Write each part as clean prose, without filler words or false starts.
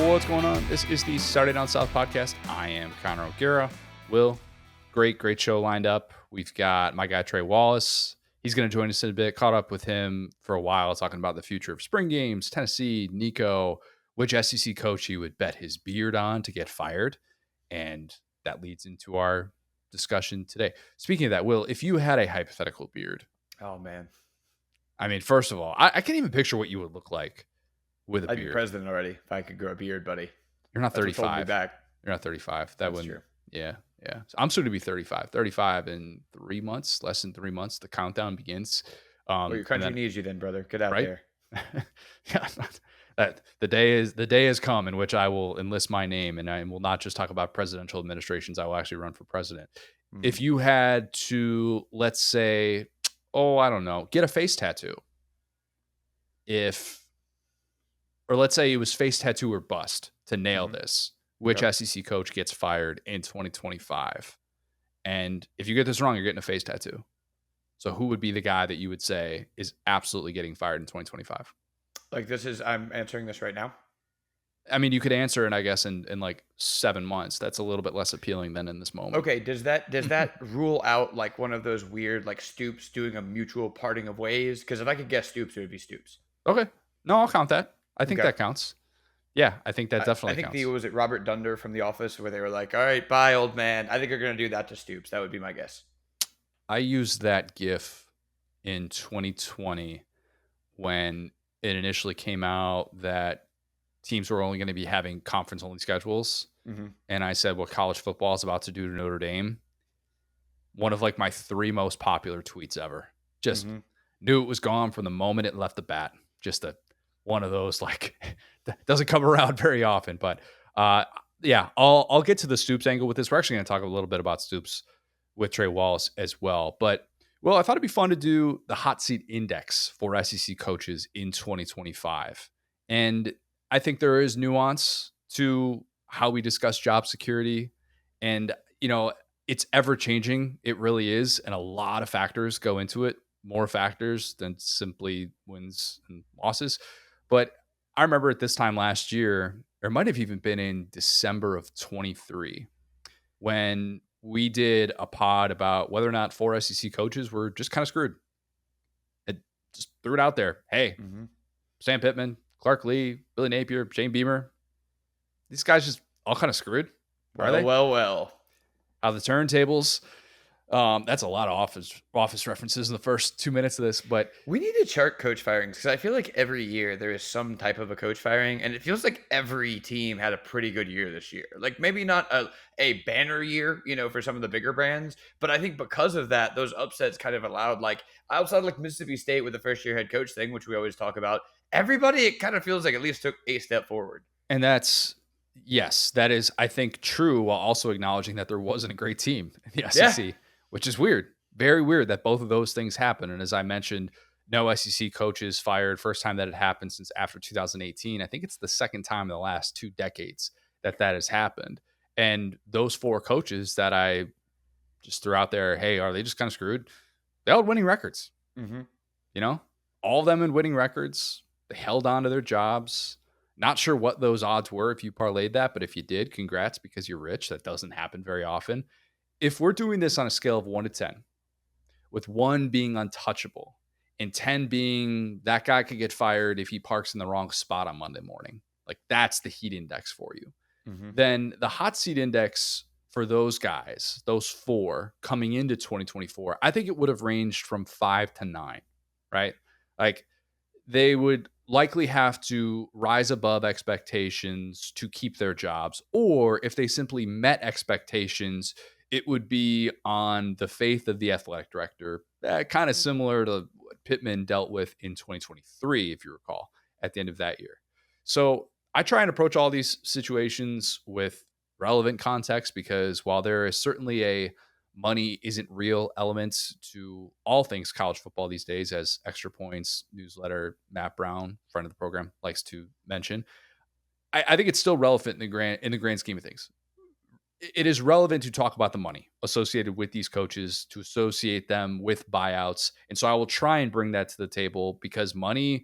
what's going on? This is the Saturday Down South podcast. I am Connor O'Gara. Will, great show lined up. We've got my guy Trey Wallace. He's going to join us in a bit. Caught up with him for a while, talking about the future of spring games, Tennessee, Nico, which SEC coach he would bet his beard on to get fired. And that leads into our discussion today. Speaking of that, Will, if you had a hypothetical beard. Oh, man. I mean, first of all, I can't even picture what you would look like with a beard. I'd be president already if I could grow a beard, buddy. You're not 35. Back. You're not 35. That That's wouldn't. True. Yeah. So I'm soon to be 35. 35 in 3 months, less than 3 months. The countdown begins. Well, your country needs you then, brother. Get out there. Yeah. The day has come in which I will enlist my name, and I will not just talk about presidential administrations. I will actually run for president. If you had to, let's say, I don't know, get a face tattoo. Or let's say it was face tattoo or bust to nail this. Which SEC coach gets fired in 2025? And if you get this wrong, you're getting a face tattoo. So who would be the guy that you would say is absolutely getting fired in 2025? Like I'm answering this right now. I mean, you could answer it, I guess, in like 7 months. That's a little bit less appealing than in this moment. Okay, does that rule out like one of those weird like Stoops doing a mutual parting of ways? Because if I could guess Stoops, it would be Stoops. Okay. No, I'll count that. I think that counts. Yeah, I think that definitely counts. I think was it Robert Dunder from The Office where they were like, all right, bye, old man. I think they're going to do that to Stoops. That would be my guess. I used that GIF in 2020 when it initially came out that teams were only going to be having conference-only schedules. Mm-hmm. And I said what college football is about to do to Notre Dame. One of like my 3 most popular tweets ever. Just knew it was gone from the moment it left the bat. Just one of those like that doesn't come around very often. But yeah, I'll get to the Stoops angle with this. We're actually going to talk a little bit about Stoops with Trey Wallace as well. But I thought it'd be fun to do the hot seat index for SEC coaches in 2025. And I think there is nuance to how we discuss job security. And, it's ever changing. It really is. And a lot of factors go into it, more factors than simply wins and losses. But I remember at this time last year, or it might have even been in December of 23, when we did a pod about whether or not 4 SEC coaches were just kind of screwed. It just threw it out there. Hey, Sam Pittman, Clark Lee, Billy Napier, Shane Beamer, these guys just all kind of screwed. Well. How the turntables. That's a lot of office references in the first 2 minutes of this, but we need to chart coach firings because I feel like every year there is some type of a coach firing, and it feels like every team had a pretty good year this year. Like maybe not a banner year, for some of the bigger brands, but I think because of that, those upsets kind of allowed, like outside like Mississippi State with the first year head coach thing, which we always talk about. Everybody, it kind of feels like at least took a step forward. And yes, that is, I think, true, while also acknowledging that there wasn't a great team in the SEC. Yeah. Which is weird, very weird that both of those things happen. And as I mentioned, no SEC coaches fired. First time that it happened since after 2018. I think it's the second time in the last 2 decades that has happened. And those 4 coaches that I just threw out there, hey, are they just kind of screwed? They all had winning records. All of them in winning records. They held on to their jobs. Not sure what those odds were if you parlayed that, but if you did, congrats, because you're rich. That doesn't happen very often. If we're doing this on a scale of 1 to 10, with 1 being untouchable and 10 being that guy could get fired if he parks in the wrong spot on Monday morning, like that's the heat index for you, then the hot seat index for those guys, those 4 coming into 2024, I think it would have ranged from 5 to 9, right? Like they would likely have to rise above expectations to keep their jobs, or if they simply met expectations, it would be on the faith of the athletic director, kind of similar to what Pittman dealt with in 2023, if you recall, at the end of that year. So I try and approach all these situations with relevant context, because while there is certainly a money isn't real element to all things college football these days, as Extra Points newsletter Matt Brown, friend of the program, likes to mention, I think it's still relevant in the grand scheme of things. It is relevant to talk about the money associated with these coaches, to associate them with buyouts. And so I will try and bring that to the table, because money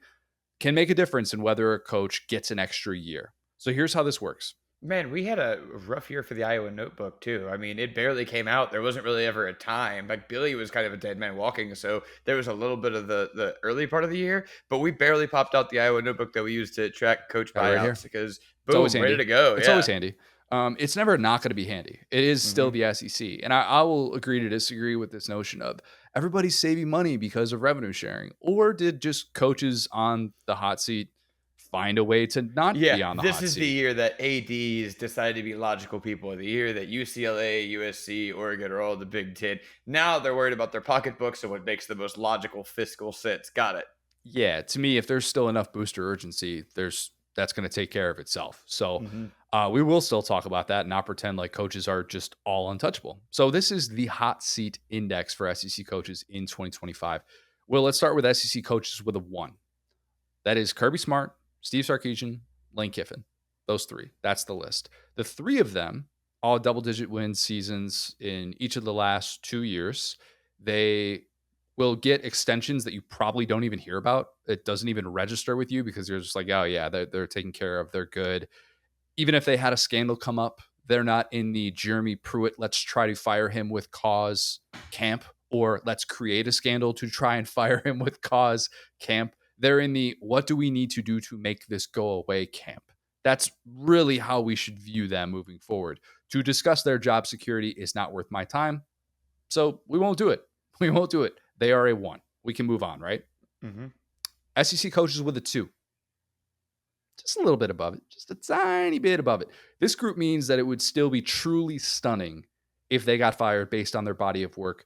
can make a difference in whether a coach gets an extra year. So here's how this works. Man, we had a rough year for the Iowa Notebook too. I mean, it barely came out. There wasn't really ever a time. Like Billy was kind of a dead man walking, so there was a little bit of the early part of the year, but we barely popped out the Iowa Notebook that we used to track coach Got it right here. buyouts because It's always boom, ready handy. to go. It's always Yeah. handy. It's never not going to be handy. It is still Hmm. the SEC. And I will agree to disagree with this notion of everybody's saving money because of revenue sharing. Or did just coaches on the hot seat find a way to not Yeah, be on the this hot is the seat? year that ADs decided to be logical people. The year that UCLA, USC, Oregon are all the Big Ten. Now they're worried about their pocketbooks and what makes the most logical fiscal sense. Got it. Yeah, to me, if there's still enough booster urgency, that's going to take care of itself. So Hmm. we will still talk about that and not pretend like coaches are just all untouchable. So this is the hot seat index for SEC coaches in 2025. Well, let's start with SEC coaches with a one. That is Kirby Smart, Steve Sarkisian, Lane Kiffin. Those three. That's the list. The three of them, all double-digit win seasons in each of the last 2 years. They will get extensions that you probably don't even hear about. It doesn't even register with you because you're just like, oh yeah, they're taken care of. They're good. Even if they had a scandal come up, they're not in the Jeremy Pruitt, let's try to fire him with cause camp, or let's create a scandal to try and fire him with cause camp. They're in the what do we need to do to make this go away camp. That's really how we should view them moving forward. To discuss their job security is not worth my time. So we won't do it. We won't do it. They are a one. We can move on, right? Hmm. SEC coaches with a two, just a little bit above it, just a tiny bit above it. This group means that it would still be truly stunning if they got fired based on their body of work,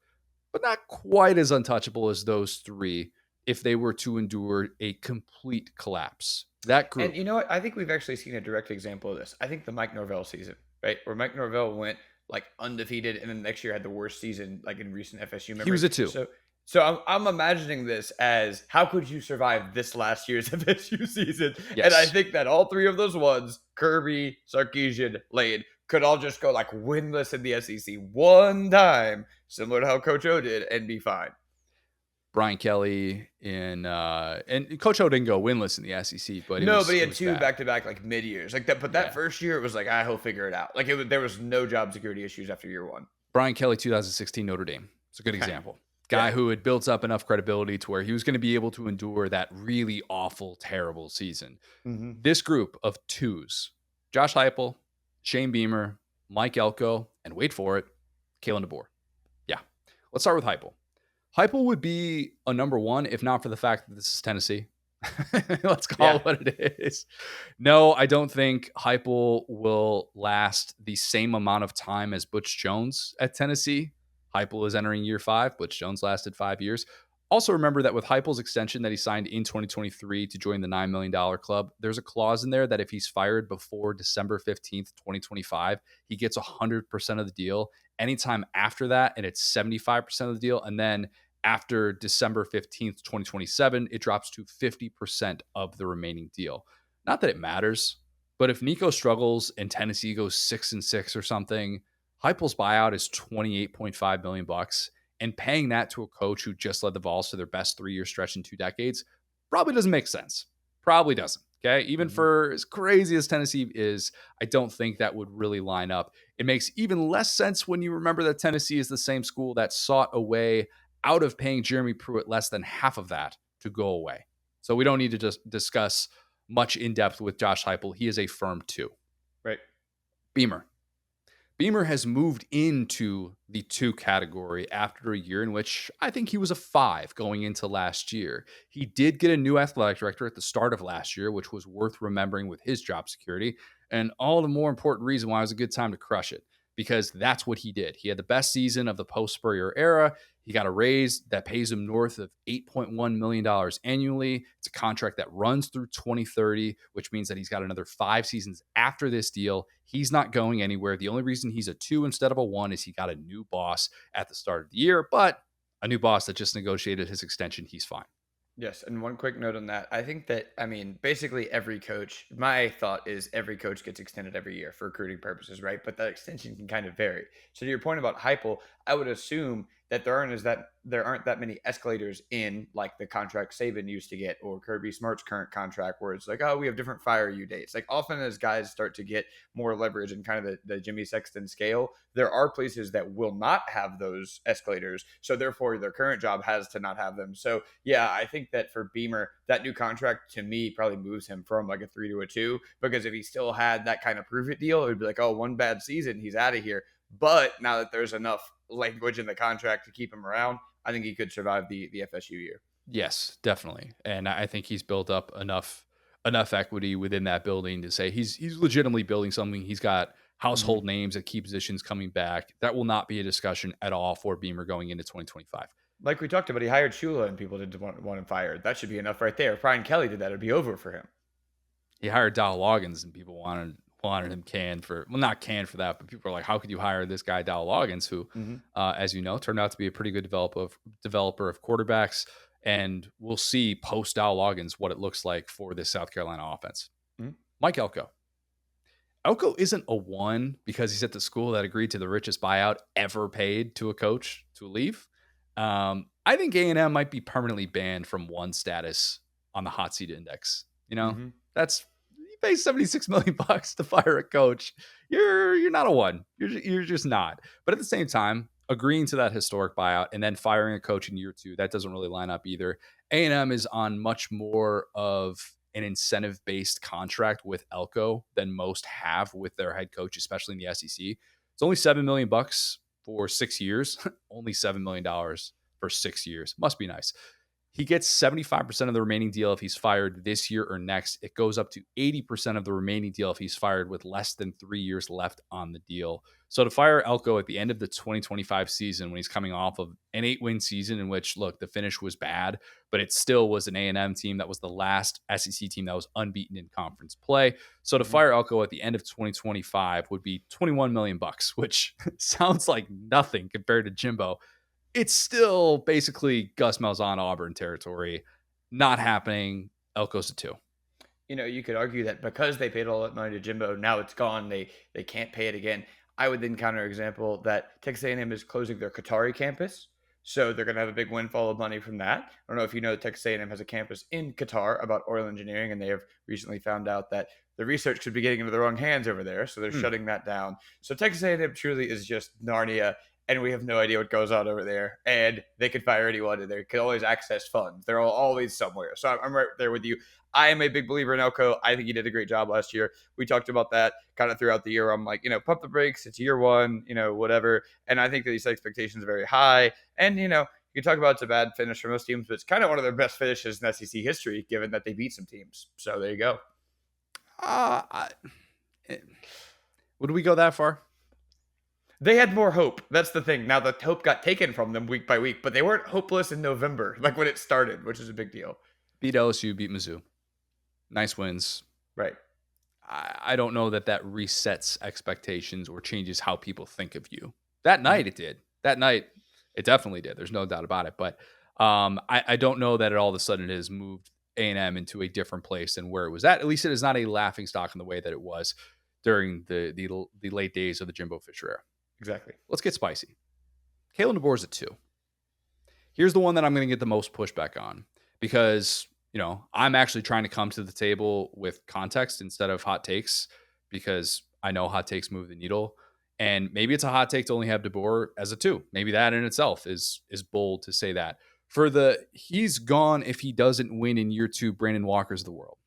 but not quite as untouchable as those three if they were to endure a complete collapse. That And group, you know what? I think we've actually seen a direct example of this. I think the Mike Norvell season, right? Where Mike Norvell went like undefeated and then next year had the worst season like in recent FSU he memory. was a two. So I'm imagining this as how could you survive this last year's FSU season? And I Yes. think that all three of those ones, Kirby, Sarkisian, Lane, could all just go like winless in the SEC one time, similar to how Coach O did, and be fine. Brian Kelly and Coach O didn't go winless in the SEC, but it No, but was he it had was two bad. back to back like mid years like that. But that Yeah. first year, it was like, he'll figure it out. Like there was no job security issues after year one. Brian Kelly, 2016 Notre Dame. It's a good Okay. example. Yeah. Guy who had built up enough credibility to where he was going to be able to endure that really awful, terrible season. Hmm. This group of twos, Josh Heupel, Shane Beamer, Mike Elko, and wait for it, Kalen DeBoer. Yeah. Let's start with Heupel. Heupel would be a number one if not for the fact that this is Tennessee. Let's call Yeah. it what it is. No, I don't think Heupel will last the same amount of time as Butch Jones at Tennessee. Heupel is entering year five. Butch Jones lasted 5 years. Also, remember that with Heupel's extension that he signed in 2023 to join the $9 million club, there's a clause in there that if he's fired before December 15th, 2025, he gets 100% of the deal. Anytime after that, and it's 75% of the deal. And then after December 15th, 2027, it drops to 50% of the remaining deal. Not that it matters, but if Nico struggles and Tennessee goes 6-6 or something, Heupel's buyout is 28.5 million bucks, and paying that to a coach who just led the Vols to their best 3-year stretch in 2 decades probably doesn't make sense. Probably doesn't. Okay. Even Hmm. for as crazy as Tennessee is, I don't think that would really line up. It makes even less sense when you remember that Tennessee is the same school that sought a way out of paying Jeremy Pruitt less than half of that to go away. So we don't need to just discuss much in depth with Josh Heupel. He is a firm two. Right. Beamer. Beamer has moved into the two category after a year in which I think he was a five going into last year. He did get a new athletic director at the start of last year, which was worth remembering with his job security. And all the more important reason why it was a good time to crush it, because that's what he did. He had the best season of the post Spurrier era. He got a raise that pays him north of $8.1 million annually. It's a contract that runs through 2030, which means that he's got another 5 seasons after this deal. He's not going anywhere. The only reason he's a two instead of a one is he got a new boss at the start of the year, but a new boss that just negotiated his extension. He's fine. Yes, and one quick note on that. I think that, I mean, basically every coach, my thought is every coach gets extended every year for recruiting purposes, right? But that extension can kind of vary. So to your point about Heupel, I would assume that there aren't that many escalators in like the contract Saban used to get or Kirby Smart's current contract, where it's like, oh, we have different fire you dates. Like often as guys start to get more leverage and kind of the Jimmy Sexton scale, there are places that will not have those escalators. So therefore their current job has to not have them. So yeah, I think that for Beamer, that new contract to me probably moves him from like a 3 to a 2, because if he still had that kind of prove it deal, it would be like, oh, one bad season, he's out of here. But now that there's enough language in the contract to keep him around, I think he could survive the FSU year. Yes, definitely. And I think he's built up enough equity within that building to say he's legitimately building something. He's got Mm-hmm. household names at key positions coming back. That will not be a discussion at all for Beamer going into 2025. Like we talked about, he hired Shula and people didn't want him fired. That should be enough right there. If Brian Kelly did that, it'd be over for him. He hired Dow Loggins and people wanted him canned for, well, not canned for that, but people are like, how could you hire this guy Dow Loggins, who, Mm-hmm. as you know, turned out to be a pretty good developer of quarterbacks. And we'll see post Dow Loggins what it looks like for this South Carolina offense. Mm-hmm. Mike Elko. Elko isn't a one because he's at the school that agreed to the richest buyout ever paid to a coach to leave. I think A&M might be permanently banned from one status on the hot seat index. You know, Mm-hmm. that's you pay $76 million to fire a coach. You're not a one. You're just not. But at the same time, agreeing to that historic buyout and then firing a coach in year two, that doesn't really line up either. A&M is on much more of an incentive based contract with Elko than most have with their head coach, especially in the SEC. It's only $7 million for 6 years. Only $7 million for 6 years. Must be nice. He gets 75% of the remaining deal if he's fired this year or next. It goes up to 80% of the remaining deal if he's fired with less than 3 years left on the deal. So to fire Elko at the end of the 2025 season when he's coming off of an 8-win season in which, look, the finish was bad, but it still was an A&M team that was the last SEC team that was unbeaten in conference play. So to Mm-hmm. fire Elko at the end of 2025 would be $21 million, which sounds like nothing compared to Jimbo. It's still basically Gus Malzahn Auburn territory. Not happening. Elko's a 2. You could argue that because they paid all that money to Jimbo, now it's gone. They can't pay it again. I would then counter example that Texas A&M is closing their Qatari campus, so they're going to have a big windfall of money from that. I don't know if you know, Texas A&M has a campus in Qatar about oil engineering, and they have recently found out that the research could be getting into the wrong hands over there, so they're shutting that down. So Texas A&M truly is just Narnia, and we have no idea what goes on over there. And they could fire anyone, and they could always access funds. They're always somewhere. So I'm right there with you. I am a big believer in Elko. I think he did a great job last year. We talked about that kind of throughout the year. I'm like, pump the brakes. It's year one, whatever. And I think that these expectations are very high. And, you can talk about it's a bad finish for most teams, but it's kind of one of their best finishes in SEC history, given that they beat some teams. So there you go. Uh, I, would we go that far? They had more hope. That's the thing. Now the hope got taken from them week by week, but they weren't hopeless in November, like when it started, which is a big deal. Beat LSU, beat Mizzou. Nice wins. Right. I don't know that resets expectations or changes how people think of you. That night it did. That night it definitely did. There's no doubt about it. But I don't know that it all of a sudden has moved A&M into a different place than where it was at. At least it is not a laughing stock in the way that it was during the late days of the Jimbo Fisher era. Exactly. Let's get spicy. Kalen DeBoer's a 2. Here's the one that I'm going to get the most pushback on because, I'm actually trying to come to the table with context instead of hot takes because I know hot takes move the needle. And maybe it's a hot take to only have DeBoer as a 2. Maybe that in itself is bold to say that. He's gone if he doesn't win in year 2, Brandon Walker's of the world.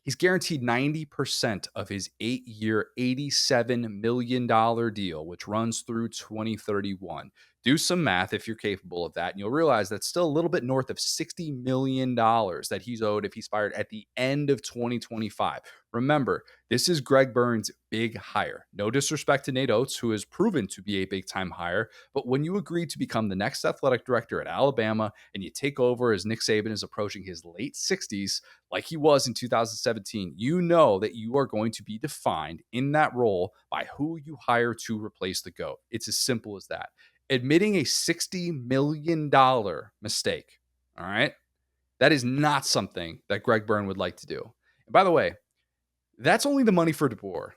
He's guaranteed 90% of his 8-year, $87 million deal, which runs through 2031. Do some math if you're capable of that, and you'll realize that's still a little bit north of $60 million that he's owed if he's fired at the end of 2025. Remember, this is Greg Byrne's big hire. No disrespect to Nate Oates, who has proven to be a big-time hire, but when you agree to become the next athletic director at Alabama and you take over as Nick Saban is approaching his late 60s, like he was in 2017, you know that you are going to be defined in that role by who you hire to replace the GOAT. It's as simple as that. Admitting a $60 million mistake, all right, that is not something that Greg Byrne would like to do. And by the way, that's only the money for DeBoer.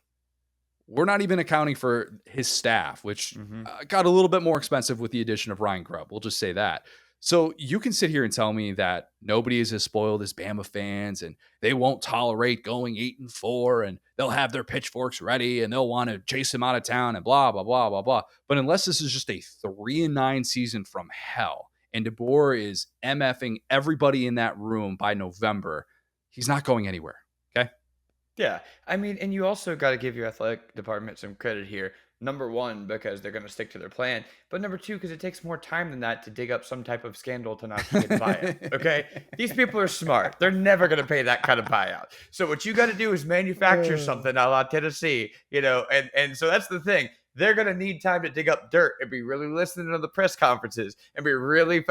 We're not even accounting for his staff, which Mm-hmm. got a little bit more expensive with the addition of Ryan Grubb. We'll just say that. So you can sit here and tell me that nobody is as spoiled as Bama fans, and they won't tolerate going 8-4, and they'll have their pitchforks ready, and they'll want to chase him out of town, and blah blah blah blah blah. But unless this is just a 3-9 season from hell, and DeBoer is MFing everybody in that room by November, he's not going anywhere. Okay. Yeah, I mean, and you also got to give your athletic department some credit here. Number one, because they're going to stick to their plan, but number two, because it takes more time than that to dig up some type of scandal to not get a buyout. Okay, these people are smart; they're never going to pay that kind of buyout. So what you got to do is manufacture something a la Tennessee, and so that's the thing. They're going to need time to dig up dirt and be really listening to the press conferences and be really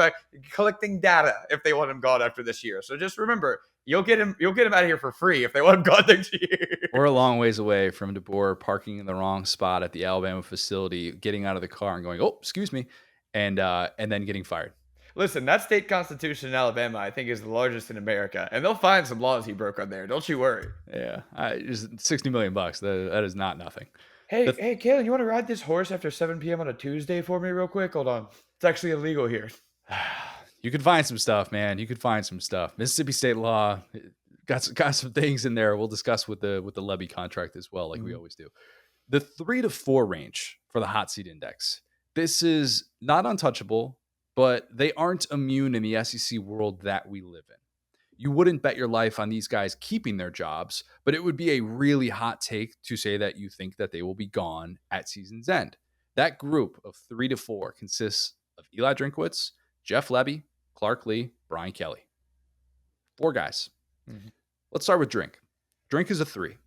collecting data if they want him gone after this year. So just remember, you'll get him out of here for free if they want him gone next year. We're a long ways away from DeBoer parking in the wrong spot at the Alabama facility, getting out of the car and going, "Oh, excuse me," and then getting fired. Listen, that state constitution in Alabama, I think, is the largest in America, and they'll find some laws he broke on there. Don't you worry. Yeah, just $60 million bucks. That is not nothing. Hey, Kalen, you want to ride this horse after 7 p.m. on a Tuesday for me, real quick? Hold on, it's actually illegal here. You could find some stuff, man. You could find some stuff. Mississippi state law got some things in there. We'll discuss with the Levy contract as well, like we always do. The 3 to 4 range for the hot seat index. This is not untouchable, but they aren't immune in the SEC world that we live in. You wouldn't bet your life on these guys keeping their jobs, but it would be a really hot take to say that you think that they will be gone at season's end. That group of 3 to 4 consists of Eli Drinkwitz, Jeff Lebby, Clark Lee, Brian Kelly. 4 guys. Mhm. Let's start with Drink. Drink is a 3.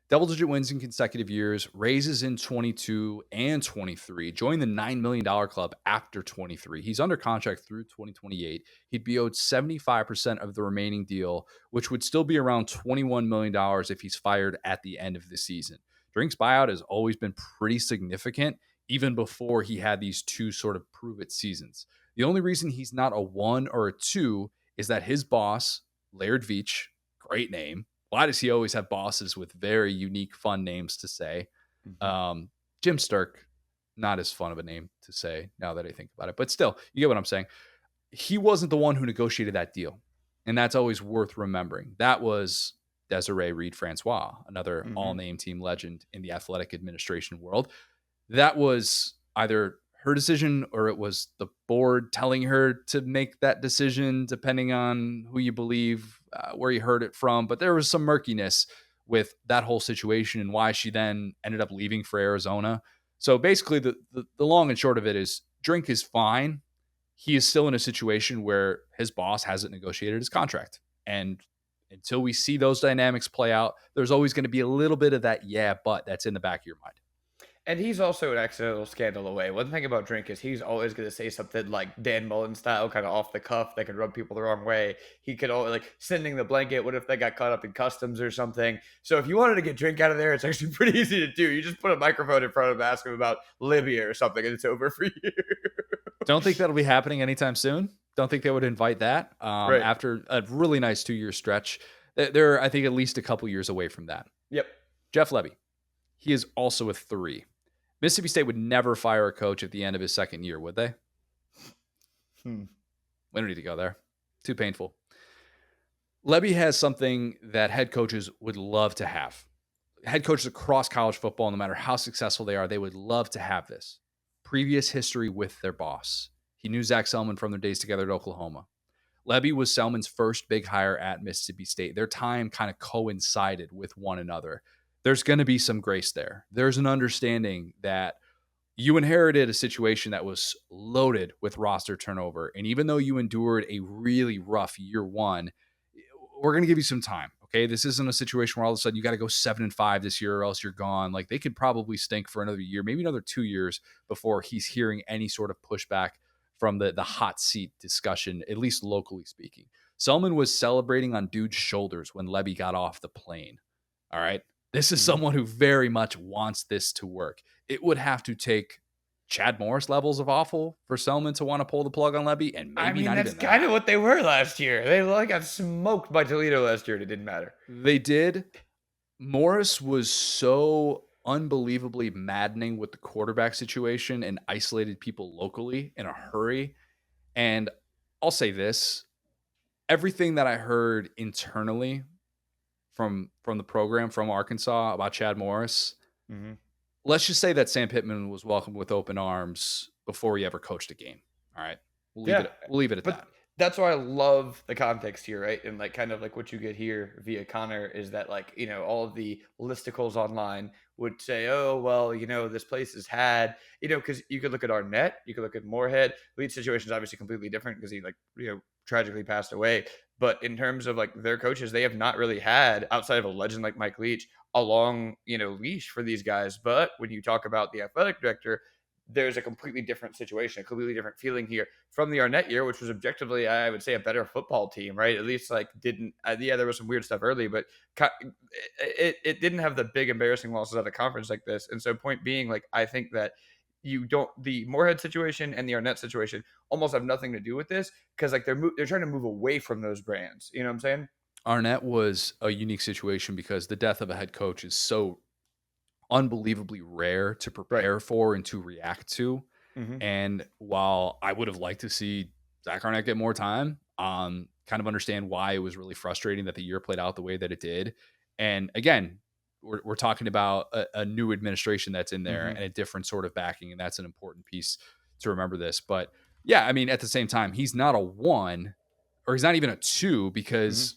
Double-digit wins in consecutive years, raises in 22 and 23, joined the $9 million club after 23. He's under contract through 2028. He'd be owed 75% of the remaining deal, which would still be around $21 million if he's fired at the end of the season. Drink's buyout has always been pretty significant, even before he had these 2 sort of prove-it seasons. The only reason he's not a 1 or a 2 is that his boss, Laird Veach, great name. Why does he always have bosses with very unique, fun names to say? Jim Sturk, not as fun of a name to say now that I think about it. But still, you get what I'm saying. He wasn't the one who negotiated that deal. And that's always worth remembering. That was Desiree Reed-Francois, another all-name team legend in the athletic administration world. That was either her decision or it was the board telling her to make that decision, depending on who you believe, where you heard it from. But there was some murkiness with that whole situation and why she then ended up leaving for Arizona. So basically, the long and short of it is Drink is fine. He is still in a situation where his boss hasn't negotiated his contract. And until we see those dynamics play out, there's always going to be a little bit of that, yeah, but that's in the back of your mind. And he's also an accidental scandal away. One thing about Drink is he's always going to say something like Dan Mullen style, kind of off the cuff, that could rub people the wrong way. He could always, like, sending the blanket, what if they got caught up in customs or something? So if you wanted to get Drink out of there, it's actually pretty easy to do. You just put a microphone in front of him, ask him about Libya or something, and it's over for you. Don't think that'll be happening anytime soon. Don't think they would invite that Right. after a really nice 2-year stretch. They're, I think, at least a couple years away from that. Yep. Jeff Lebby. He is also a 3. Mississippi State would never fire a coach at the end of his second year, would they? We don't need to go there. Too painful. Lebby has something that head coaches would love to have. Head coaches across college football, no matter how successful they are, they would love to have this. Previous history with their boss. He knew Zach Selman from their days together at Oklahoma. Lebby was Selman's first big hire at Mississippi State. Their time kind of coincided with one another. There's going to be some grace there. There's an understanding that you inherited a situation that was loaded with roster turnover. And even though you endured a really rough year 1, we're going to give you some time. Okay. This isn't a situation where all of a sudden you got to go 7-5 this year or else you're gone. Like, they could probably stink for another year, maybe another 2 years before he's hearing any sort of pushback from the hot seat discussion, at least locally speaking. Selman was celebrating on dude's shoulders when Lebby got off the plane. All right. This is someone who very much wants this to work. It would have to take Chad Morris levels of awful for Selman to want to pull the plug on Lebby, and maybe not that's even kind that. of what they were last year. They got smoked by Toledo last year, and it didn't matter. They did. Morris was so unbelievably maddening with the quarterback situation and isolated people locally in a hurry. And I'll say this, everything that I heard internally from the program from Arkansas about Chad Morris, Mhm. let's just say that Sam Pittman was welcomed with open arms before he ever coached a game. All right. Yeah, We'll leave it at but that. that's why I love the context here, right? And like kind of like what you get here via Connor is that like, all of the listicles online would say, oh, well, this place has had, because you could look at Arnett, you could look at Moorhead. Lead situation is obviously completely different because he like, tragically passed away. But in terms of like their coaches, they have not really had outside of a legend like Mike Leach a long, leash for these guys. But when you talk about the athletic director, there's a completely different situation, a completely different feeling here from the Arnett year, which was objectively, I would say, a better football team, right? At least, like, didn't, yeah, there was some weird stuff early, but it didn't have the big embarrassing losses at a conference like this. And so, point being, like, I think that the Moorhead situation and the Arnett situation almost have nothing to do with this because, like, they're trying to move away from those brands. You know what I'm saying? Arnett was a unique situation because the death of a head coach is so unbelievably rare to Right. prepare for and to react to. Hmm. And while I would have liked to see Zach Arnett get more time, kind of understand why it was really frustrating that the year played out the way that it did. And again, we're talking about a new administration that's in there Hmm. and a different sort of backing. And that's an important piece to remember this. But yeah, I mean, at the same time, he's not a one or he's not even a two Hmm. because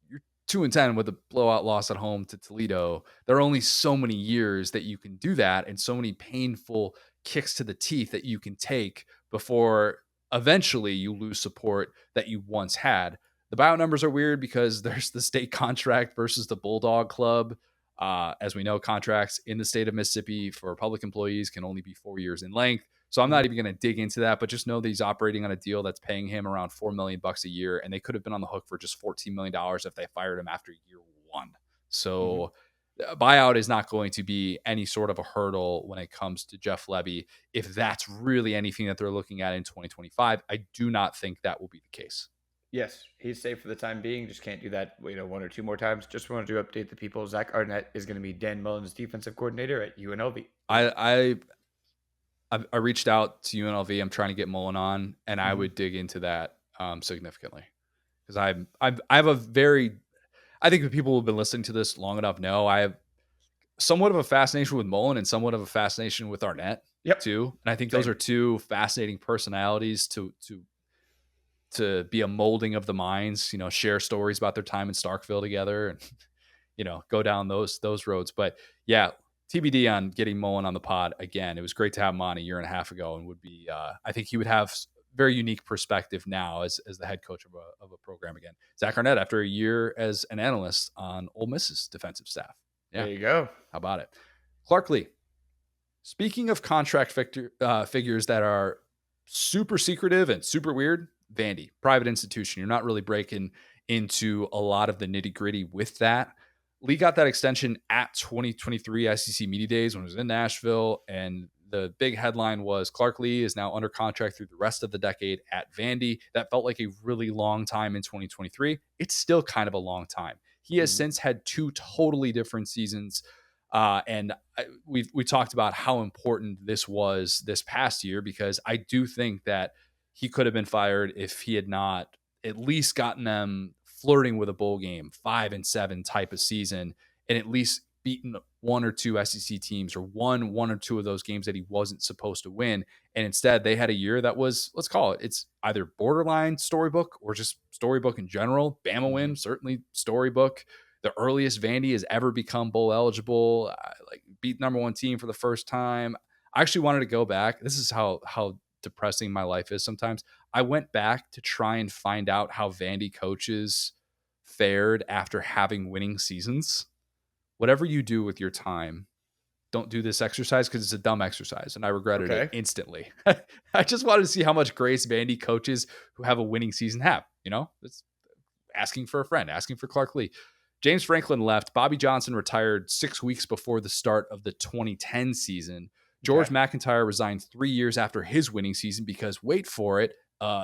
you're 2-10 with a blowout loss at home to Toledo. There are only so many years that you can do that and so many painful kicks to the teeth that you can take before eventually you lose support that you once had. The buyout numbers are weird because there's the state contract versus the Bulldog Club. As we know, contracts in the state of Mississippi for public employees can only be 4 years in length. So I'm not Hmm. even going to dig into that, but just know that he's operating on a deal that's paying him around $4 million a year, and they could have been on the hook for just $14 million if they fired him after year one. Hmm. So a buyout is not going to be any sort of a hurdle when it comes to Jeff Levy. If that's really anything that they're looking at in 2025, I do not think that will be the case. Yes, he's safe for the time being. Just can't do that, one or two more times. Just wanted to update the people. Zach Arnett is going to be Dan Mullen's defensive coordinator at UNLV. Boom. I reached out to UNLV. I'm trying to get Mullen on, and I Hmm. would dig into that significantly because I have a very I think the people who've been listening to this long enough know I have somewhat of a fascination with Mullen and somewhat of a fascination with Arnett Yep. too. And I think those Same. are two fascinating personalities to be a molding of the minds, share stories about their time in Starkville together and go down those roads. But yeah, TBD on getting Mullen on the pod again. It was great to have him on a year and a half ago and would be I think he would have very unique perspective now as the head coach of a program again. Zach Arnett after a year as an analyst on Ole Miss's defensive staff. There Yeah. you go. How about it? Clark Lee. Speaking of contract figures that are super secretive and super weird, Vandy, private institution. You're not really breaking into a lot of the nitty gritty with that. Lee got that extension at 2023 SEC Media Days when it was in Nashville. And the big headline was Clark Lee is now under contract through the rest of the decade at Vandy. That felt like a really long time in 2023. It's still kind of a long time. He has Hmm. since had two totally different seasons. And we talked about how important this was this past year because I do think that he could have been fired if he had not at least gotten them flirting with a bowl game, 5-7 type of season, and at least beaten one or two SEC teams or won one or two of those games that he wasn't supposed to win. And instead, they had a year that was, let's call it, it's either borderline storybook or just storybook in general. Bama Hmm. win, certainly storybook. The earliest Vandy has ever become bowl eligible, like beat number one team for the first time. I actually wanted to go back. This is how depressing my life is sometimes. I went back to try and find out how Vandy coaches fared after having winning seasons. Whatever you do with your time, don't do this exercise because it's a dumb exercise and I regretted it Okay. instantly. I just wanted to see how much grace Vandy coaches who have a winning season have. It's asking for a friend, asking for Clark Lee. James Franklin left. Bobby Johnson retired 6 weeks before the start of the 2010 season. George Okay. McIntyre resigned 3 years after his winning season because, wait for it,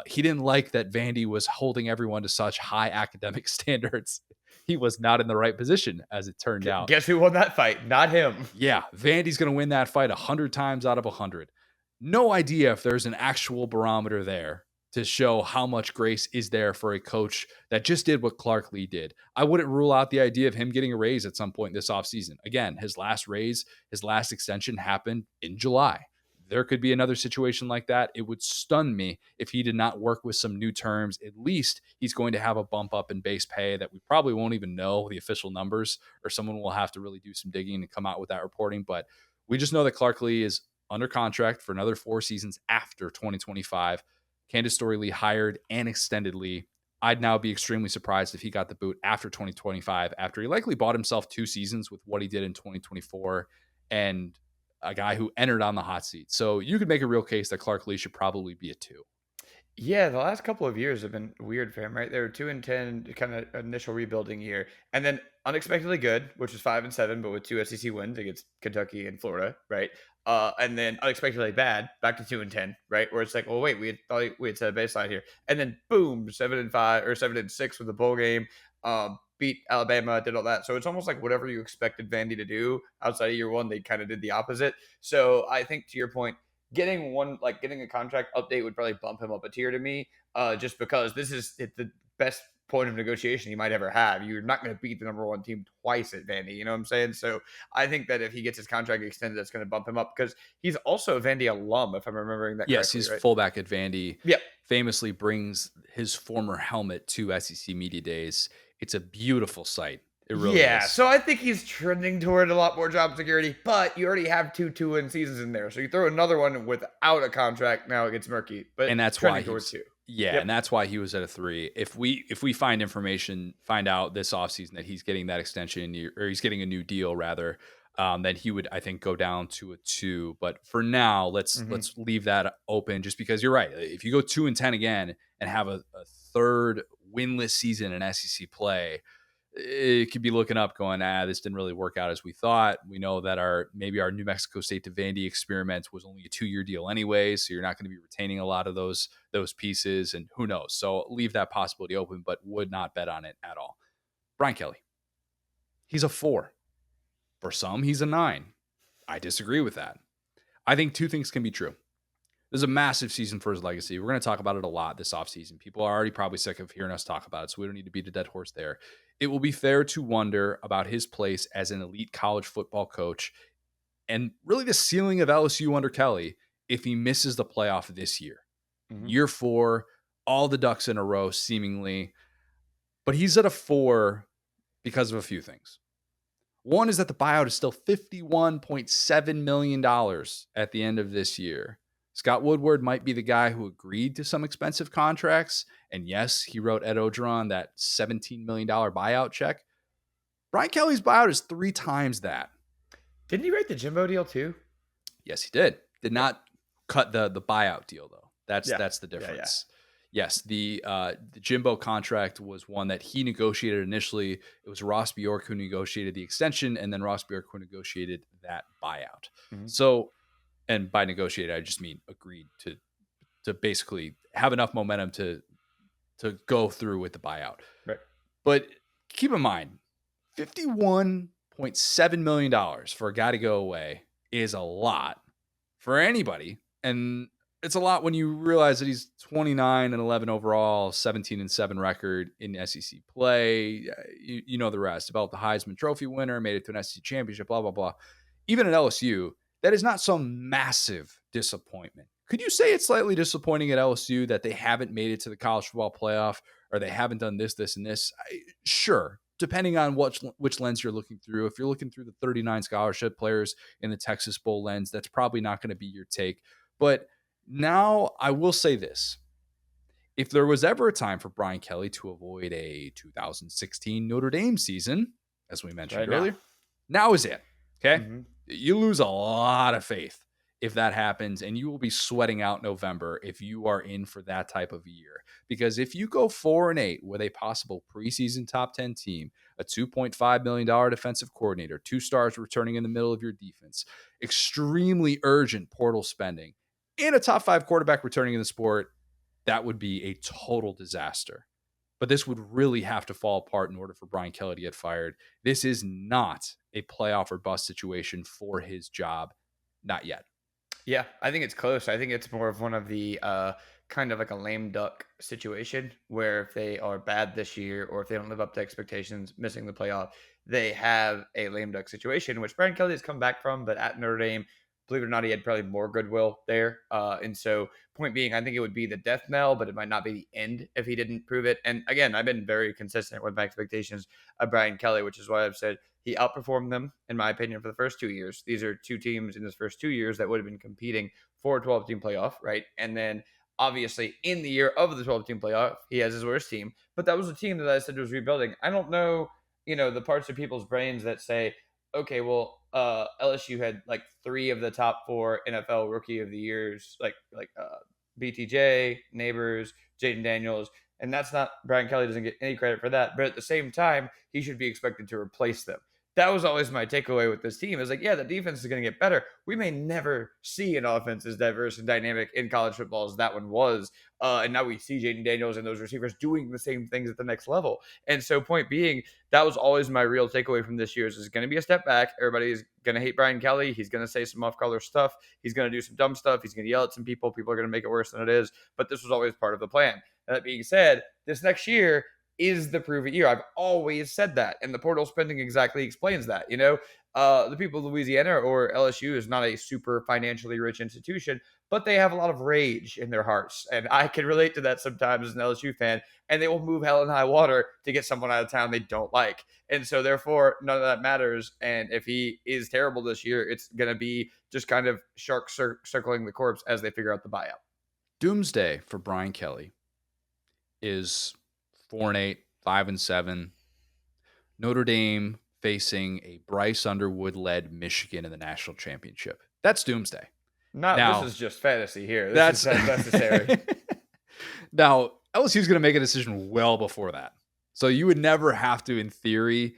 he didn't like that Vandy was holding everyone to such high academic standards. he was not in the right position, as it turned out. Guess who won that fight? Not him. Yeah, Vandy's going to win that fight 100 times out of 100. No idea if there's an actual barometer there to show how much grace is there for a coach that just did what Clark Lee did. I wouldn't rule out the idea of him getting a raise at some point this offseason. Again, his last raise, his last extension happened in July. There could be another situation like that. It would stun me if he did not work with some new terms. At least he's going to have a bump up in base pay that we probably won't even know the official numbers, or someone will have to really do some digging and come out with that reporting. But we just know that Clark Lee is under contract for another 4 seasons after 2025. Candace Story Lee hired and extended Lee. I'd now be extremely surprised if he got the boot after 2025, after he likely bought himself 2 seasons with what he did in 2024 and a guy who entered on the hot seat. So you could make a real case that Clark Lee should probably be a 2. Yeah, the last couple of years have been weird for him, right? They were 2-10, kind of initial rebuilding year, and then unexpectedly good, which was 5-7, but with 2 SEC wins against Kentucky and Florida, right? And then unexpectedly bad, back to 2-10, right? Where it's like, well, wait, we had set a baseline here, and then boom, 7-5 or 7-6 with the bowl game, beat Alabama, did all that. So it's almost like whatever you expected Vandy to do outside of year one, they kind of did the opposite. So I think to your point, getting a contract update would probably bump him up a tier to me, just because this is the best point of negotiation he might ever have. You're not going to beat the number 1 team twice at Vandy. You know what I'm saying? So I think that if he gets his contract extended, that's going to bump him up, because he's also a Vandy alum, if I'm remembering that Yes, correctly. he's Right? fullback at Vandy. Yep. Famously brings his former helmet to SEC Media Days. It's a beautiful sight. It really is. So I think he's trending toward a lot more job security, but you already have 2-2-win seasons in there. So you throw another one without a contract, now it gets murky. But And that's trending why towards 2. and that's why he was at a 3. If we find out this offseason that he's getting that extension, or he's getting a new deal rather, then he would, I think, go down to a 2. But for now, let's leave that open, just because you're right. If you go 2-10 again and have a third winless season in SEC play, it could be looking up going, this didn't really work out as we thought. We know that our New Mexico State to Vandy experiment was only a 2-year deal anyway, so you're not going to be retaining a lot of those pieces, and who knows. So leave that possibility open, but would not bet on it at all. Brian Kelly, he's a 4. For some, he's a 9. I disagree with that. I think 2 things can be true. This is a massive season for his legacy. We're going to talk about it a lot this offseason. People are already probably sick of hearing us talk about it, so we don't need to beat a dead horse there. It will be fair to wonder about his place as an elite college football coach, and really the ceiling of LSU under Kelly if he misses the playoff this year. Year 4, all the ducks in a row seemingly. But he's at a 4 because of a few things. One is that the buyout is still $51.7 million at the end of this year. Scott Woodward might be the guy who agreed to some expensive contracts. And yes, he wrote Ed Ogeron that $17 million buyout check. Brian Kelly's buyout is 3 times that. Didn't he write the Jimbo deal too? Yes, he did. Did not cut the buyout deal, though. That's the difference. Yes, the Jimbo contract was one that he negotiated initially. It was Ross Bjork who negotiated the extension, and then Ross Bjork who negotiated that buyout. So, and by negotiated, I just mean agreed to basically have enough momentum to go through with the buyout. Right. But keep in mind, $51.7 million for a guy to go away is a lot for anybody. And it's a lot when you realize that he's 29-11 overall, 17-7 record in SEC play. You know the rest. About the Heisman Trophy winner, made it to an SEC championship, blah, blah, blah. Even at LSU, that is not some massive disappointment. Could you say it's slightly disappointing at LSU that they haven't made it to the college football playoff, or they haven't done this, and this? Sure, depending on which lens you're looking through. If you're looking through the 39 scholarship players in the Texas Bowl lens, that's probably not going to be your take. But now I will say this. If there was ever a time for Brian Kelly to avoid a 2016 Notre Dame season, as we mentioned earlier, now is it. Okay? You lose a lot of faith if that happens, and you will be sweating out November if you are in for that type of a year. Because if you go 4-8 with a possible preseason top 10 team, a $2.5 million defensive coordinator, 2 stars returning in the middle of your defense, extremely urgent portal spending, and a top 5 quarterback returning in the sport, that would be a total disaster. but this would really have to fall apart in order for Brian Kelly to get fired. This is not a playoff or bust situation for his job. Not yet. Yeah, I think it's close. I think it's more of one of the kind of like a lame duck situation where if they are bad this year or if they don't live up to expectations, missing the playoff, they have a lame duck situation, which Brian Kelly has come back from. But at Notre Dame, believe it or not, he had probably more goodwill there. And so, point being, I think it would be the death knell, but it might not be the end if he didn't prove it. And again, I've been very consistent with my expectations of Brian Kelly, which is why I've said he outperformed them, in my opinion, for the first 2 years. These are two teams in his first 2 years that would have been competing for a 12-team playoff, right? And then obviously in the year of the 12-team playoff, he has his worst team. But that was a team that I said was rebuilding. I don't know, the parts of people's brains that say, okay, well, LSU had like 3 of the top 4 NFL Rookie of the Years, BTJ, Neighbors, Jaden Daniels, and that's not Brian Kelly doesn't get any credit for that. But at the same time, he should be expected to replace them. That was always my takeaway with this team is like, yeah, the defense is going to get better. We may never see an offense as diverse and dynamic in college football as that one was. And now we see Jaden Daniels and those receivers doing the same things at the next level. And so point being, that was always my real takeaway from this year is it's going to be a step back. Everybody's going to hate Brian Kelly. He's going to say some off-color stuff. He's going to do some dumb stuff. He's going to yell at some people. People are going to make it worse than it is. But this was always part of the plan. And that being said, this next year is the prove it year. I've always said that. And the portal spending exactly explains that. The people of Louisiana or LSU is not a super financially rich institution, but they have a lot of rage in their hearts. And I can relate to that sometimes as an LSU fan. And they will move hell and high water to get someone out of town they don't like. And so, therefore, none of that matters. And if he is terrible this year, it's going to be just kind of sharks circling the corpse as they figure out the buyout. Doomsday for Brian Kelly is 4-8, 5-7. Notre Dame facing a Bryce Underwood-led Michigan in the national championship. That's doomsday. This is just fantasy here. This is necessary. Now, LSU's going to make a decision well before that. So you would never have to, in theory,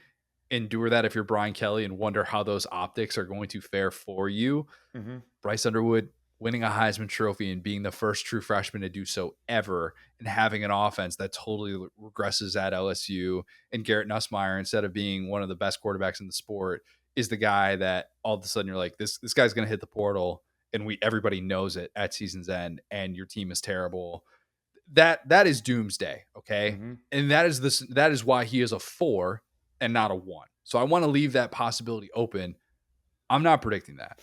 endure that if you're Brian Kelly and wonder how those optics are going to fare for you. Mm-hmm. Bryce Underwood winning a Heisman Trophy and being the first true freshman to do so ever, and having an offense that totally regresses at LSU, and Garrett Nussmeier, instead of being one of the best quarterbacks in the sport, is the guy that all of a sudden you're like, this guy's going to hit the portal, and everybody knows it at season's end, and your team is terrible. That is doomsday, okay? Mm-hmm. And that is why he is a 4 and not a 1. So I want to leave that possibility open. I'm not predicting that.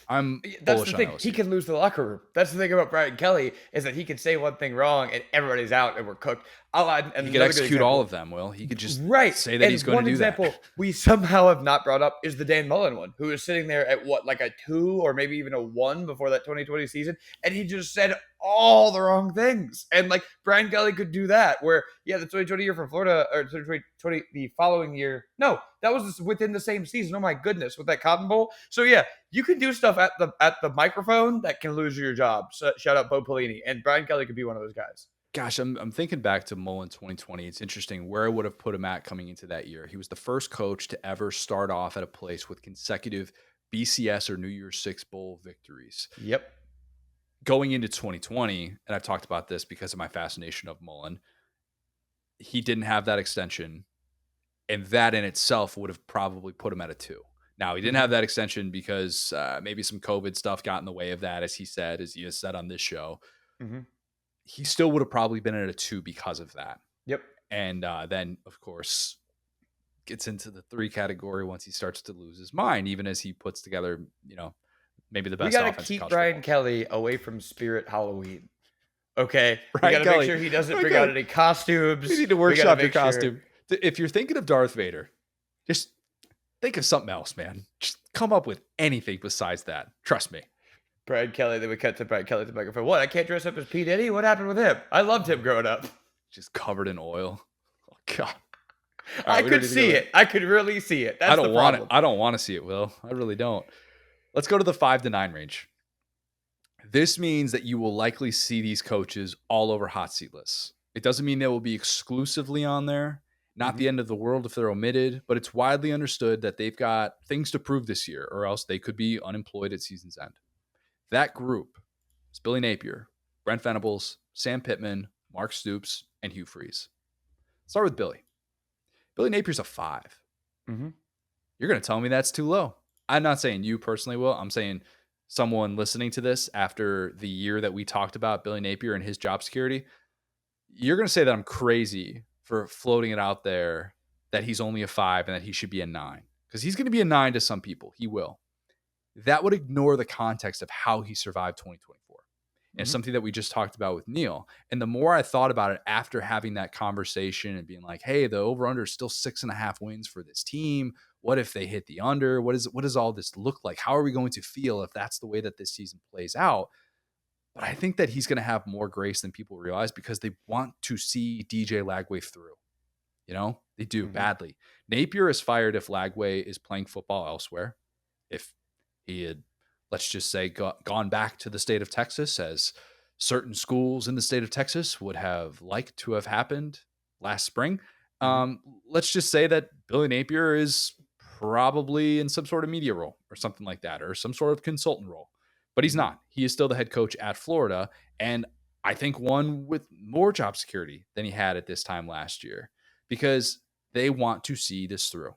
That's the thing. He can lose the locker room. That's the thing about Brian Kelly is that he can say one thing wrong and everybody's out and we're cooked. He could execute all of them, Will. He could just say that and he's going to do that. One example we somehow have not brought up is the Dan Mullen one, who is sitting there at like a 2 or maybe even a 1 before that 2020 season. And he just said all the wrong things. And like Brian Kelly could do that where, yeah, the 2020 year for Florida or 2020, the following year. No, that was within the same season. Oh my goodness, with that Cotton Bowl. So yeah, you can do stuff at the microphone that can lose your job. So, shout out Bo Pelini, and Brian Kelly could be one of those guys. Gosh, I'm thinking back to Mullen 2020. It's interesting where I would have put him at coming into that year. He was the first coach to ever start off at a place with consecutive BCS or New Year's Six Bowl victories. Yep. Going into 2020, and I've talked about this because of my fascination of Mullen, he didn't have that extension, and that in itself would have probably put him at a 2. Now, he didn't have that extension because maybe some COVID stuff got in the way of that, as he has said on this show. Mm-hmm. He still would have probably been at a 2 because of that. Yep. And then, of course, gets into the 3 category once he starts to lose his mind, even as he puts together, maybe the best offense. We got to keep Brian Kelly away from Spirit Halloween. Okay? Brian we got to make sure he doesn't bring out any costumes. We need to workshop your costume. If you're thinking of Darth Vader, just think of something else, man. Just come up with anything besides that. Trust me. Brian Kelly, then we cut to Brian Kelly at the microphone. What? I can't dress up as P. Diddy? What happened with him? I loved him growing up. Just covered in oil. Oh, God. I could see it. I could really see it. That's the problem. I don't want to see it, Will. I really don't. Let's go to the 5 to 9 range. This means that you will likely see these coaches all over hot seat lists. It doesn't mean they will be exclusively on there. Not the end of the world if they're omitted, but it's widely understood that they've got things to prove this year, or else they could be unemployed at season's end. That group is Billy Napier, Brent Venables, Sam Pittman, Mark Stoops, and Hugh Freeze. Start with Billy. Billy Napier's a 5. Mm-hmm. You're going to tell me that's too low. I'm not saying you personally will. I'm saying someone listening to this after the year that we talked about Billy Napier and his job security, you're going to say that I'm crazy for floating it out there that he's only a 5 and that he should be a 9. Because he's going to be a 9 to some people. He will. That would ignore the context of how he survived 2024. And it's Mm-hmm. something that we just talked about with Neil. And the more I thought about it after having that conversation and being like, hey, the over-under is still 6.5 wins for this team. What if they hit the under? What does all this look like? How are we going to feel if that's the way that this season plays out? But I think that he's going to have more grace than people realize because they want to see DJ Lagway through. They do Mm-hmm. badly. Napier is fired if Lagway is playing football elsewhere. If he had, let's just say, gone back to the state of Texas, as certain schools in the state of Texas would have liked to have happened last spring. Mm-hmm. Let's just say that Billy Napier is probably in some sort of media role or something like that, or some sort of consultant role. But he's Mm-hmm. not. He is still the head coach at Florida. And I think one with more job security than he had at this time last year because they want to see this through.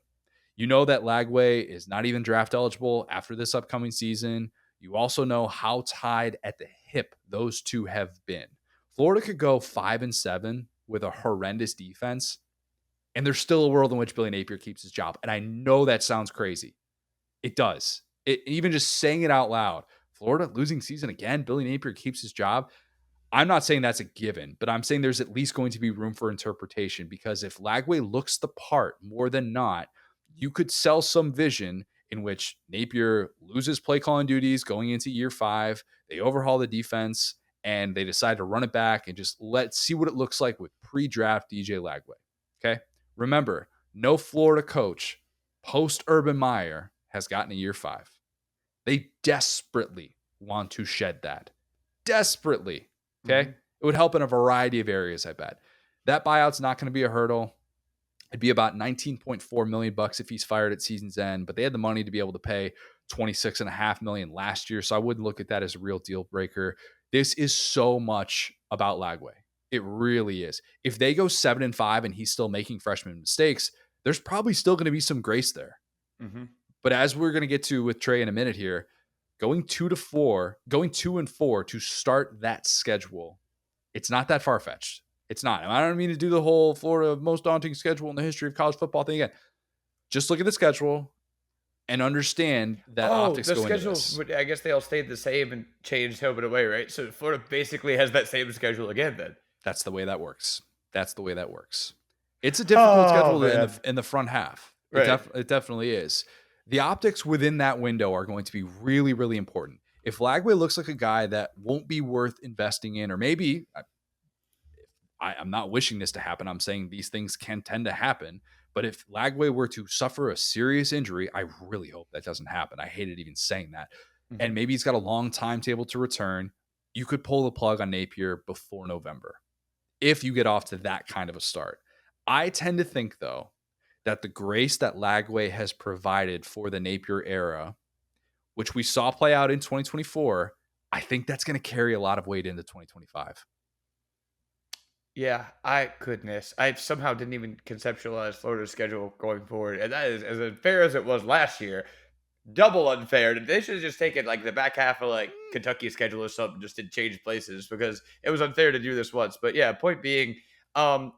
You know that Lagway is not even draft eligible after this upcoming season. You also know how tied at the hip those two have been. Florida could go 5-7 with a horrendous defense, and there's still a world in which Billy Napier keeps his job. And I know that sounds crazy. It does. Even just saying it out loud, Florida losing season again, Billy Napier keeps his job. I'm not saying that's a given, but I'm saying there's at least going to be room for interpretation because if Lagway looks the part more than not, you could sell some vision in which Napier loses play calling duties going into year 5. They overhaul the defense and they decide to run it back and just let's see what it looks like with pre-draft DJ Lagway. Okay. Remember, no Florida coach post Urban Meyer has gotten a year 5. They desperately want to shed that. Desperately. Okay. Mm-hmm. It would help in a variety of areas, I bet. That buyout's not going to be a hurdle. It'd be about $19.4 million if he's fired at season's end, but they had the money to be able to pay $26.5 million last year. So I wouldn't look at that as a real deal breaker. This is so much about Lagway. It really is. If they go 7-5 and he's still making freshman mistakes, there's probably still going to be some grace there. Mm-hmm. But as we're going to get to with Trey in a minute here, going 2-4 to start that schedule, it's not that far-fetched. It's not. I don't mean to do the whole Florida most daunting schedule in the history of college football thing again. Just look at the schedule and understand that optics The go into schedules, this. I guess they all stayed the same and changed home and away, right? So Florida basically has that same schedule again then. That's the way that works. It's a difficult schedule in the front half. Right. It definitely is. The optics within that window are going to be really, really important. If Lagway looks like a guy that won't be worth investing in, or maybe I'm not wishing this to happen. I'm saying these things can tend to happen. But if Lagway were to suffer a serious injury, I really hope that doesn't happen. I hated even saying that. Mm-hmm. And maybe he's got a long timetable to return. You could pull the plug on Napier before November if you get off to that kind of a start. I tend to think, though, that the grace that Lagway has provided for the Napier era, which we saw play out in 2024, I think that's going to carry a lot of weight into 2025. Yeah, I somehow didn't even conceptualize Florida's schedule going forward. And that is as unfair as it was last year. Double unfair. They should have just taken like the back half of like Kentucky's schedule or something, just to change places because it was unfair to do this once. But yeah, point being, I'm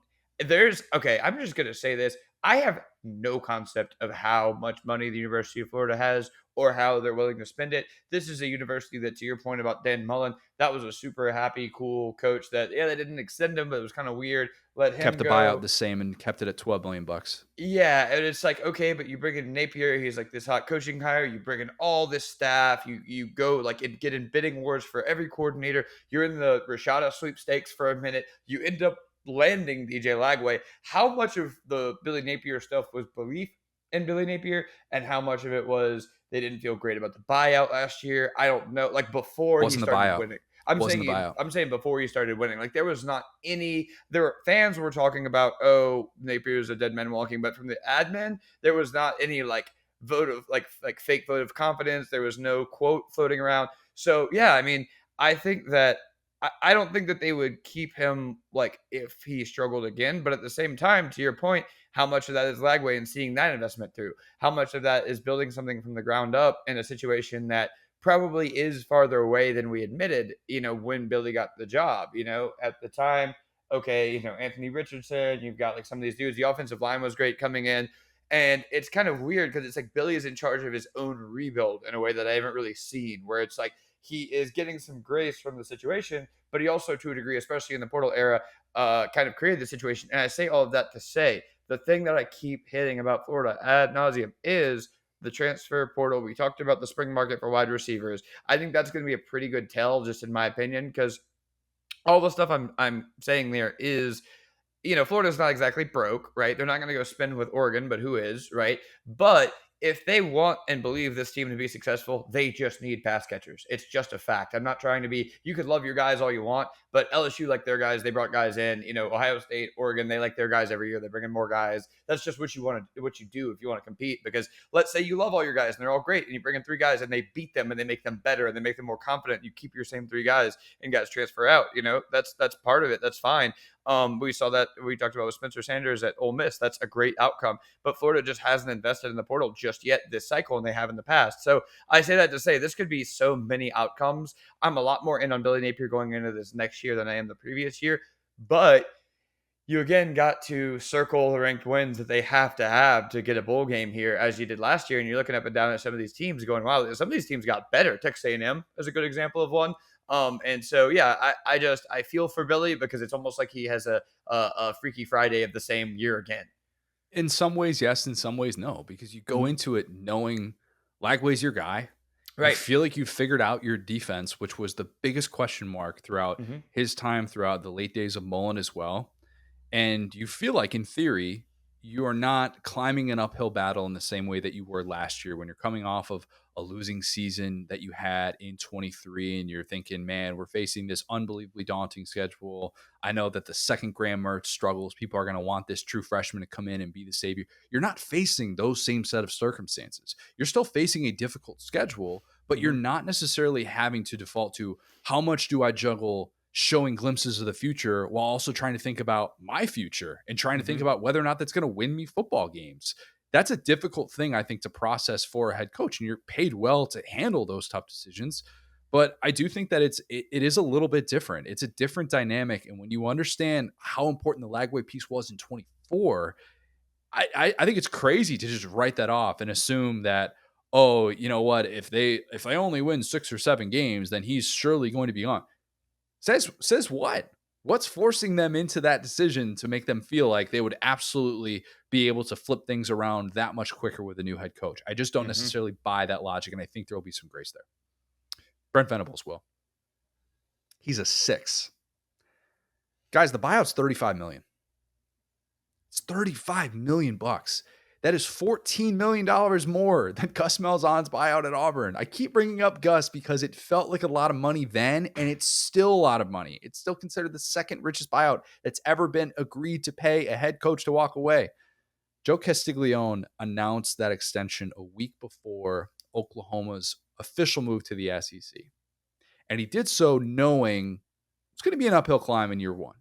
just gonna say this. I have no concept of how much money the University of Florida has or how they're willing to spend it. This is a university that, to your point about Dan Mullen, that was a super happy, cool coach that, yeah, they didn't extend him, but it was kind of weird. Let him Kept the go. buyout the same and kept it at $12 million. Yeah, and it's like, okay, but you bring in Napier, he's like this hot coaching hire. You bring in all this staff. You go like and get in bidding wars for every coordinator. You're in the Rashada sweepstakes for a minute. You end up landing DJ Lagway. How much of the Billy Napier stuff was belief in Billy Napier, and how much of it was they didn't feel great about the buyout last year? I don't know. Like before Wasn't he the started buyout. winning. Wasn't the buyout. I'm saying before he started winning, like there was not any. Fans were talking about, Napier's a dead man walking, but from the admin, there was not any like vote of like fake vote of confidence. There was no quote floating around. So yeah, I mean, I think that I don't think that they would keep him like if he struggled again. But at the same time, to your point, how much of that is Lagway and seeing that investment through? How much of that is building something from the ground up in a situation that probably is farther away than we admitted, when Billy got the job, at the time, okay, Anthony Richardson, you've got like some of these dudes, the offensive line was great coming in. And it's kind of weird because it's like Billy is in charge of his own rebuild in a way that I haven't really seen, where it's like he is getting some grace from the situation, but he also, to a degree, especially in the portal era, kind of created the situation. And I say all of that to say the thing that I keep hitting about Florida ad nauseum is the transfer portal. We talked about the spring market for wide receivers. I think that's going to be a pretty good tell, just in my opinion, because all the stuff I'm saying there is, Florida's not exactly broke, right? They're not going to go spend with Oregon, but who is, right? But if they want and believe this team to be successful, they just need pass catchers. It's just a fact. I'm not trying to be, you could love your guys all you want, but LSU like their guys. They brought guys in, Ohio State, Oregon, they like their guys every year. They bring in more guys. That's just what you want to, what you do if you want to compete. Because let's say you love all your guys and they're all great and you bring in three guys and they beat them and they make them better and they make them more confident. You keep your same three guys and guys transfer out. That's part of it. That's fine. We saw that we talked about with Spencer Sanders at Ole Miss. That's a great outcome. But Florida just hasn't invested in the portal just yet this cycle, and they have in the past. So I say that to say this could be so many outcomes. I'm a lot more in on Billy Napier going into this next year than I am the previous year. But you again got to circle the ranked wins that they have to get a bowl game here, as you did last year. And you're looking up and down at some of these teams, going, "Wow, some of these teams got better." Texas A&M is a good example of one. And so yeah, I feel for Billy because it's almost like he has a Freaky Friday of the same year again. In some ways, yes. In some ways, no. Because you go Mhm. into it knowing Lagway's your guy. You Right. feel like you figured out your defense, which was the biggest question mark throughout Hmm. his time, throughout the late days of Mullen as well. And you feel like, in theory, you are not climbing an uphill battle in the same way that you were last year when you're coming off of a losing season that you had in 23 and you're thinking, man, we're facing this unbelievably daunting schedule. I know that the second Graham Mertz struggles. People are going to want this true freshman to come in and be the savior. You're not facing those same set of circumstances. You're still facing a difficult schedule, but you're Hmm. not necessarily having to default to how much do I juggle showing glimpses of the future while also trying to think about my future and trying to think Hmm. about whether or not that's going to win me football games. That's a difficult thing, I think, to process for a head coach, and you're paid well to handle those tough decisions. But I do think that it is a little bit different. It's a different dynamic, and when you understand how important the Lagway piece was in 24, I think it's crazy to just write that off and assume that, oh, you know what, if they only win 6 or 7 games, then he's surely going to be on. Says what? What's forcing them into that decision to make them feel like they would absolutely be able to flip things around that much quicker with a new head coach? I just don't Hmm. necessarily buy that logic, and I think there will be some grace there. Brent Venables will. He's a 6. Guys, the buyout's 35 million. It's 35 million bucks. That is $14 million more than Gus Malzahn's buyout at Auburn. I keep bringing up Gus because it felt like a lot of money then, and it's still a lot of money. It's still considered the second richest buyout that's ever been agreed to pay a head coach to walk away. Joe Castiglione announced that extension a week before Oklahoma's official move to the SEC. And he did so knowing it's going to be an uphill climb in year one.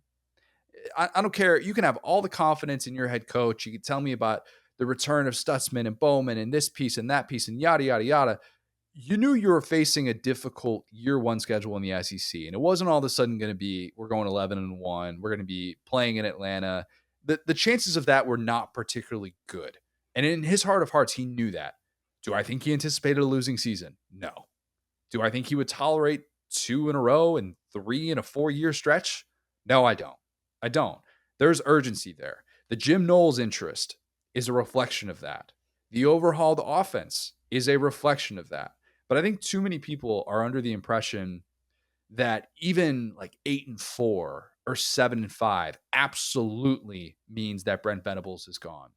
I don't care. You can have all the confidence in your head coach. You can tell me about the return of Stutzman and Bowman and this piece and that piece and yada, yada, yada. You knew you were facing a difficult year one schedule in the SEC. And it wasn't all of a sudden going to be, we're going 11-1. We're going to be playing in Atlanta. The chances of that were not particularly good. And in his heart of hearts, he knew that. Do I think he anticipated a losing season? No. Do I think he would tolerate 2 in a row and 3 in a 4-year stretch? No, I don't. I don't. There's urgency there. The Jim Knowles interest is a reflection of that. The overhauled offense is a reflection of that. But I think too many people are under the impression that even like 8-4 or 7-5 absolutely means that Brent Venables is gone.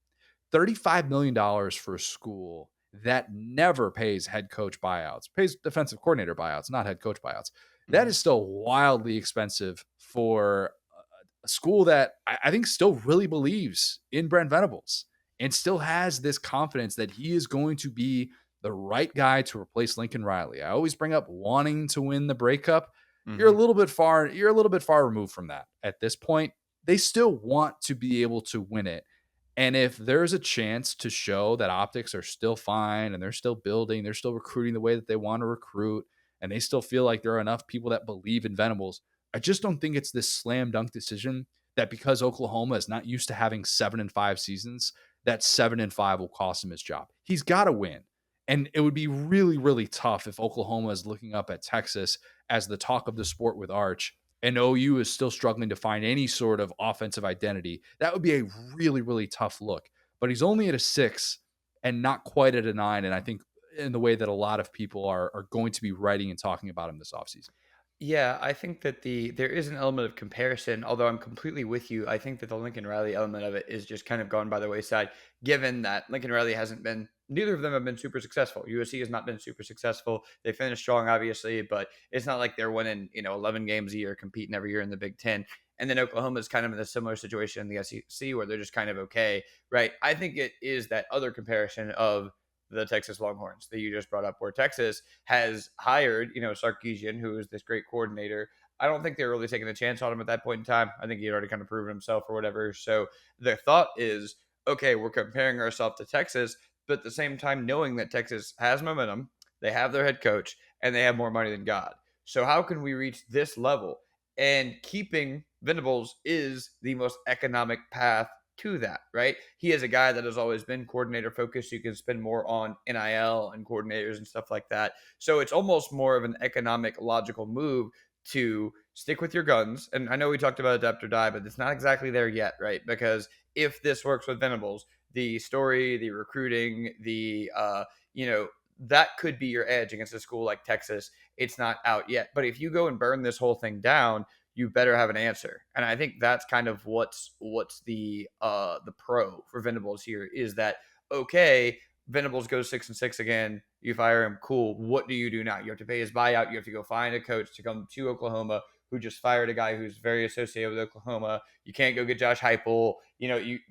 $35 million for a school that never pays head coach buyouts, pays defensive coordinator buyouts, not head coach buyouts. That Hmm. is still wildly expensive for a school that I think still really believes in Brent Venables and still has this confidence that he is going to be the right guy to replace Lincoln Riley. I always bring up wanting to win the breakup. You're a Mhm. little bit far. You're a little bit far removed from that at this point. They still want to be able to win it. And if there's a chance to show that optics are still fine and they're still building, they're still recruiting the way that they want to recruit, and they still feel like there are enough people that believe in Venables, I just don't think it's this slam dunk decision that because Oklahoma is not used to having 7-5 seasons, that 7-5 will cost him his job. He's got to win. And it would be really, really tough if Oklahoma is looking up at Texas as the talk of the sport with Arch, and OU is still struggling to find any sort of offensive identity. That would be a really, really tough look. But he's only at a 6 and not quite at a 9. And I think in the way that a lot of people are going to be writing and talking about him this offseason. Yeah, I think that there is an element of comparison, although I'm completely with you. I think that the Lincoln Riley element of it is just kind of gone by the wayside, given that Lincoln Riley hasn't been neither of them have been super successful. USC has not been super successful. They finished strong, obviously, but it's not like they're winning, 11 games a year, competing every year in the Big Ten. And then Oklahoma is kind of in a similar situation in the SEC where they're just kind of okay, right? I think it is that other comparison of the Texas Longhorns that you just brought up, where Texas has hired, Sarkisian, who is this great coordinator. I don't think they're really taking a chance on him at that point in time. I think he'd already kind of proven himself or whatever. So the thought is, okay, we're comparing ourselves to Texas, but at the same time, knowing that Texas has momentum, they have their head coach, and they have more money than God. So how can we reach this level? And keeping Venables is the most economic path to that, right? He is a guy that has always been coordinator focused. You can spend more on NIL and coordinators and stuff like that. So it's almost more of an economic, logical move to stick with your guns. And I know we talked about adapt or die, but it's not exactly there yet, right? Because if this works with Venables, the story, the recruiting, that could be your edge against a school like Texas. It's not out yet. But if you go and burn this whole thing down, you better have an answer. And I think that's kind of what's the pro for Venables here is that okay, Venables goes 6-6 again. You fire him, cool. What do you do now? You have to pay his buyout. You have to go find a coach to come to Oklahoma who just fired a guy who's very associated with Oklahoma. You can't go get Josh Heupel.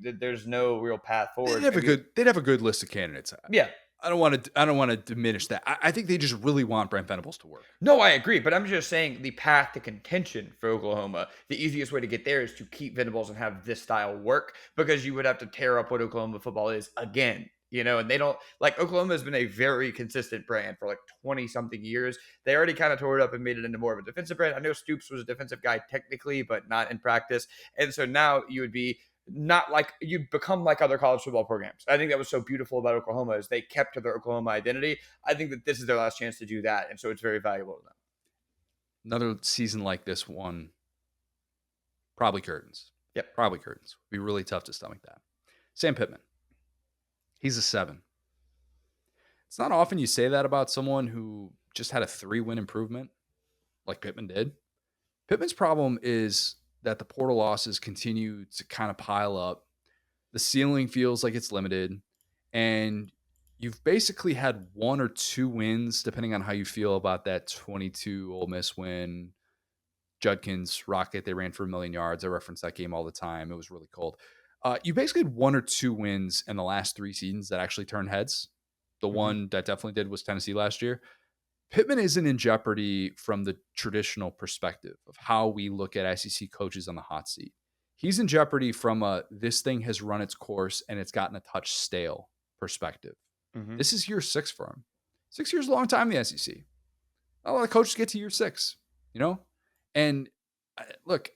There's no real path forward. They'd have a good list of candidates. Yeah, I don't want to diminish that. I think they just really want Brent Venables to work. no, I agree, but I'm just saying the path to contention for Oklahoma, the easiest way to get there is to keep Venables and have this style work because you would have to tear up what Oklahoma football is again. And they don't like Oklahoma has been a very consistent brand for like 20 something years. They already kind of tore it up and made it into more of a defensive brand. I know Stoops was a defensive guy technically, but not in practice. And so now you would be not like you'd become like other college football programs. I think that was so beautiful about Oklahoma is they kept to their Oklahoma identity. I think that this is their last chance to do that, and so it's very valuable to them. Another season like this one, probably curtains. Yep. Probably curtains. Be really tough to stomach that. Sam Pittman. He's a 7. It's not often you say that about someone who just had a 3-win improvement like Pittman did. Pittman's problem is that the portal losses continue to kind of pile up. The ceiling feels like it's limited, and you've basically had 1 or 2 wins, depending on how you feel about that 22 Ole Miss win. Judkins Rocket, they ran for 1,000,000 yards. I reference that game all the time. It was really cold. You basically had 1 or 2 wins in the last 3 seasons that actually turned heads. The Mm-hmm. one that definitely did was Tennessee last year. Pittman isn't in jeopardy from the traditional perspective of how we look at SEC coaches on the hot seat. He's in jeopardy from a this thing has run its course and it's gotten a touch stale perspective. Mm-hmm. This is year 6 for him. 6 years is a long time in the SEC. Not a lot of coaches get to year 6, you know? And look,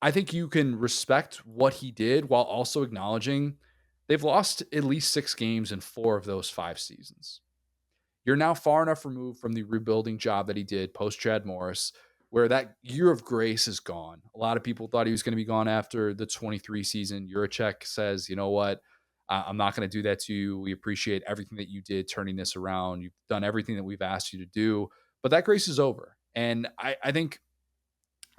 I think you can respect what he did while also acknowledging they've lost at least 6 games in 4 of those 5 seasons. You're now far enough removed from the rebuilding job that he did post Chad Morris, where that year of grace is gone. A lot of people thought he was going to be gone after the 23 season. Yurachek says, you know what? I'm not going to do that to you. We appreciate everything that you did turning this around. You've done everything that we've asked you to do, but that grace is over. And I think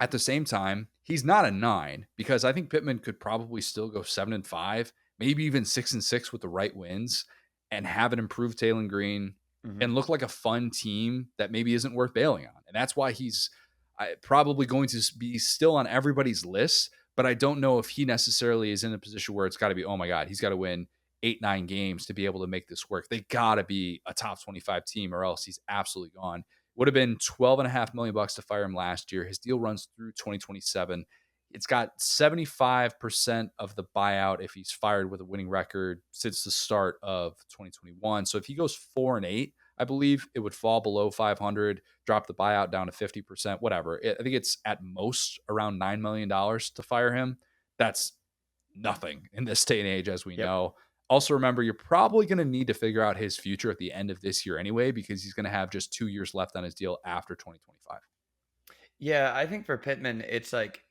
at the same time, he's not a 9 because I think Pittman could probably still go 7-5, maybe even 6-6 with the right wins and have an improved Taylon Green Mm-hmm. and look like a fun team that maybe isn't worth bailing on. And that's why he's probably going to be still on everybody's list, but I don't know if he necessarily is in a position where it's got to be, oh my God, he's got to win 8-9 games to be able to make this work. They got to be a top 25 team or else he's absolutely gone. Would have been 12.5 million bucks to fire him last year. His deal runs through 2027. It's got 75% of the buyout if he's fired with a winning record since the start of 2021. So if he goes 4-8, I believe it would fall below 500, drop the buyout down to 50%, whatever. I think it's at most around $9 million to fire him. That's nothing in this day and age, as we Yep. know. Also, remember, you're probably going to need to figure out his future at the end of this year anyway, because he's going to have just 2 years left on his deal after 2025. Yeah, I think for Pittman, it's like,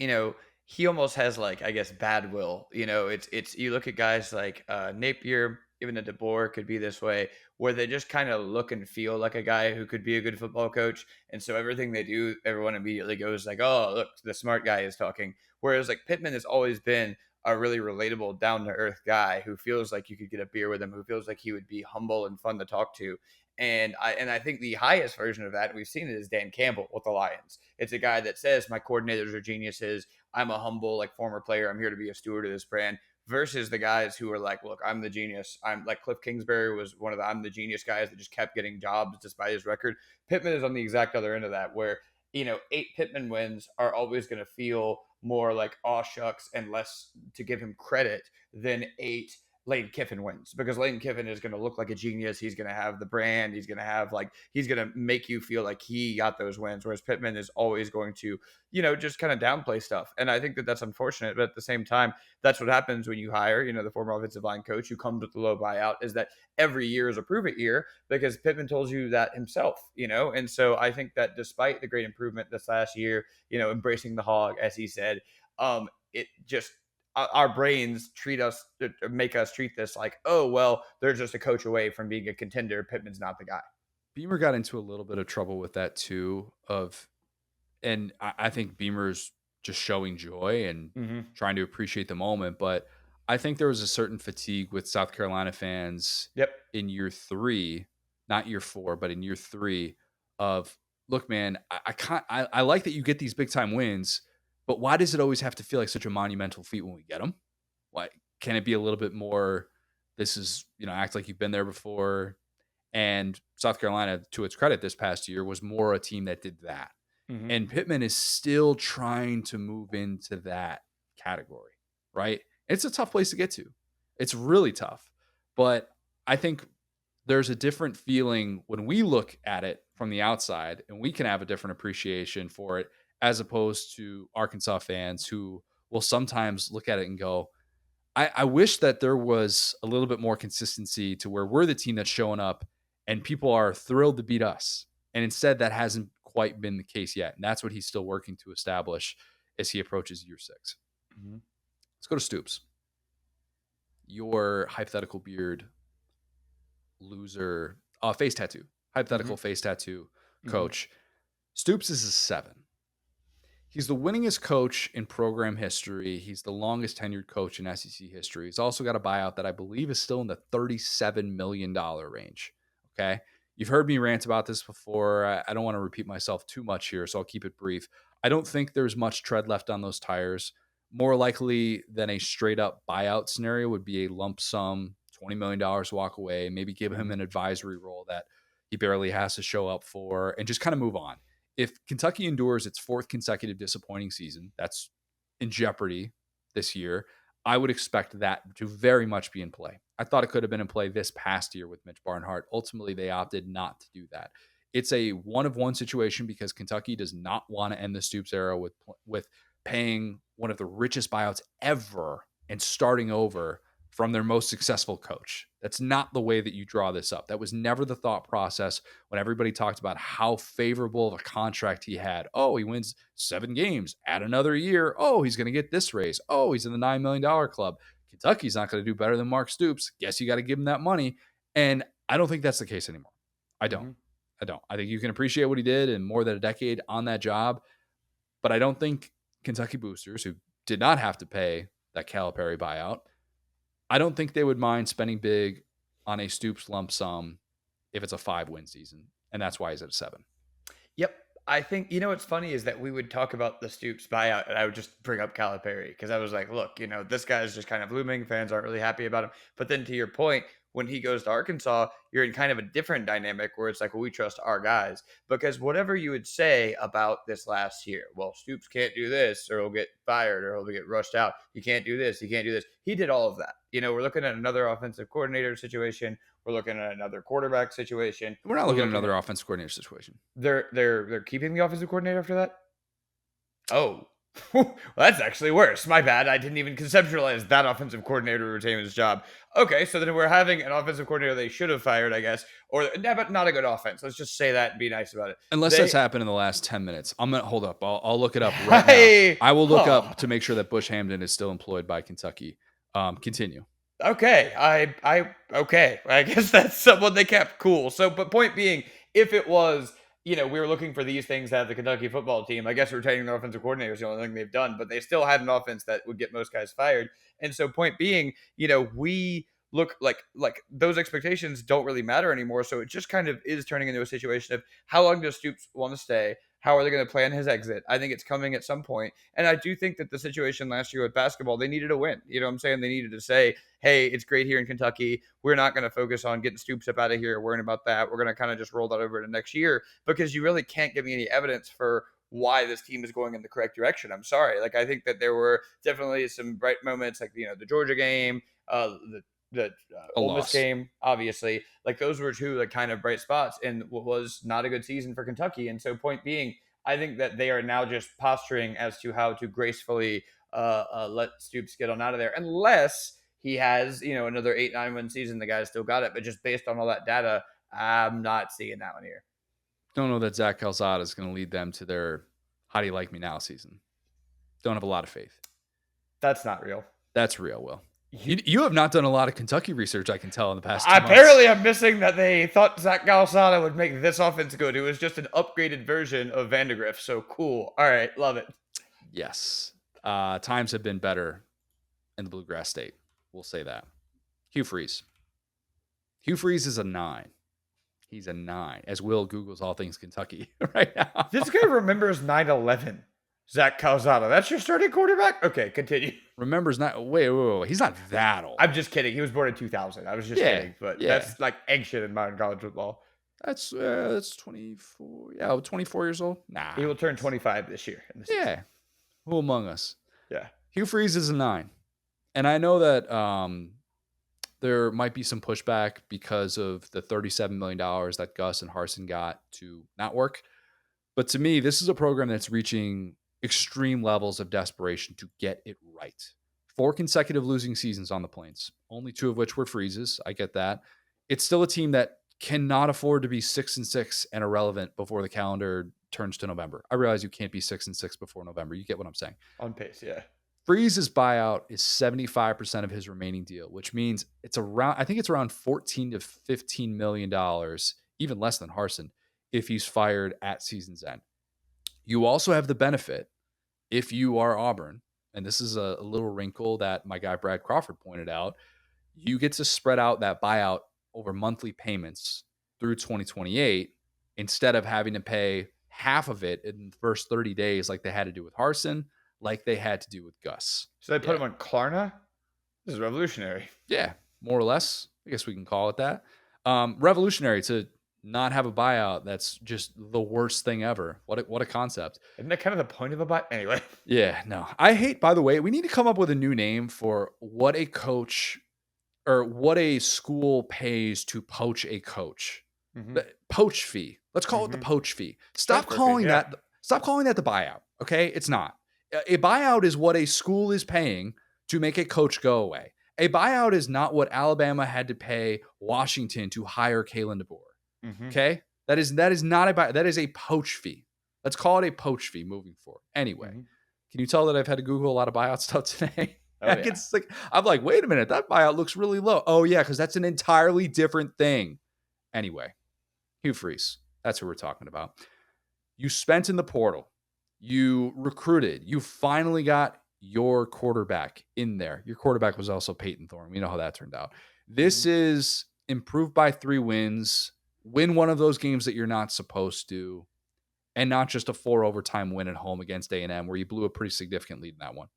he almost has like, I guess, bad will. It's you look at guys like Napier, even a DeBoer could be this way, where they just kind of look and feel like a guy who could be a good football coach. And so everything they do, everyone immediately goes like, oh, look, the smart guy is talking. Whereas like Pittman has always been a really relatable, down to earth guy who feels like you could get a beer with him, who feels like he would be humble and fun to talk to. And I think the highest version of that, and we've seen it, is Dan Campbell with the Lions. It's a guy that says my coordinators are geniuses. I'm a humble like former player. I'm here to be a steward of this brand. Versus the guys who are like, look, I'm the genius. I'm like Cliff Kingsbury was one of the I'm the genius guys that just kept getting jobs despite his record. Pittman is on the exact other end of that, where 8 Pittman wins are always going to feel more like aw shucks and less to give him credit than 8 Lane Kiffin wins, because Lane Kiffin is going to look like a genius. He's going to have the brand. He's going to have he's going to make you feel like he got those wins. Whereas Pittman is always going to, just kind of downplay stuff. And I think that that's unfortunate. But at the same time, that's what happens when you hire, the former offensive line coach who comes with the low buyout, is that every year is a prove it year, because Pittman told you that himself. And so I think that despite the great improvement this last year, embracing the hog, as he said, it just, our brains make us treat this like, oh, well, they're just a coach away from being a contender. Pittman's not the guy. Beamer got into a little bit of trouble with that too. And I think Beamer's just showing joy and Mm-hmm. trying to appreciate the moment. But I think there was a certain fatigue with South Carolina fans Yep. in year three, not year four, but in year three of, look, man, I can't, I like that you get these big time wins, but why does it always have to feel like such a monumental feat when we get them? Why can it be a little bit more? This is, act like you've been there before. And South Carolina, to its credit, this past year was more a team that did that. Mm-hmm. And Pittman is still trying to move into that category, right? It's a tough place to get to. It's really tough. But I think there's a different feeling when we look at it from the outside, and we can have a different appreciation for it, as opposed to Arkansas fans who will sometimes look at it and go, I wish that there was a little bit more consistency to where we're the team that's showing up and people are thrilled to beat us. And instead, that hasn't quite been the case yet. And that's what he's still working to establish as he approaches year 6. Mm-hmm. Let's go to Stoops. Your hypothetical beard loser, face tattoo, hypothetical Mm-hmm. face tattoo Mm-hmm. coach. Stoops is a 7. He's the winningest coach in program history. He's the longest tenured coach in SEC history. He's also got a buyout that I believe is still in the $37 million range. Okay. You've heard me rant about this before. I don't want to repeat myself too much here, so I'll keep it brief. I don't think there's much tread left on those tires. More likely than a straight up buyout scenario would be a lump sum, $20 million walk away, maybe give him Mm-hmm. an advisory role that he barely has to show up for, and just kind of move on. If Kentucky endures its 4th consecutive disappointing season, that's in jeopardy this year, I would expect that to very much be in play. I thought it could have been in play this past year with Mitch Barnhart. Ultimately, they opted not to do that. It's a one of one situation because Kentucky does not want to end the Stoops era with paying one of the richest buyouts ever and starting over from their most successful coach. That's not the way that you draw this up. That was never the thought process when everybody talked about how favorable of a contract he had. Oh, he wins 7 games, add another year. Oh, he's going to get this raise. Oh, he's in the $9 million club. Kentucky's not going to do better than Mark Stoops. Guess you got to give him that money. And I don't think that's the case anymore. I don't. Mm-hmm. I don't. I think you can appreciate what he did in more than a decade on that job. But I don't think Kentucky boosters, who did not have to pay that Calipari buyout, I don't think they would mind spending big on a Stoops lump sum if it's a 5-win season. And that's why he's at a 7. Yep. I think, what's funny is that we would talk about the Stoops buyout and I would just bring up Calipari because I was like, look, this guy's just kind of looming. Fans aren't really happy about him. But then to your point, when he goes to Arkansas, you're in kind of a different dynamic where it's like, well, we trust our guys. Because whatever you would say about this last year, well, Stoops can't do this or he'll get fired or he'll get rushed out. He can't do this. He can't do this. He did all of that. We're looking at another offensive coordinator situation. We're looking at another quarterback situation. We're not looking at another offensive coordinator situation. They're keeping the offensive coordinator after that? Oh. Well, that's actually worse. My bad. I didn't even conceptualize that offensive coordinator retaining his job. Okay, so then we're having an offensive coordinator they should have fired, I guess, but not a good offense. Let's just say that and be nice about it. Unless that's happened in the last 10 minutes. I'm going to hold up. I'll look it up right now. I will look up to make sure that Bush Hamdan is still employed by Kentucky. Continue. Okay. Okay. I guess that's someone they kept. Cool. So, but point being, if it was, we were looking for these things out of the Kentucky football team, I guess retaining their offensive coordinator is the only thing they've done, but they still had an offense that would get most guys fired. And so point being, we look like those expectations don't really matter anymore. So it just kind of is turning into a situation of how long does Stoops want to stay? How are they going to plan his exit? I think it's coming at some point. And I do think that the situation last year with basketball, they needed a win. You know what I'm saying? They needed to say, hey, it's great here in Kentucky. We're not going to focus on getting Stoops up out of here, worrying about that. We're going to kind of just roll that over to next year because you really can't give me any evidence for why this team is going in the correct direction. I'm sorry. I think that there were definitely some bright moments, like, the Georgia game, the Ole Miss game, obviously. Those were two kind of bright spots in what was not a good season for Kentucky. And so point being, I think that they are now just posturing as to how to gracefully let Stoops get on out of there, unless he has, another 8-9 win season. The guy's still got it, but just based on all that data, I'm not seeing that one here. Don't know that Zach Calzada is going to lead them to their "How do you like me now" season. Don't have a lot of faith. That's not real. That's real, Will. You have not done a lot of Kentucky research, I can tell, in the past 2 months. Apparently, I'm missing that they thought Zach Calzada would make this offense good. It was just an upgraded version of Vandegrift. So cool. All right. Love it. Yes. Times have been better in the Bluegrass State. We'll say that. Hugh Freeze. Hugh Freeze is a 9. He's a 9, as Will Googles all things Kentucky right now. This guy remembers 9/11. Zach Calzada. That's your starting quarterback? Okay, continue. Remembers not. Wait. He's not that old. I'm just kidding. He was born in 2000. I was just kidding. But that's like egg shit in modern college football. That's 24. Yeah, 24 years old. Nah. He will turn 25 this year. Yeah. Who among us? Yeah. Hugh Freeze is a 9. And I know that there might be some pushback because of the $37 million that Gus and Harsin got to not work. But to me, this is a program that's reaching extreme levels of desperation to get it right. 4 consecutive losing seasons on the Plains, only 2 of which were freezes. I get that. It's still a team that cannot afford to be 6-6 and irrelevant before the calendar turns to November. I realize you can't be 6-6 before November. You get what I'm saying. On pace, yeah. Freeze's buyout is 75% of his remaining deal, which means it's around 14 to $15 million, even less than Harsin, if he's fired at season's end. You also have the benefit, if you are Auburn, and this is a little wrinkle that my guy Brad Crawford pointed out, you get to spread out that buyout over monthly payments through 2028 instead of having to pay half of it in the first 30 days like they had to do with Harsin, like they had to do with Gus. So they put him on Klarna? This is revolutionary. Yeah, more or less. I guess we can call it that. Revolutionary to not have a buyout. That's just the worst thing ever. What a concept. Isn't that kind of the point of a buyout? Anyway. Yeah, no. I hate, by the way, we need to come up with a new name for what a coach or what a school pays to poach a coach. Mm-hmm. The poach fee. Let's call it the poach fee. Stop calling that the buyout. Okay? It's not. A buyout is what a school is paying to make a coach go away. A buyout is not what Alabama had to pay Washington to hire Kalen DeBoer. Mm-hmm. Okay? That is not a buyout. That is a poach fee. Let's call it a poach fee moving forward. Anyway, can you tell that I've had to Google a lot of buyout stuff today? Oh, yeah. I'm like, wait a minute, that buyout looks really low. Oh, yeah, because that's an entirely different thing. Anyway, Hugh Freeze. That's who we're talking about. You spent in the portal. You recruited. You finally got your quarterback in there. Your quarterback was also Peyton Thorne. We know how that turned out. This is improved by 3 wins. Win one of those games that you're not supposed to. And not just a 4 overtime win at home against A&M where you blew a pretty significant lead in that one.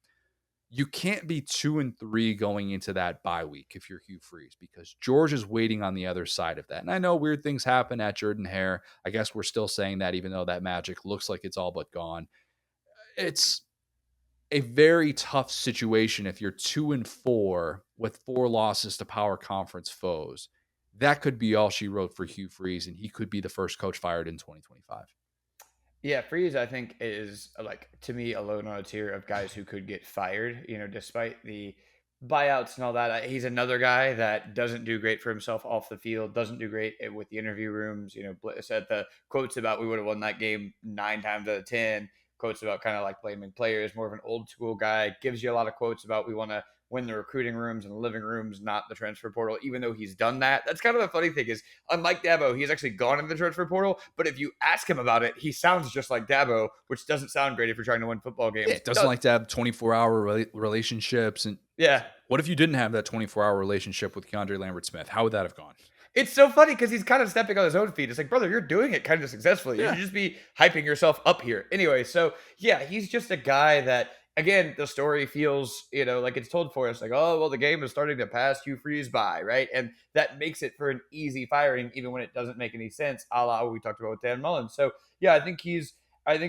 you can't be 2-3 going into that bye week if you're Hugh Freeze, because George is waiting on the other side of that. And I know weird things happen at Jordan-Hare. I guess we're still saying that, even though that magic looks like it's all but gone. It's a very tough situation if you're 2-4 with 4 losses to power conference foes. That could be all she wrote for Hugh Freeze, and he could be the first coach fired in 2025. Yeah, Freeze, I think, is like, to me, alone on a tier of guys who could get fired, despite the buyouts and all that. He's another guy that doesn't do great for himself off the field, doesn't do great with the interview rooms. Said the quotes about we would have won that game 9 times out of 10, quotes about kind of like blaming players, more of an old school guy, gives you a lot of quotes about we want to win the recruiting rooms and the living rooms, not the transfer portal, even though he's done that. That's kind of the funny thing is, unlike Dabo, he's actually gone in the transfer portal, but if you ask him about it, he sounds just like Dabo, which doesn't sound great if you're trying to win football games. Yeah, it doesn't like to have 24-hour relationships. And yeah. What if you didn't have that 24-hour relationship with Keandre Lambert-Smith? How would that have gone? It's so funny because he's kind of stepping on his own feet. It's like, brother, you're doing it kind of successfully. Yeah. You should just be hyping yourself up here. Anyway, so yeah, he's just a guy that, again, the story feels, like it's told for us, like, oh, well, the game is starting to pass Hugh Freeze by, right? And that makes it for an easy firing, even when it doesn't make any sense, a la what we talked about with Dan Mullen. So yeah, I think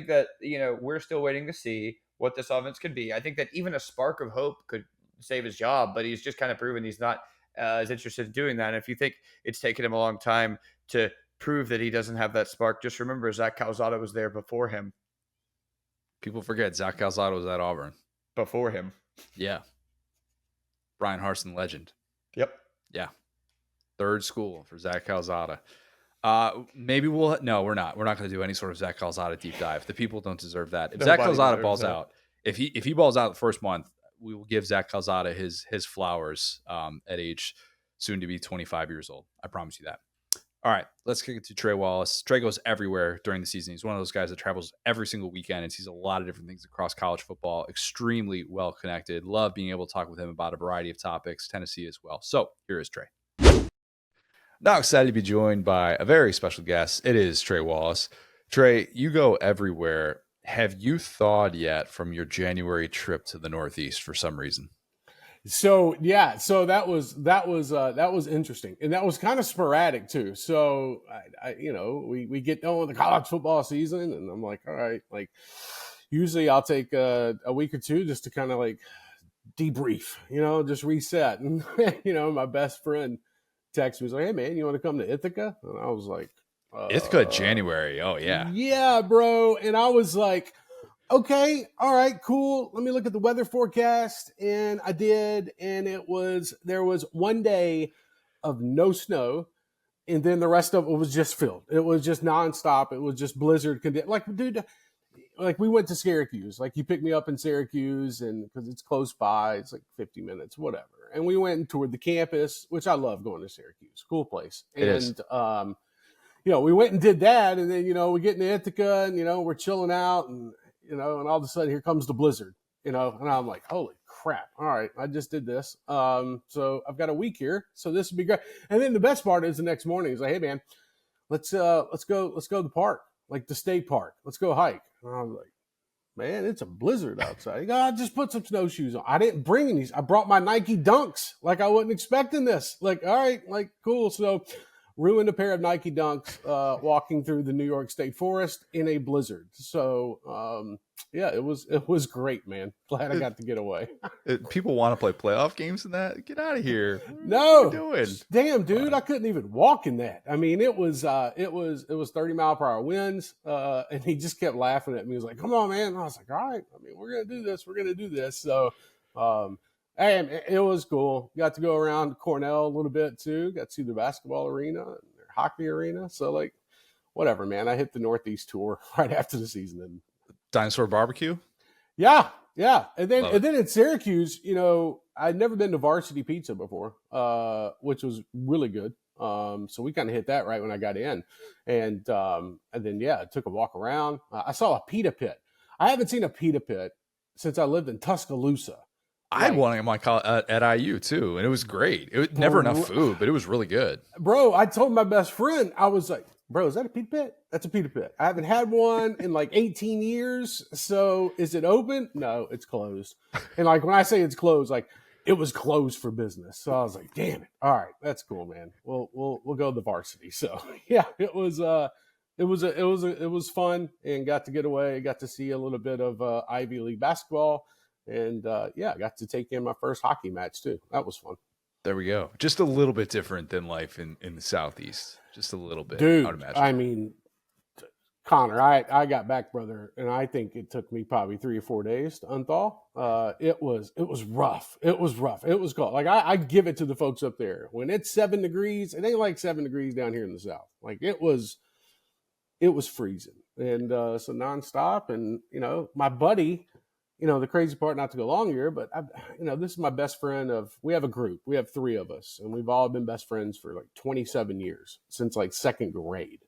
that, we're still waiting to see what this offense could be. I think that even a spark of hope could save his job, but he's just kind of proven he's not is interested in doing that. And if you think it's taken him a long time to prove that he doesn't have that spark, just remember Zach Calzada was there before him. People forget Zach Calzada was at Auburn. Before him. Yeah. Brian Harsin legend. Yep. Yeah. Third school for Zach Calzada. Maybe we're not. We're not going to do any sort of Zach Calzada deep dive. The people don't deserve that. If Zach Calzada balls out, if he balls out the first month, we will give Zach Calzada his flowers at age soon to be 25 years old. I promise you that. All right, let's kick it to Trey Wallace. Trey goes everywhere during the season. He's one of those guys that travels every single weekend and sees a lot of different things across college football. Extremely well connected. Love being able to talk with him about a variety of topics, Tennessee as well. So here is Trey. Now excited to be joined by a very special guest. It is Trey Wallace. Trey, you go everywhere. Have you thawed yet from your January trip to the Northeast for some reason? So that was interesting, and that was kind of sporadic too. So we get done with the college football season, and I'm like, all right, like usually I'll take a week or two just to kind of like debrief, just reset. And my best friend texted me, was like, hey man, you want to come to Ithaca? And I was like, Ithaca January. Oh yeah. Yeah, bro. And I was like, okay, all right, cool. Let me look at the weather forecast. And I did. And there was one day of no snow. And then the rest of it was just filled. It was just nonstop. It was just blizzard condition. Like, dude, like we went to Syracuse. Like you picked me up in Syracuse, and because it's close by, it's like 50 minutes, whatever. And we went and toured the campus, which I love going to Syracuse. Cool place. We went and did that. And then, we get into Ithaca and, we're chilling out and all of a sudden here comes the blizzard, and I'm like, holy crap. All right. I just did this. So I've got a week here. So this would be great. And then the best part is the next morning, he's like, hey man, let's go to the park, like the state park. Let's go hike. And I was like, man, it's a blizzard outside. He goes, I just put some snowshoes on. I didn't bring any. I brought my Nike Dunks. Like I wasn't expecting this. Like, all right, like cool. So ruined a pair of Nike Dunks walking through the New York State forest in a blizzard. So, it was great, man. Glad I got to get away. People want to play playoff games in that? Get out of here. No. What are you doing? Damn, dude, I couldn't even walk in that. I mean, it was 30-mile-per-hour winds, and he just kept laughing at me. He was like, come on, man. And I was like, all right. I mean, we're going to do this. So, and it was cool. Got to go around Cornell a little bit too. Got to see the basketball arena and their hockey arena. So like, whatever, man. I hit the Northeast tour right after the season. And Dinosaur barbecue. Yeah. And then in Syracuse, I'd never been to Varsity Pizza before, which was really good. So we kind of hit that right when I got in, and then I took a walk around. I saw a pita pit. I haven't seen a pita pit since I lived in Tuscaloosa. I had one at IU too, and it was great. It was never enough food, but it was really good. Bro, I told my best friend, I was like, bro, is that a pita pit? That's a pita pit. I haven't had one in like 18 years. So is it open? No, it's closed. And like when I say it's closed, like it was closed for business. So I was like, damn it. All right, that's cool, man. We'll go to the varsity. So yeah, it was fun and got to get away. Got to see a little bit of Ivy League basketball, and yeah, got to take in my first hockey match too. That was fun. There we go. Just a little bit different than life in the Southeast. Just a little bit, Dude, I would imagine. I mean, Connor, I got back, brother, and I think it took me probably 3 or 4 days to unthaw. It was rough. It was rough. It was cold. Like I give it to the folks up there. When it's 7 degrees, it ain't like 7 degrees down here in the South. Like it was freezing, and so nonstop. And my buddy, the crazy part, not to go long here, but this is my best friend we have a group. We have 3 of us, and we've all been best friends for like 27 years, since like 2nd grade.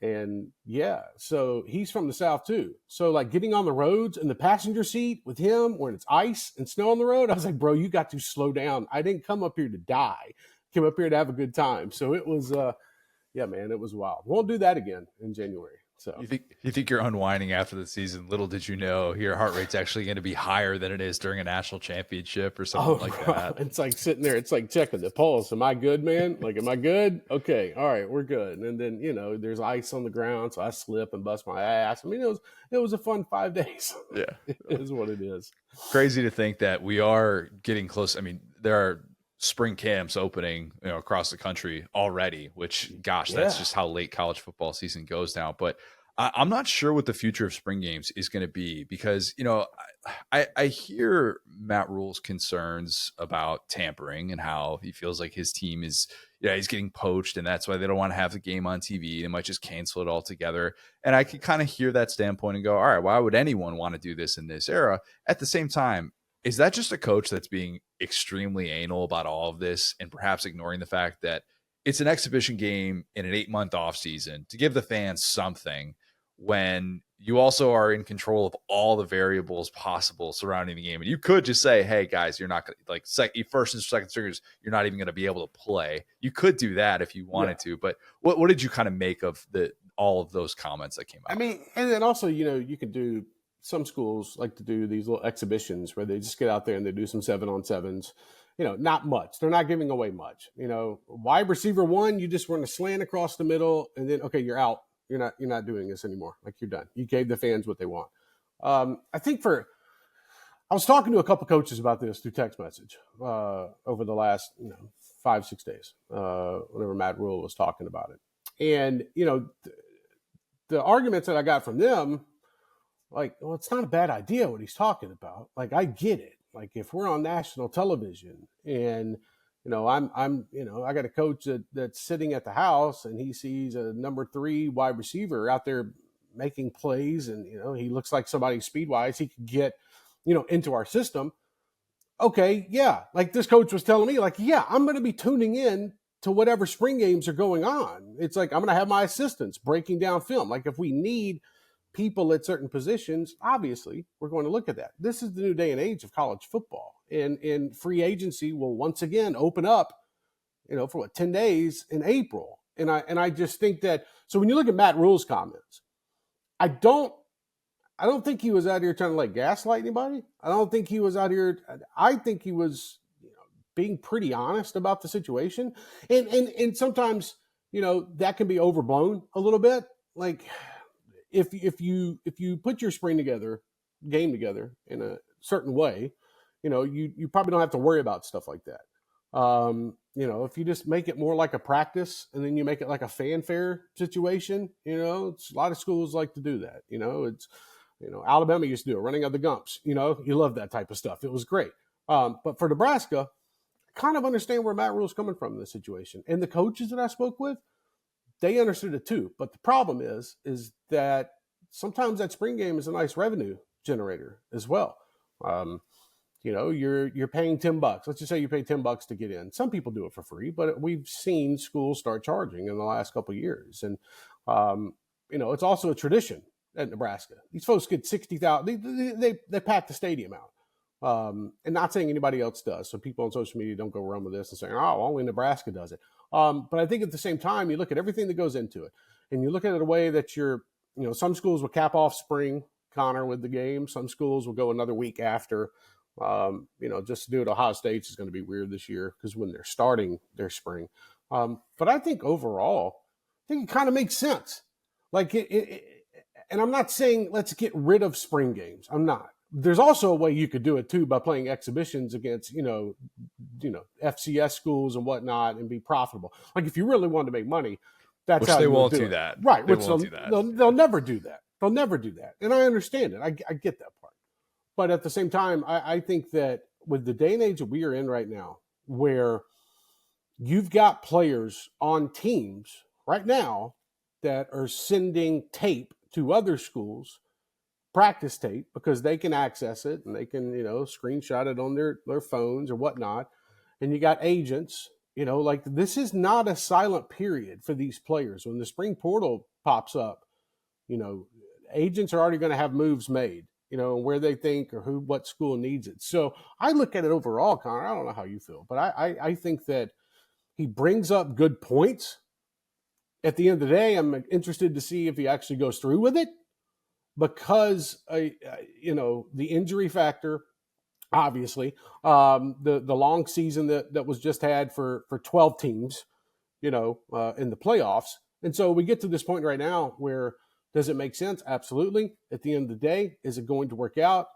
And yeah, so he's from the South too. So like getting on the roads in the passenger seat with him when it's ice and snow on the road, I was like, bro, you got to slow down. I didn't come up here to die. I came up here to have a good time. So it was, yeah, man, it was wild. Won't do that again in January. So you think you're unwinding after the season? Little did you know your heart rate's actually going to be higher than it is during a national championship or something like that. It's like sitting there. It's like checking the pulse. Am I good, man? Like, am I good? Okay, all right, we're good. And then there's ice on the ground, so I slip and bust my ass. I mean, it was a fun 5 days. Yeah, it is what it is. Crazy to think that we are getting close. I mean, there are spring camps opening across the country already, which gosh, that's just how late college football season goes now. But I'm not sure what the future of spring games is going to be, because I hear Matt Rule's concerns about tampering and how he feels like his team is he's getting poached, and that's why they don't want to have the game on TV. They might just cancel it altogether. And I can kind of hear that standpoint and go, all right, why would anyone want to do this in this era? At the same time, is that just a coach that's being extremely anal about all of this and perhaps ignoring the fact that it's an exhibition game in an 8-month off season to give the fans something, when you also are in control of all the variables possible surrounding the game? And you could just say, hey guys, you're not going to, like, first and second stringers, you're not even going to be able to play. You could do that if you wanted to, but what did you kind of make of all of those comments that came out? I mean, and then also, you could do, some schools like to do these little exhibitions where they just get out there and they do some 7-on-7s. Not much. They're not giving away much. Wide receiver 1, you just run a slant across the middle, and then okay, you're out. You're not doing this anymore. Like, you're done. You gave the fans what they want. I think I was talking to a couple coaches about this through text message over the last 5-6 days. Whenever Matt Rule was talking about it, and the arguments that I got from them, like, well, it's not a bad idea what he's talking about. Like, I get it. Like, if we're on national television and, I got a coach that's sitting at the house and he sees a number 3 wide receiver out there making plays, and, he looks like somebody speed-wise he could get, into our system. Okay, yeah. Like, this coach was telling me, like, yeah, I'm going to be tuning in to whatever spring games are going on. It's like, I'm going to have my assistants breaking down film. Like, if we need people at certain positions, obviously we're going to look at that. This is the new day and age of college football, and free agency will once again open up, for 10 days in April. And I just think that, so when you look at Matt Rule's comments, I don't think he was out here trying to like gaslight anybody. I don't think he was out here. I think he was being pretty honest about the situation. And sometimes, that can be overblown a little bit. Like, if you put your game together in a certain way, you probably don't have to worry about stuff like that. If you just make it more like a practice and then you make it like a fanfare situation, it's a lot of schools like to do that. It's, Alabama used to do it, running of the Gumps. You love that type of stuff. It was great. But for Nebraska, I kind of understand where Matt Rule's coming from in this situation. And the coaches that I spoke with, they understood it too. But the problem is that sometimes that spring game is a nice revenue generator as well. You're paying $10. Let's just say you pay $10 to get in. Some people do it for free, but we've seen schools start charging in the last couple of years. And, it's also a tradition at Nebraska. These folks get 60,000. They pack the stadium out. And not saying anybody else does. So people on social media don't go run with this and say, oh, only Nebraska does it. But I think at the same time, you look at everything that goes into it, and you look at it a way that some schools will cap off spring, Connor, with the game. Some schools will go another week after. Just to do it, Ohio State is going to be weird this year because when they're starting their spring. But I think overall, I think it kind of makes sense. Like and I'm not saying let's get rid of spring games. I'm not. There's also a way you could do it too by playing exhibitions against, FCS schools and whatnot and be profitable. Like if you really wanted to make money, that's which how they you won't would do that. Right. They won't do that. They'll never do that. They'll never do that. And I understand it. I get that part. But at the same time, I think that with the day and age that we are in right now, where you've got players on teams right now that are sending tape to other schools, practice tape, because they can access it and they can, screenshot it on their phones or whatnot. And you got agents, like this is not a silent period for these players. When the spring portal pops up, agents are already going to have moves made, where they think or what school needs it. So I look at it overall, Connor, I don't know how you feel, but I think that he brings up good points. At the end of the day, I'm interested to see if he actually goes through with it, because the injury factor, obviously, the long season that was just had for 12 teams, in the playoffs. And so we get to this point right now where, does it make sense? Absolutely. At the end of the day, is it going to work out?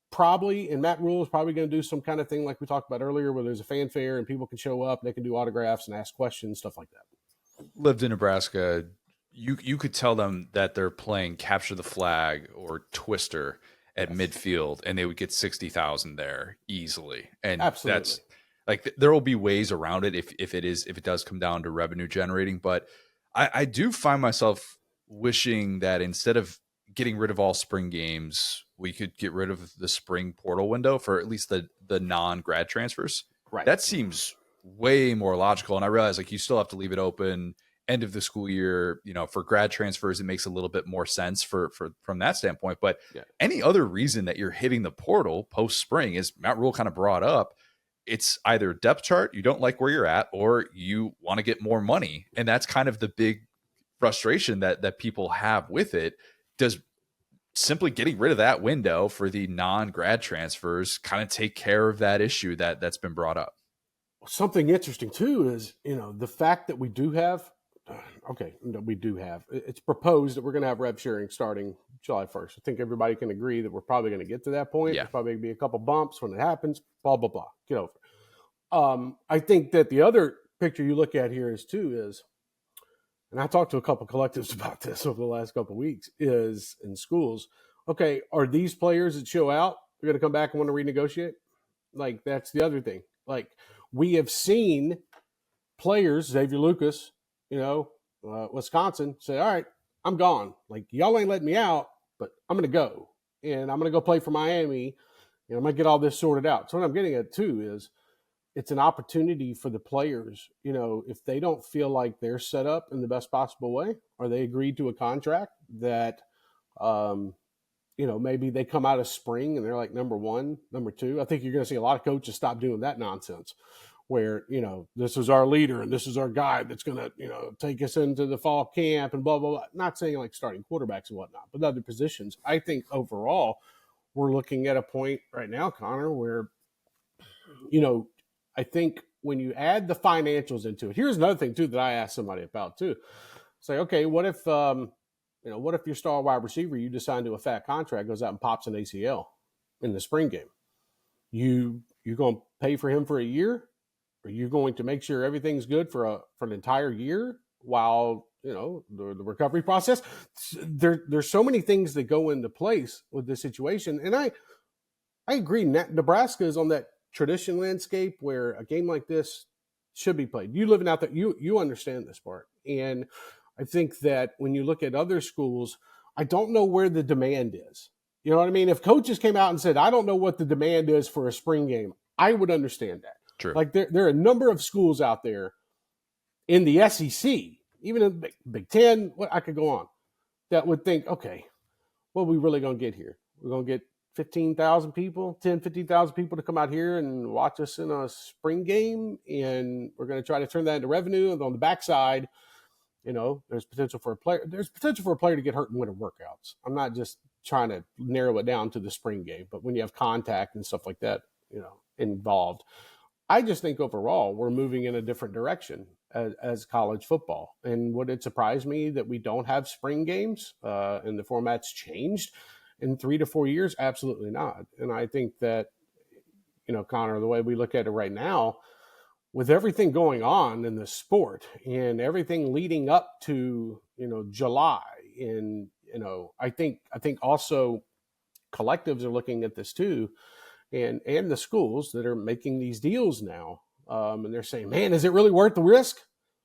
Probably. And Matt Rule is probably going to do some kind of thing like we talked about earlier, where there's a fanfare and people can show up, and they can do autographs and ask questions, stuff like that. Lived in Nebraska, you could tell them that they're playing capture the flag or twister at midfield, and they would get 60,000 there easily. And absolutely, that's like, there will be ways around it if it does come down to revenue generating. But I do find myself wishing that instead of getting rid of all spring games, we could get rid of the spring portal window for at least the non-grad transfers. Right. That seems way more logical. And I realize, like, you still have to leave it open end of the school year, for grad transfers. It makes a little bit more sense from that standpoint. But any other reason that you're hitting the portal post spring, is Matt Rule kind of brought up, it's either depth chart, you don't like where you're at, or you want to get more money. And that's kind of the big frustration that people have with it. Does simply getting rid of that window for the non-grad transfers kind of take care of that issue that's been brought up? Something interesting too is, the fact that we do have, it's proposed that we're going to have rev sharing starting July 1st. I think everybody can agree that we're probably going to get to that point. There's probably going to be a couple bumps when it happens, blah, blah, blah, get over it. I think that the other picture you look at here is, and I talked to a couple collectives about this over the last couple of weeks, is in schools, okay, are these players that show out, they're going to come back and want to renegotiate? Like, that's the other thing. Like, we have seen players, Xavier Lucas, Wisconsin, say, all right, I'm gone. Like, y'all ain't letting me out, but I'm going to go. And I'm going to go play for Miami. And I'm going to get all this sorted out. So what I'm getting at, too, is it's an opportunity for the players, if they don't feel like they're set up in the best possible way, or they agreed to a contract that, maybe they come out of spring and they're like number one, number two. I think you're going to see a lot of coaches stop doing that nonsense where, this is our leader and this is our guy that's going to, take us into the fall camp and blah, blah, blah. Not saying like starting quarterbacks and whatnot, but other positions. I think overall we're looking at a point right now, Connor, where, I think when you add the financials into it, here's another thing too that I asked somebody about too. Say, okay, what if your star wide receiver you just signed to a fat contract goes out and pops an ACL in the spring game? You're going to pay for him for a year? Are you going to make sure everything's good for an entire year while the recovery process? There's so many things that go into place with this situation, and I agree. Nebraska is on that tradition landscape where a game like this should be played. You living out there, you understand this part. And I think that when you look at other schools, I don't know where the demand is. You know what I mean? If coaches came out and said, I don't know what the demand is for a spring game, I would understand that. True. Like there are a number of schools out there in the SEC, even in the Big Ten, I could go on, that would think, okay, what are we really going to get here? We're going to get 15,000 people, 10, 15,000 people to come out here and watch us in a spring game. And we're going to try to turn that into revenue. And on the backside, there's potential for a player to get hurt in winter workouts. I'm not just trying to narrow it down to the spring game, but when you have contact and stuff like that, involved, I just think overall we're moving in a different direction as college football. And would it surprise me that we don't have spring games and the format's changed in 3 to 4 years? Absolutely not. And I think that, Connor, the way we look at it right now, with everything going on in the sport and everything leading up to, July, and, I think also collectives are looking at this too, and the schools that are making these deals now, and they're saying, man, is it really worth the risk?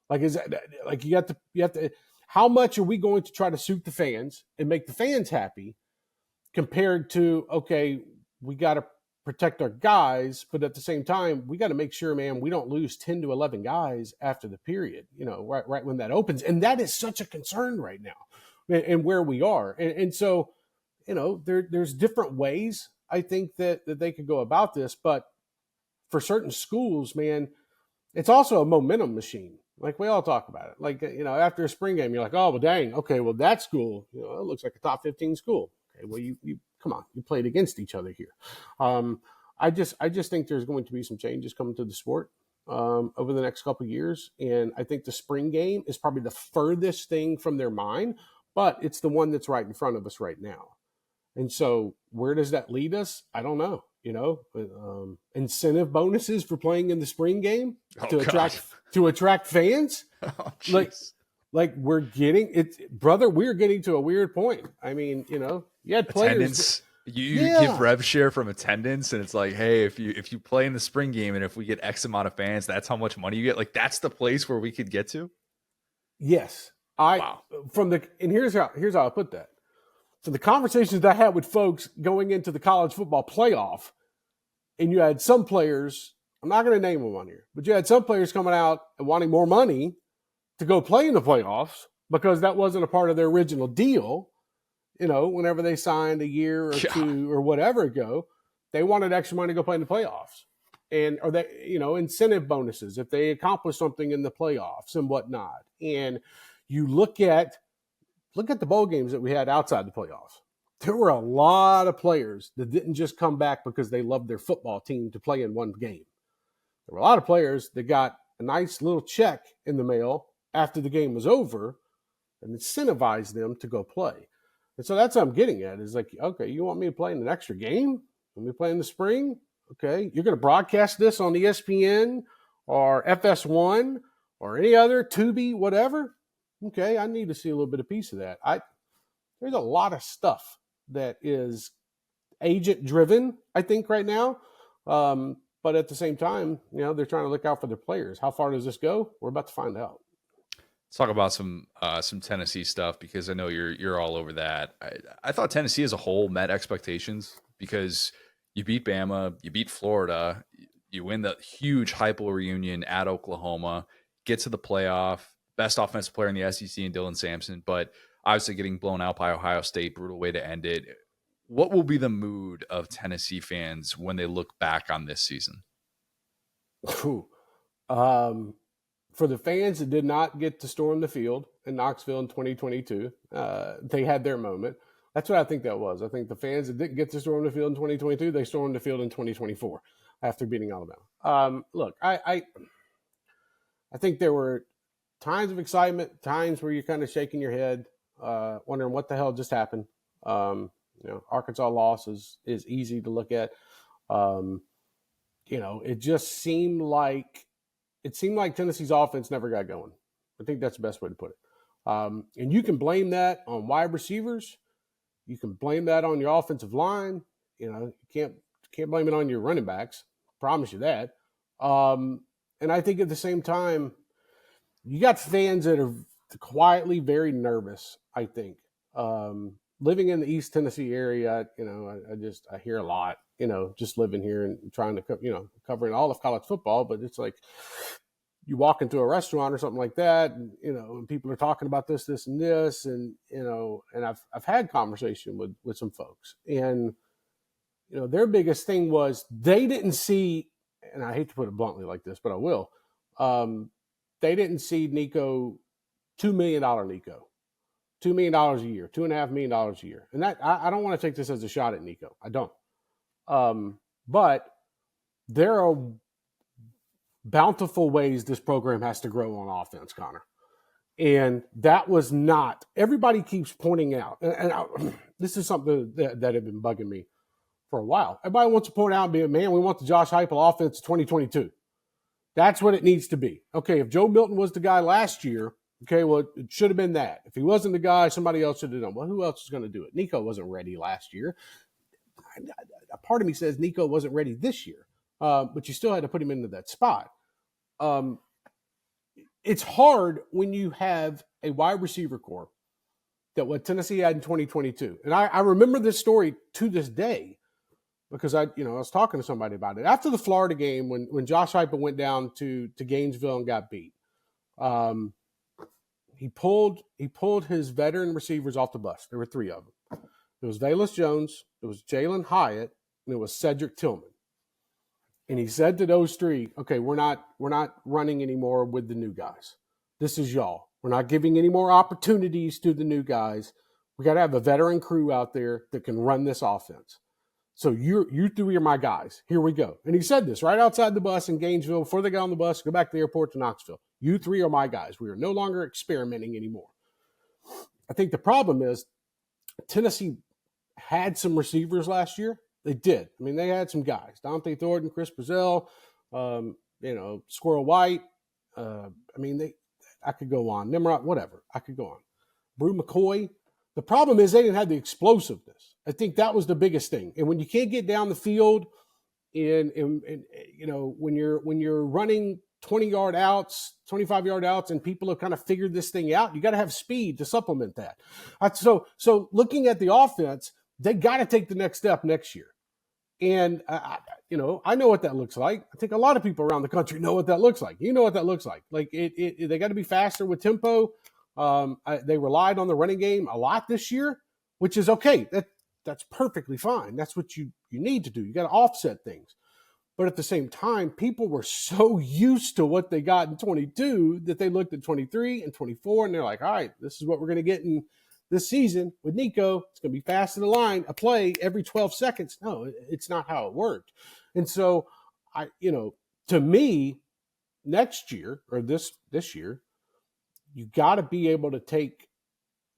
Like, is that like you have to, how much are we going to try to suit the fans and make the fans happy compared to, okay, we got to protect our guys, but at the same time, we got to make sure, man, we don't lose 10 to 11 guys after the period, right when that opens. And that is such a concern right now and where we are. And so, there's different ways I think that they could go about this, but for certain schools, man, it's also a momentum machine. Like we all talk about it. Like, after a spring game, you're like, oh, well, dang. Okay, well, that school, it looks like a top 15 school. Okay, well, you come on, you played against each other here. I just think there's going to be some changes coming to the sport over the next couple of years. And I think the spring game is probably the furthest thing from their mind, but it's the one that's right in front of us right now. And so where does that lead us? I don't know. Incentive bonuses for playing in the spring game to attract fans. Oh, like we're getting it, brother. We're getting to a weird point. I mean, you had players. Attendance. You give rev share from attendance, and it's like, hey, if you play in the spring game, and if we get X amount of fans, that's how much money you get. Like that's the place where we could get to. Yes, here's how I put that. So the conversations that I had with folks going into the college football playoff, and you had some players, I'm not going to name them on here, but you had some players coming out and wanting more money to go play in the playoffs because that wasn't a part of their original deal. Whenever they signed a year or two or whatever ago, they wanted extra money to go play in the playoffs. Or they, incentive bonuses if they accomplish something in the playoffs and whatnot. And you look at the bowl games that we had outside the playoffs. There were a lot of players that didn't just come back because they loved their football team to play in one game. There were a lot of players that got a nice little check in the mail after the game was over and incentivized them to go play. And so that's what I'm getting at is like, okay, you want me to play in an extra game? When we play in the spring? Okay, you're going to broadcast this on ESPN or FS1 or any other, Tubi, whatever? Okay, I need to see a little bit of piece of that. There's a lot of stuff that is agent driven, I think, right now. But at the same time, they're trying to look out for their players. How far does this go? We're about to find out. Let's talk about some Tennessee stuff because I know you're all over that. I thought Tennessee as a whole met expectations because you beat Bama, you beat Florida, you win the huge Heupel reunion at Oklahoma, get to the playoff. Best offensive player in the SEC in Dylan Sampson, but obviously getting blown out by Ohio State, brutal way to end it. What will be the mood of Tennessee fans when they look back on this season? For the fans that did not get to storm the field in Knoxville in 2022, they had their moment. That's what I think that was. I think the fans that didn't get to storm the field in 2022, they stormed the field in 2024 after beating Alabama. Look, I think there were times of excitement, times where you're kind of shaking your head, wondering what the hell just happened. Arkansas loss is easy to look at. It just seemed like Tennessee's offense never got going. I think that's the best way to put it. And you can blame that on wide receivers. You can blame that on your offensive line. You can't blame it on your running backs. Promise you that. And I think at the same time, you got fans that are quietly very nervous, I think. Living in the East Tennessee area, I hear a lot, just living here and trying to, covering all of college football. But it's like you walk into a restaurant or something like that, and people are talking about this, and this. And, and I've had conversation with some folks. And their biggest thing was they didn't see, and I hate to put it bluntly like this, but I will. They didn't see Nico, $2 million Nico, $2 million a year, $2.5 million a year. And that I don't want to take this as a shot at Nico. I don't. But there are bountiful ways this program has to grow on offense, Connor. And that was not, everybody keeps pointing out, this is something that had been bugging me for a while. Everybody wants to point out and be, man, we want the Josh Heupel offense 2022. That's what it needs to be. Okay, if Joe Milton was the guy last year, okay, well, it should have been that. If he wasn't the guy, somebody else should have done. Well, who else is going to do it? Nico wasn't ready last year. A part of me says Nico wasn't ready this year, but you still had to put him into that spot. It's hard when you have a wide receiver core that what Tennessee had in 2022. And I remember this story to this day because I was talking to somebody about it. After the Florida game, when Josh Heupel went down to Gainesville and got beat, he pulled his veteran receivers off the bus. There were three of them. It was Velus Jones, it was Jalen Hyatt, and it was Cedric Tillman. And he said to those three, okay, we're not running anymore with the new guys. This is y'all. We're not giving any more opportunities to the new guys. We got to have a veteran crew out there that can run this offense. So you three are my guys. Here we go. And he said this right outside the bus in Gainesville before they got on the bus, go back to the airport to Knoxville. You three are my guys. We are no longer experimenting anymore. I think the problem is Tennessee had some receivers last year. They did. I mean, they had some guys. Dante Thornton, Chris Brazell, Squirrel White. I could go on. Nimrod, whatever. I could go on. Brew McCoy. The problem is they didn't have the explosiveness. I think that was the biggest thing. And when you can't get down the field and when you're running 20-yard outs, 25-yard outs, and people have kind of figured this thing out, you got to have speed to supplement that. So looking at the offense, they got to take the next step next year. And, I know what that looks like. I think a lot of people around the country know what that looks like. You know what that looks like. Like they got to be faster with tempo. They relied on the running game a lot this year, which is okay. That's perfectly fine. That's what you need to do. You got to offset things. But at the same time, people were so used to what they got in 22 that they looked at 23 and 24, and they're like, all right, this is what we're going to get in this season with Nico. It's going to be fast in the line, a play every 12 seconds. No, it's not how it worked. And so, to me, next year or this year, you got to be able to take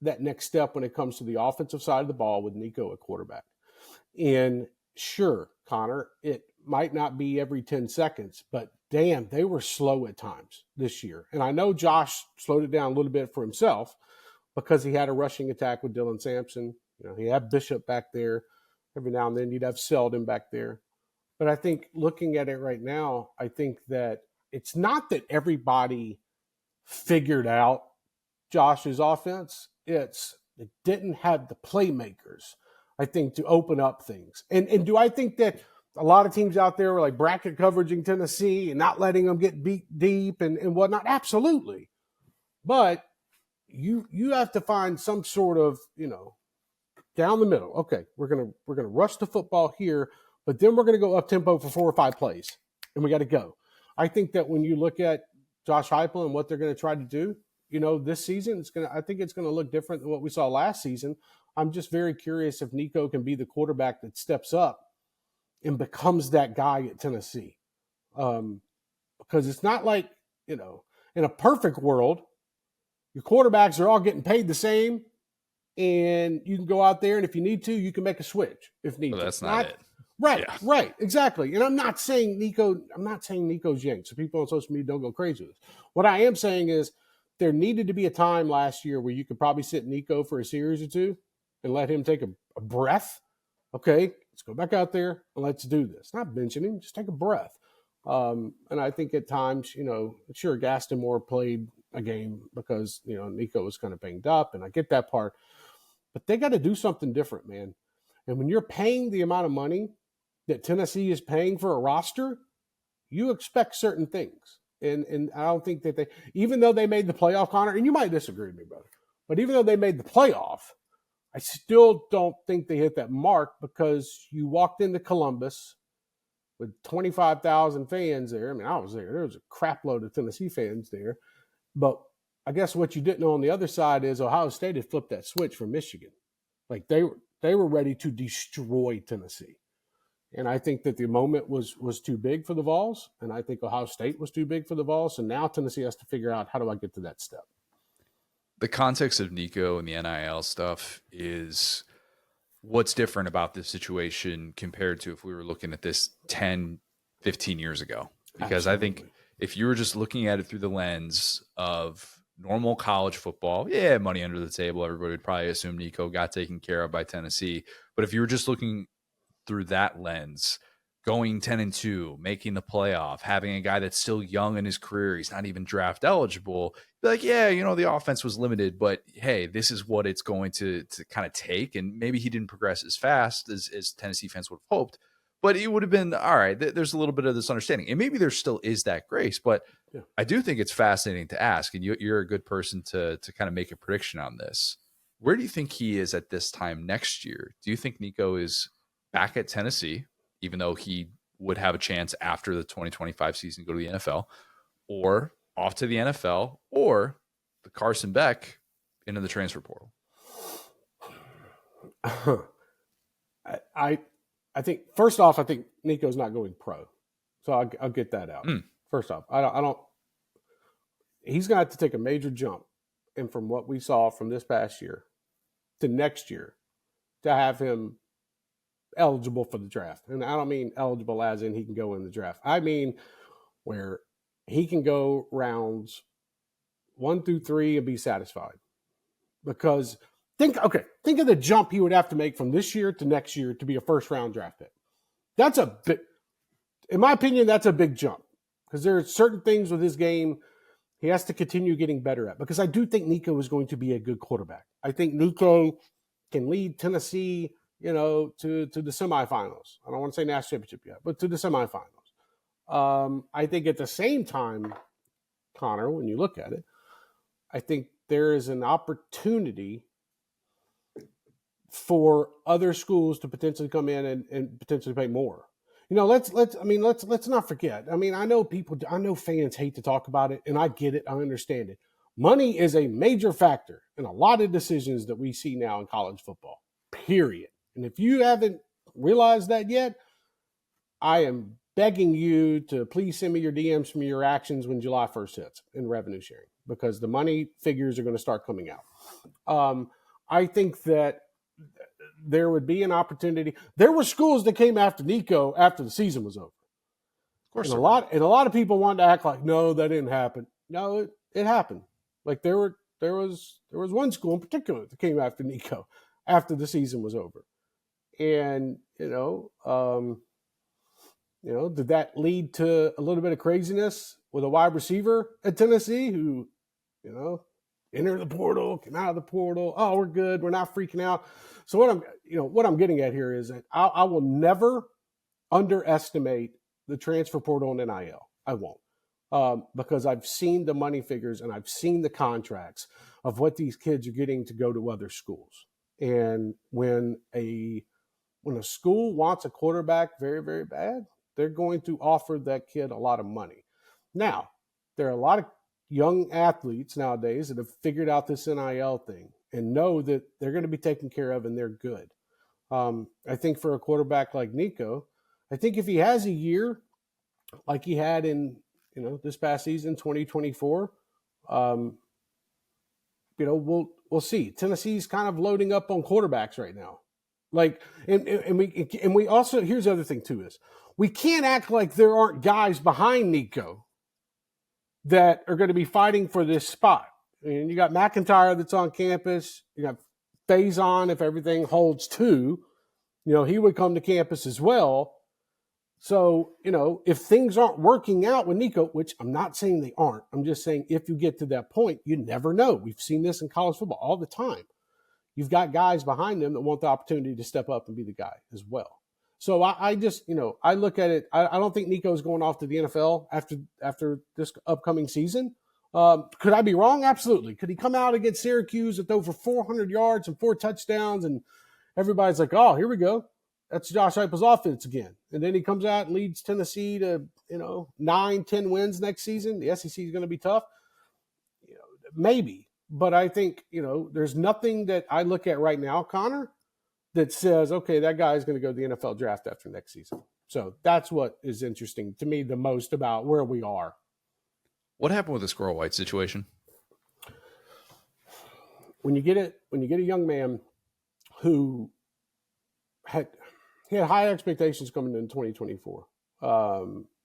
that next step when it comes to the offensive side of the ball with Nico at quarterback. And sure, Connor, it might not be every 10 seconds, but damn, they were slow at times this year. And I know Josh slowed it down a little bit for himself because he had a rushing attack with Dylan Sampson. He had Bishop back there. Every now and then you'd have Selden back there. But I think looking at it right now, I think that it's not that everybody figured out Josh's offense. It didn't have the playmakers, I think, to open up things. And do I think that a lot of teams out there were like bracket coveraging Tennessee and not letting them get beat deep and whatnot? Absolutely. But you have to find some sort of, down the middle. Okay, we're gonna rush the football here, but then we're gonna go up tempo for 4 or 5 plays, and we got to go. I think that when you look at Josh Heupel and what they're going to try to do, this season, I think it's going to look different than what we saw last season. I'm just very curious if Nico can be the quarterback that steps up and becomes that guy at Tennessee. Because it's not like, in a perfect world, your quarterbacks are all getting paid the same, and you can go out there, and if you need to, you can make a switch if need to. That's not it. Right, yeah. Right, exactly. And I'm not saying Nico's yanked, so people on social media don't go crazy with this. What I am saying is there needed to be a time last year where you could probably sit Nico for a series or two and let him take a breath. Okay, let's go back out there and let's do this. Not benching him, just take a breath. And I think at times, sure, Gaston Moore played a game because, Nico was kind of banged up, and I get that part. But they got to do something different, man. And when you're paying the amount of money that Tennessee is paying for a roster, you expect certain things. And I don't think that even though they made the playoff, Connor, and you might disagree with me, brother, but even though they made the playoff, I still don't think they hit that mark because you walked into Columbus with 25,000 fans there. I mean, I was there. There was a crap load of Tennessee fans there. But I guess what you didn't know on the other side is Ohio State had flipped that switch from Michigan. Like they were ready to destroy Tennessee. And I think that the moment was too big for the Vols, and I think Ohio State was too big for the Vols. And now Tennessee has to figure out, how do I get to that step? The context of Nico and the NIL stuff is what's different about this situation compared to if we were looking at this 10, 15 years ago. Because Absolutely. I think if you were just looking at it through the lens of normal college football, yeah, money under the table, everybody would probably assume Nico got taken care of by Tennessee. But if you were just looking through that lens, going 10-2, making the playoff, having a guy that's still young in his career, he's not even draft eligible, be like, yeah, the offense was limited, but hey, this is what it's going to kind of take. And maybe he didn't progress as fast as Tennessee fans would have hoped, but it would have been, all right, there's a little bit of this understanding. And maybe there still is that grace, but yeah. I do think it's fascinating to ask, and you're a good person to kind of make a prediction on this. Where do you think he is at this time next year? Do you think Nico is back at Tennessee, even though he would have a chance after the 2025 season to go to the NFL, or off to the NFL, or the Carson Beck into the transfer portal? I think, first off, I think Nico's not going pro. So I'll get that out. First off, I don't he's going to have to take a major jump. And from what we saw from this past year to next year, to have him eligible for the draft. And I don't mean eligible as in he can go in the draft. I mean where he can go rounds 1 through 3 and be satisfied. Because think of the jump he would have to make from this year to next year to be a first round draft pick. That's a big, in my opinion, that's a big jump. Because there are certain things with his game he has to continue getting better at. Because I do think Nico is going to be a good quarterback. I think Nico can lead Tennessee, to the semifinals. I don't want to say national championship yet, but to the semifinals. I think at the same time, Connor, when you look at it, I think there is an opportunity for other schools to potentially come in and potentially pay more. Let's not forget. I mean, I know fans hate to talk about it, and I get it. I understand it. Money is a major factor in a lot of decisions that we see now in college football, period. And if you haven't realized that yet, I am begging you to please send me your DMs from your actions when July 1st hits in revenue sharing, because the money figures are going to start coming out. I think that there would be an opportunity. There were schools that came after Nico after the season was over. Of course, and a lot of people wanted to act like, no, that didn't happen. No, it happened. Like there was one school in particular that came after Nico after the season was over. And, did that lead to a little bit of craziness with a wide receiver at Tennessee who, enter the portal, come out of the portal. Oh, we're good. We're not freaking out. So what I'm getting at here is that I will never underestimate the transfer portal and NIL. I won't, because I've seen the money figures and I've seen the contracts of what these kids are getting to go to other schools. And when a school wants a quarterback very, very bad, they're going to offer that kid a lot of money. Now, there are a lot of young athletes nowadays that have figured out this NIL thing and know that they're going to be taken care of and they're good. I think for a quarterback like Nico, I think if he has a year like he had in, this past season, 2024, we'll see. Tennessee's kind of loading up on quarterbacks right now. Like, and we also, here's the other thing too, is we can't act like there aren't guys behind Nico that are going to be fighting for this spot. And you got McIntyre that's on campus. You got Faison, if everything holds true, he would come to campus as well. So, if things aren't working out with Nico, which I'm not saying they aren't, I'm just saying if you get to that point, you never know. We've seen this in college football all the time. You've got guys behind them that want the opportunity to step up and be the guy as well. So I just, I look at it. I don't think Nico's going off to the NFL after this upcoming season. Could I be wrong? Absolutely. Could he come out against Syracuse and throw for 400 yards and 4 touchdowns, and everybody's like, oh, here we go. That's Josh Heupel's offense again. And then he comes out and leads Tennessee to, 9-10 wins next season. The SEC is going to be tough. Maybe. But I think, there's nothing that I look at right now, Connor, that says, okay, that guy's going to go to the NFL draft after next season. So that's what is interesting to me the most about where we are. What happened with the Squirrel White situation? When you get a young man who had high expectations coming in 2024,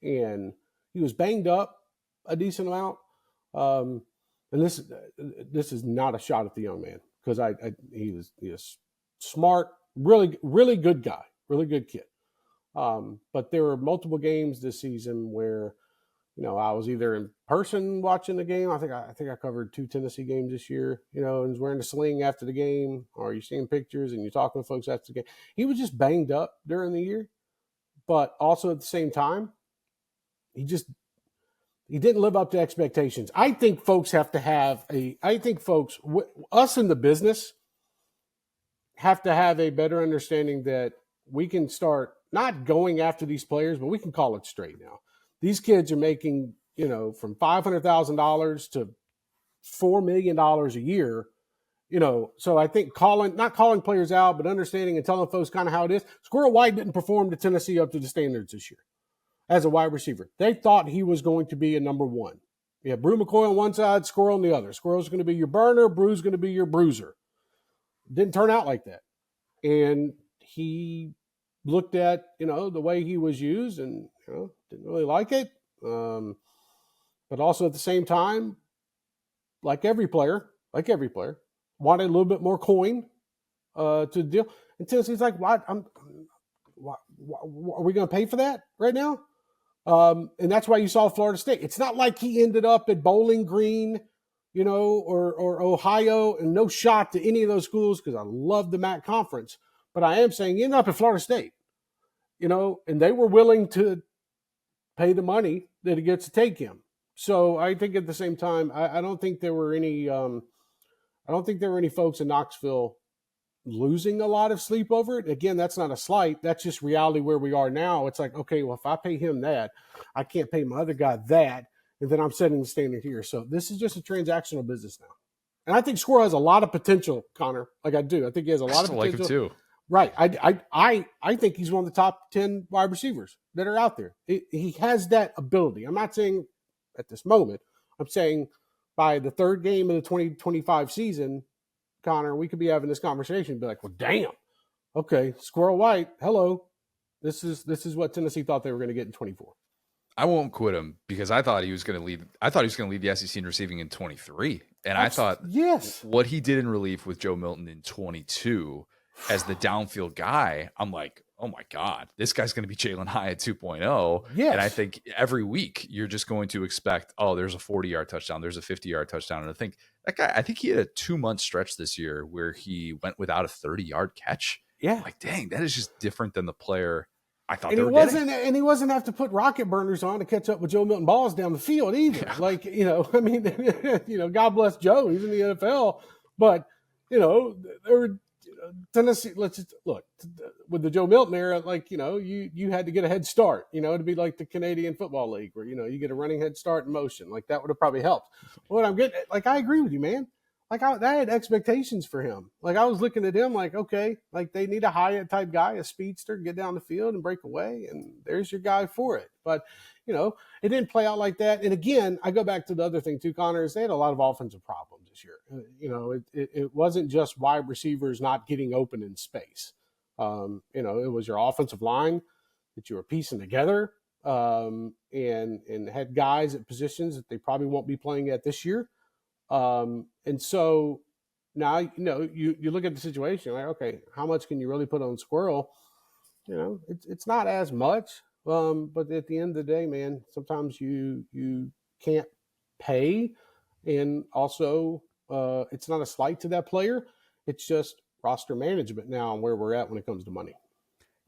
and he was banged up a decent amount. And this is not a shot at the young man, because he was smart, really, really good guy, really good kid. But there were multiple games this season where, I was either in person watching the game. I think I covered 2 Tennessee games this year, and was wearing a sling after the game, or you're seeing pictures and you're talking to folks after the game. He was just banged up during the year, but also at the same time, he didn't live up to expectations. I think folks us in the business have to have a better understanding that we can start not going after these players, but we can call it straight now. These kids are making, from $500,000 to $4 million a year, so I think not calling players out, but understanding and telling folks kind of how it is. Squirrel White didn't perform to Tennessee up to the standards this year as a wide receiver. They thought he was going to be a number one. Yeah, Brew McCoy on one side, Squirrel on the other. Squirrel's going to be your burner, Brew's going to be your bruiser. Didn't turn out like that. And he looked at, the way he was used and, didn't really like it. But also at the same time, like every player, wanted a little bit more coin to deal. And Tennessee's like, what? Are we going to pay for that right now? And that's why you saw Florida State. It's not like he ended up at Bowling Green, or Ohio, and no shot to any of those schools, because I love the MAC conference. But I am saying he ended up at Florida State, and they were willing to pay the money that it gets to take him. So I think at the same time, I don't think there were any folks in Knoxville losing a lot of sleep over it. Again, that's not a slight. That's just reality where we are now. It's like, okay, well, if I pay him that, I can't pay my other guy that, and then I'm setting the standard here. So this is just a transactional business now. And I think Squirrel has a lot of potential, Connor. Like I do. I think he has a lot of potential. Like him too. Right. I think he's one of the top 10 wide receivers that are out there. He has that ability. I'm not saying at this moment. I'm saying by the third game of the 2025 season, Connor, we could be having this conversation and be like, well, damn. Okay, Squirrel White, hello. This is what Tennessee thought they were going to get in 24. I won't quit him, because I thought he was going to lead. I thought he was going to lead the SEC in receiving in 23. And I thought what he did in relief with Joe Milton in 22 as the downfield guy, I'm like, oh my God, this guy's going to be Jalen Hyatt 2.0. Yes. And I think every week you're just going to expect, oh, there's a 40-yard touchdown, there's a 50-yard touchdown. And I think that guy, he had a 2-month stretch this year where he went without a 30-yard catch. Yeah. I'm like, dang, that is just different than the player I thought and they were getting. And he wasn't have to put rocket burners on to catch up with Joe Milton balls down the field either. Yeah. Like, God bless Joe. He's in the NFL. But, there were Tennessee, let's just look with the Joe Milton era, like, you had to get a head start, to be like the Canadian Football League where, you get a running head start in motion. Like that would have probably helped. What I'm getting, like, I agree with you, man. Like I had expectations for him. Like I was looking at him like, okay, like they need a Hyatt type guy, a speedster, get down the field and break away. And there's your guy for it. But, it didn't play out like that. And again, I go back to the other thing too, Connor, is they had a lot of offensive problems this year. It wasn't just wide receivers not getting open in space. It was your offensive line that you were piecing together, and had guys at positions that they probably won't be playing at this year. And so now, you look at the situation like, okay, how much can you really put on Squirrel? It's not as much. But at the end of the day, man, sometimes you can't pay. And also, it's not a slight to that player. It's just roster management now and where we're at when it comes to money.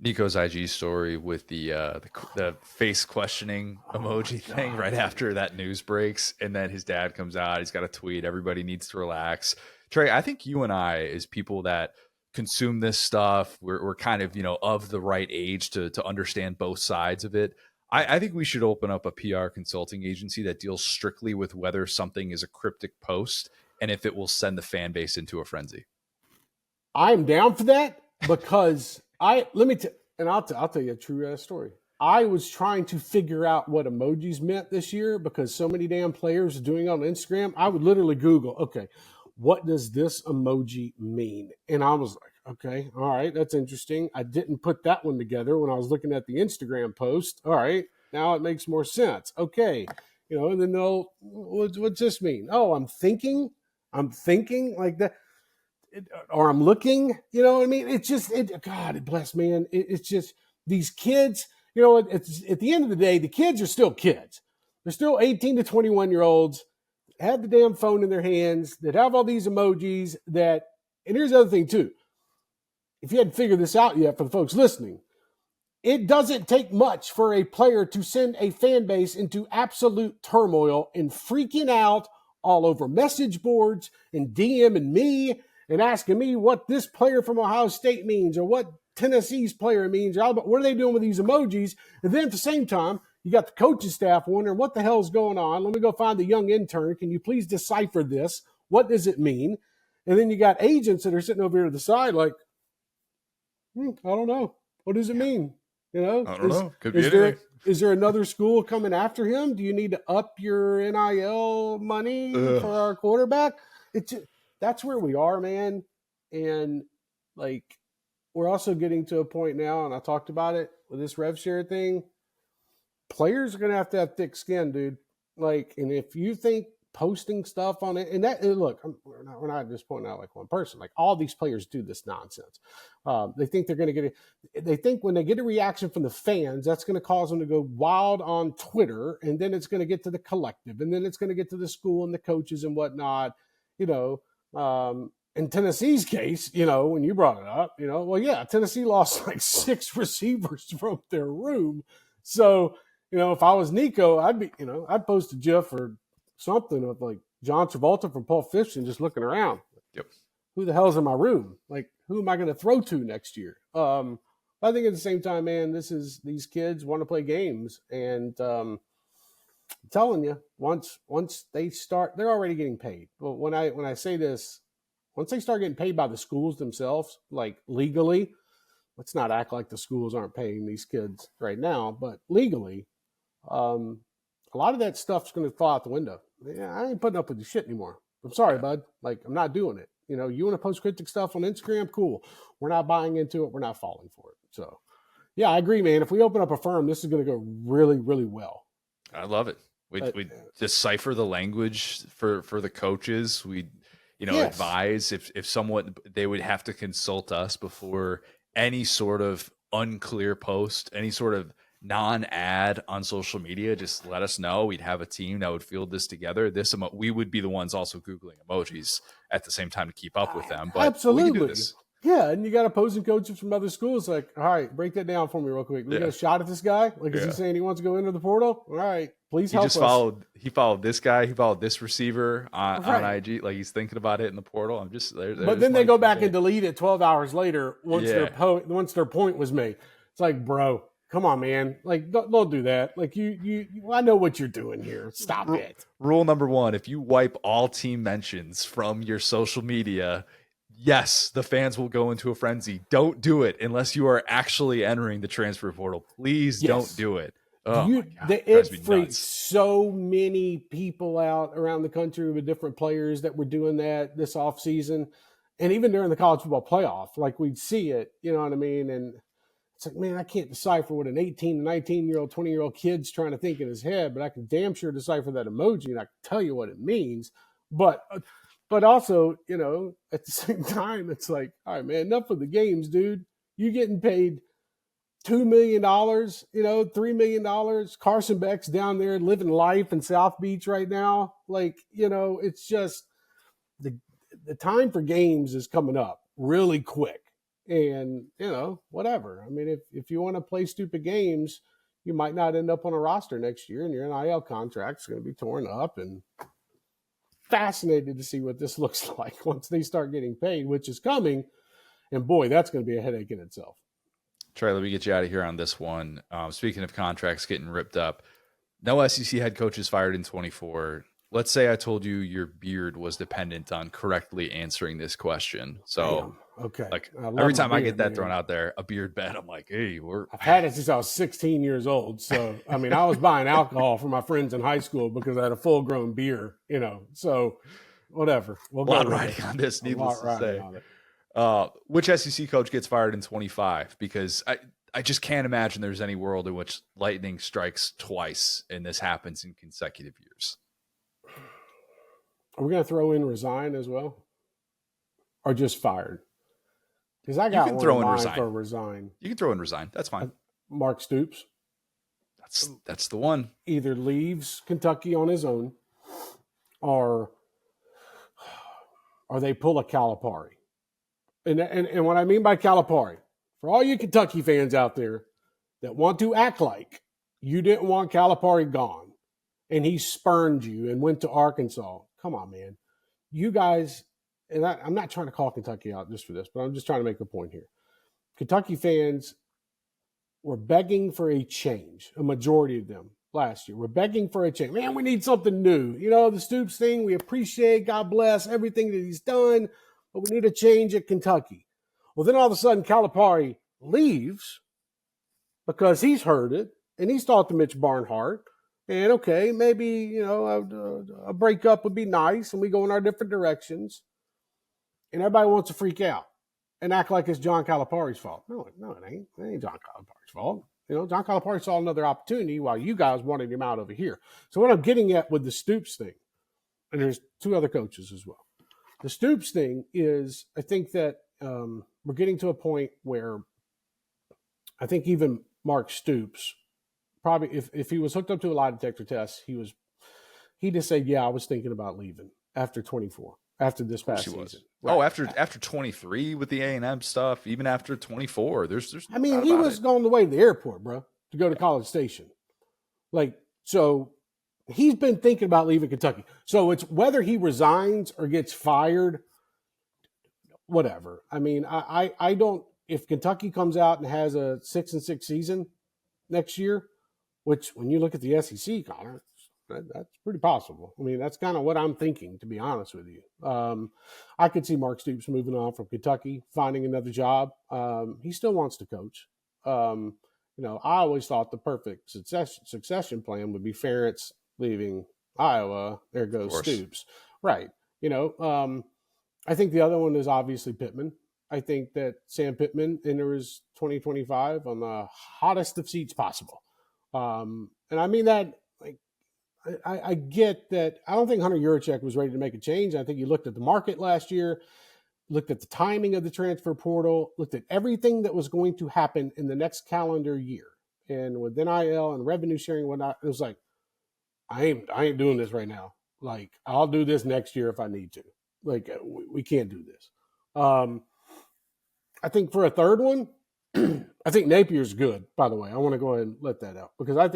Nico's IG story with the face questioning emoji thing right after that news breaks, and then his dad comes out. He's got a tweet. Everybody needs to relax. Trey, I think you and I, as people that consume this stuff, we're kind of of the right age to understand both sides of it. I think we should open up a PR consulting agency that deals strictly with whether something is a cryptic post and if it will send the fan base into a frenzy. I'm down for that because I'll tell you a true story. I was trying to figure out what emojis meant this year because so many damn players are doing it on Instagram. I would literally Google, okay, what does this emoji mean? And I was like, okay, all right, that's interesting. I didn't put that one together when I was looking at the Instagram post. All right, now it makes more sense. Okay, and then what's this mean? Oh, I'm thinking like that. Or I'm looking, you know what I mean? It's just, God bless, man. It's just these kids, it's at the end of the day, the kids are still kids. They're still 18 to 21-year-olds, have the damn phone in their hands, that have all these emojis and here's the other thing too. If you hadn't figured this out yet for the folks listening, it doesn't take much for a player to send a fan base into absolute turmoil and freaking out all over message boards and DMing me and asking me what this player from Ohio State means or what Tennessee's player means. What are they doing with these emojis? And then at the same time, you got the coaching staff wondering what the hell's going on. Let me go find the young intern. Can you please decipher this? What does it mean? And then you got agents that are sitting over here to the side like, I don't know. What does it mean? I don't know. Could be anything. Is there another school coming after him? Do you need to up your NIL money for our quarterback? That's where we are, man. And like, we're also getting to a point now, and I talked about it with this rev share thing. Players are going to have thick skin, dude. Like, and if you think posting stuff on it, and look, we're not just pointing out like one person. Like, all these players do this nonsense. They think they're going to get they think when they get a reaction from the fans, that's going to cause them to go wild on Twitter, and then it's going to get to the collective, and then it's going to get to the school and the coaches and whatnot. In Tennessee's case, when you brought it up, well, yeah, Tennessee lost like 6 receivers from their room. So, if I was Nico, I'd post a GIF or something of like John Travolta from Pulp Fiction just looking around. Yep. Who the hell's in my room? Like, who am I going to throw to next year? I think at the same time, man, these kids want to play games, and I'm telling you, once they start, they're already getting paid. But when I say this, once they start getting paid by the schools themselves, like legally, let's not act like the schools aren't paying these kids right now, but legally, a lot of that stuff's going to fall out the window. Yeah, I ain't putting up with this shit anymore. I'm sorry, bud. Like, I'm not doing it. You want to post cryptic stuff on Instagram? Cool. We're not buying into it. We're not falling for it. So, yeah, I agree, man. If we open up a firm, this is going to go really, really well. I love it. We decipher the language for the coaches. We, yes, advise if someone, they would have to consult us before any sort of unclear post, any sort of non-ad on social media. Just let us know. We'd have a team that would field this together. We would be the ones also Googling emojis at the same time to keep up with them. But absolutely. we can do this. Yeah, and you got opposing coaches from other schools like, all right, break that down for me real quick. We got a shot at this guy? Like, is he saying he wants to go into the portal? All right, please help us. He followed this guy. He followed this receiver on IG. Like, he's thinking about it in the portal. I'm just there. But then they go back and delete it 12 hours later once their point was made. It's like, bro, come on, man. Like, don't do that. Like, I know what you're doing here. Stop it. Rule number 1, if you wipe all team mentions from your social media, yes, the fans will go into a frenzy. Don't do it unless you are actually entering the transfer portal. Please don't do it. Oh my God, it freaks so many people out around the country with different players that were doing that this offseason. And even during the college football playoff, like, we'd see it, you know what I mean? And it's like, man, I can't decipher what an 18 to 19-year-old, 20-year-old kid's trying to think in his head, but I can damn sure decipher that emoji, and I can tell you what it means. But also, at the same time, it's like, all right, man, enough of the games, dude. You getting paid $2 million, $3 million. Carson Beck's down there living life in South Beach right now. Like, it's just the time for games is coming up really quick. And, whatever. I mean, if you want to play stupid games, you might not end up on a roster next year, and your NIL contract's going to be torn up. And fascinated to see what this looks like once they start getting paid, which is coming. And boy, that's going to be a headache in itself. Trey, let me get you out of here on this one. Speaking of contracts getting ripped up, no SEC head coaches fired in 24. Let's say I told you your beard was dependent on correctly answering this question. So, okay, like every time I get that thrown out there, a beard bet, I'm like, hey, I've had it since I was 16 years old. So, I mean, I was buying alcohol for my friends in high school because I had a full-grown beer, So, whatever. We'll a lot riding on this, needless to say. Which SEC coach gets fired in 25? Because I just can't imagine there's any world in which lightning strikes twice and this happens in consecutive years. Are we going to throw in resign as well? Or just fired? Because I got one in mind for resign. You can throw in resign. That's fine. Mark Stoops. That's the one. Either leaves Kentucky on his own or they pull a Calipari. And what I mean by Calipari, for all you Kentucky fans out there that want to act like you didn't want Calipari gone and he spurned you and went to Arkansas. Come on, man. You guys, and I'm not trying to call Kentucky out just for this, but I'm just trying to make a point here. Kentucky fans were begging for a change, a majority of them last year. We're begging for a change. Man, we need something new. The Stoops thing, we appreciate, God bless, everything that he's done, but we need a change at Kentucky. Well, then all of a sudden, Calipari leaves because he's heard it, and he's talked to Mitch Barnhart. And okay, maybe, a breakup would be nice and we go in our different directions. And everybody wants to freak out and act like it's John Calipari's fault. No, it ain't. It ain't John Calipari's fault. John Calipari saw another opportunity while you guys wanted him out over here. So what I'm getting at with the Stoops thing, and there's two other coaches as well. The Stoops thing is, I think that we're getting to a point where I think even Mark Stoops, probably if he was hooked up to a lie detector test, he just said, yeah, I was thinking about leaving after 24, after this past season. Right. Oh, after 23 with the A&M stuff, even after 24, there's I mean, he was going the way to the airport, bro, to go to College Station. So he's been thinking about leaving Kentucky. So it's whether he resigns or gets fired, whatever. I mean, I don't, if Kentucky comes out and has a 6-6 season next year, which when you look at the SEC, Connor, that's pretty possible. I mean, that's kind of what I'm thinking, to be honest with you. I could see Mark Stoops moving on from Kentucky, finding another job. He still wants to coach. I always thought the perfect succession plan would be Ferentz leaving Iowa. There goes Stoops. Right. I think the other one is obviously Pittman. I think that Sam Pittman enters 2025 on the hottest of seats possible. And I mean that, I get that. I don't think Hunter Yurachek was ready to make a change. I think he looked at the market last year, looked at the timing of the transfer portal, looked at everything that was going to happen in the next calendar year. And with NIL and revenue sharing and whatnot, it was like, I ain't doing this right now. I'll do this next year if I need to. We can't do this. I think for a third one, I think Napier's good, by the way. I want to go ahead and let that out because I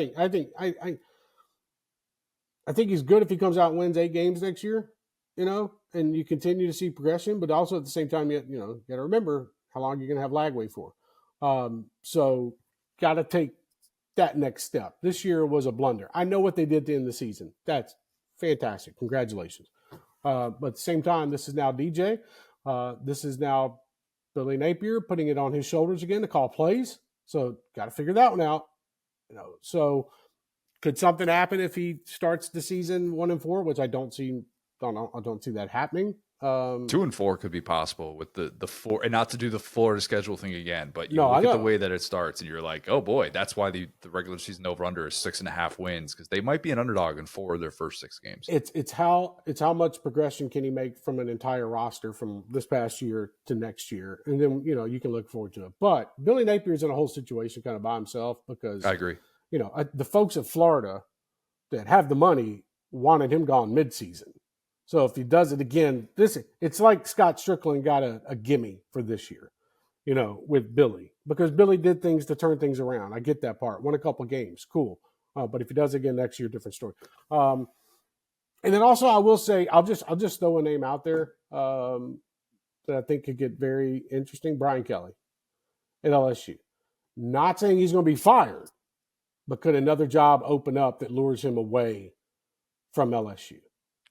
think he's good if he comes out and wins 8 games next year, and you continue to see progression, but also at the same time, you got to remember how long you're going to have Lagway for. So got to take that next step. This year was a blunder. I know what they did to end the season. That's fantastic. Congratulations. But at the same time, this is now DJ. This is now Billy Napier putting it on his shoulders again to call plays. So got to figure that one out. So could something happen if he starts the season 1-4, which I don't see that happening. 2-4 could be possible with the 4, and not to do the Florida schedule thing again, but you look at the way that it starts and you're like, oh boy, that's why the regular season over under is 6.5 wins, because they might be an underdog in 4 of their first 6 games. It's how much progression can he make from an entire roster from this past year to next year, and then you can look forward to it. But Billy Napier's in a whole situation kind of by himself because I agree. The folks at Florida that have the money wanted him gone midseason. So if he does it again, it's like Scott Strickland got a gimme for this year. with Billy, because Billy did things to turn things around. I get that part. Won a couple of games, cool. But if he does again next year, different story. And then also, I will say, I'll just throw a name out there that I think could get very interesting. Brian Kelly at LSU. Not saying he's going to be fired, but could another job open up that lures him away from LSU?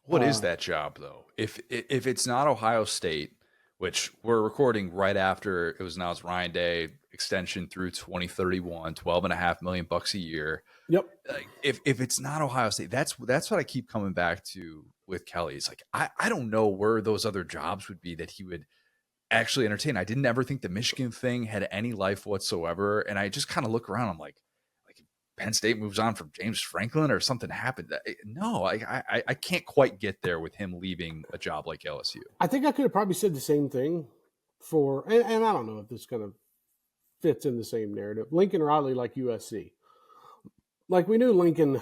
What is that job, though? If it's not Ohio State, which we're recording right after it was announced Ryan Day extension through 2031, $12.5 million a year. Yep. Like, if it's not Ohio State, that's what I keep coming back to with Kelly. It's like I don't know where those other jobs would be that he would actually entertain. I didn't ever think the Michigan thing had any life whatsoever, and I just kind of look around. I'm like Penn State moves on from James Franklin or something happened. No, I can't quite get there with him leaving a job like LSU. I think I could have probably said the same thing and I don't know if this kind of fits in the same narrative. Lincoln Riley, like USC. Like, we knew Lincoln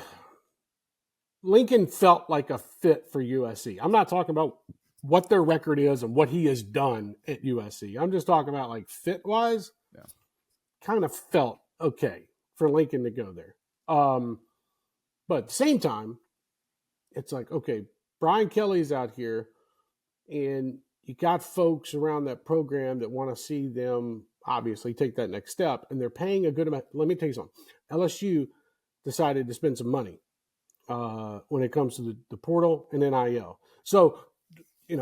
felt like a fit for USC. I'm not talking about what their record is and what he has done at USC. I'm just talking about, like, fit-wise, kind of felt okay for Lincoln to go there. But at the same time, it's like, okay, Brian Kelly's out here, and you got folks around that program that want to see them obviously take that next step, and they're paying a good amount. Let me tell you something. LSU decided to spend some money when it comes to the portal and NIL. So,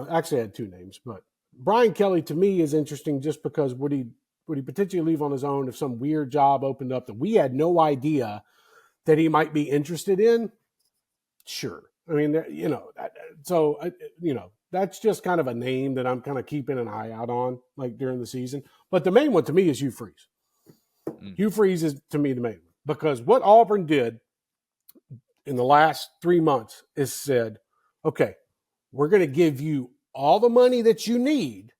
actually I had two names, but Brian Kelly to me is interesting just because would he potentially leave on his own if some weird job opened up that we had no idea that he might be interested in? Sure. I mean, that's just kind of a name that I'm kind of keeping an eye out on, like, during the season. But the main one to me is Hugh Freeze. Hugh Freeze is, to me, the main one. Because what Auburn did in the last 3 months is said, okay, we're going to give you all the money that you need.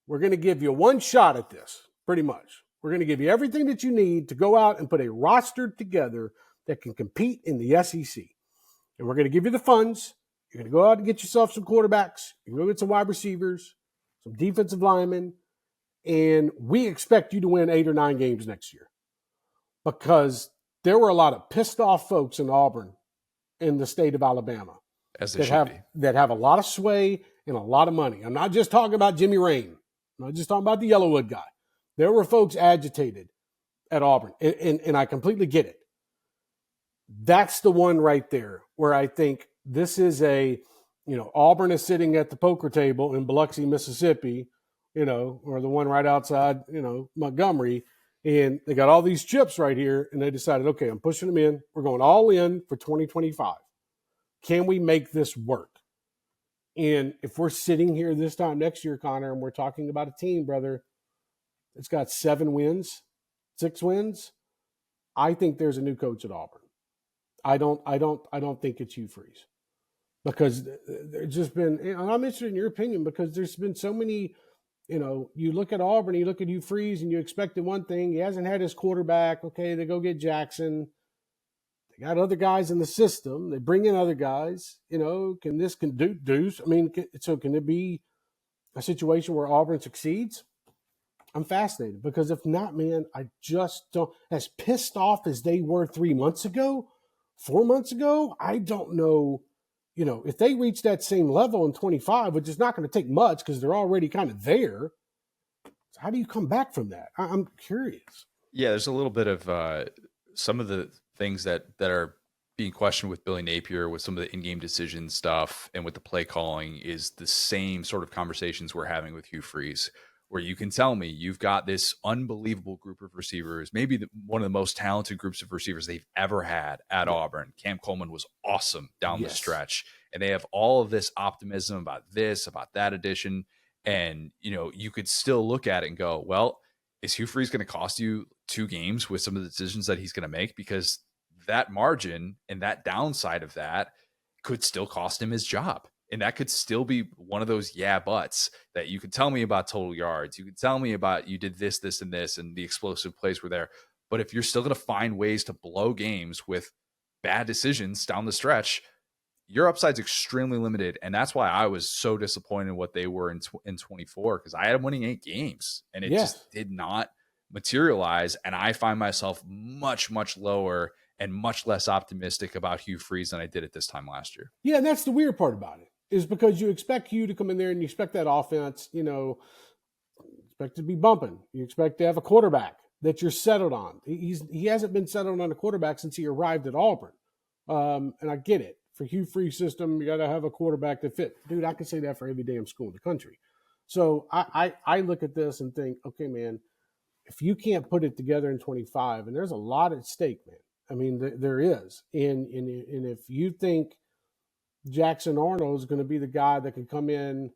We're going to give you one shot at this, pretty much. We're going to give you everything that you need to go out and put a roster together that can compete in the SEC. And we're going to give you the funds. You're going to go out and get yourself some quarterbacks. You're going to get some wide receivers, some defensive linemen, and we expect you to win 8 or 9 games next year. Because there were a lot of pissed off folks in Auburn in the state of Alabama that have a lot of sway and a lot of money. I'm not just talking about Jimmy Rain. I'm not just talking about the Yellowwood guy. There were folks agitated at Auburn, and I completely get it. That's the one right there where I think this is Auburn is sitting at the poker table in Biloxi, Mississippi, or the one right outside, Montgomery, and they got all these chips right here, and they decided, okay, I'm pushing them in. We're going all in for 2025. Can we make this work? And if we're sitting here this time next year, Connor, and we're talking about a team, brother, it's got 7 wins, 6 wins, I think there's a new coach at Auburn. I don't think it's Hugh Freeze, because there's just been, and I'm interested in your opinion, because there's been so many, you look at Auburn, you look at Hugh Freeze, and you expected one thing. He hasn't had his quarterback. Okay, they go get Jackson. They got other guys in the system. They bring in other guys. Can this do? I mean, can it be a situation where Auburn succeeds? I'm fascinated, because if not, man, I just don't. As pissed off as they were 3 months ago, 4 months ago, I don't know. If they reach that same level in 25, which is not going to take much because they're already kind of there. So how do you come back from that? I'm curious. Yeah, there's a little bit of some of the things that are being questioned with Billy Napier, with some of the in-game decision stuff and with the play calling, is the same sort of conversations we're having with Hugh Freeze, where you can tell me you've got this unbelievable group of receivers, maybe one of the most talented groups of receivers they've ever had at Auburn. Cam Coleman was awesome down the stretch. And they have all of this optimism about this, about that addition. And, you could still look at it and go, well, is Hugh Freeze going to cost you 2 games with some of the decisions that he's going to make? Because that margin and that downside of that could still cost him his job. And that could still be one of those buts that you could tell me about total yards. You could tell me about you did this, this, and this, and the explosive plays were there. But if you're still going to find ways to blow games with bad decisions down the stretch, your upside's extremely limited. And that's why I was so disappointed in what they were in 24, because I had them winning 8 games and it just did not materialize. And I find myself much, much lower and much less optimistic about Hugh Freeze than I did at this time last year. Yeah, and that's the weird part about it, is because you expect Hugh to come in there and you expect that offense, you know, expect to be bumping. You expect to have a quarterback that you're settled on. He hasn't been settled on a quarterback since he arrived at Auburn. And I get it. For Hugh Freeze system, you got to have a quarterback that fit. Dude, I can say that for every damn school in the country. So I look at this and think, okay, man, if you can't put it together in 25, and there's a lot at stake, man. I mean, there is. And if you think Jackson Arnold is going to be the guy that can come in,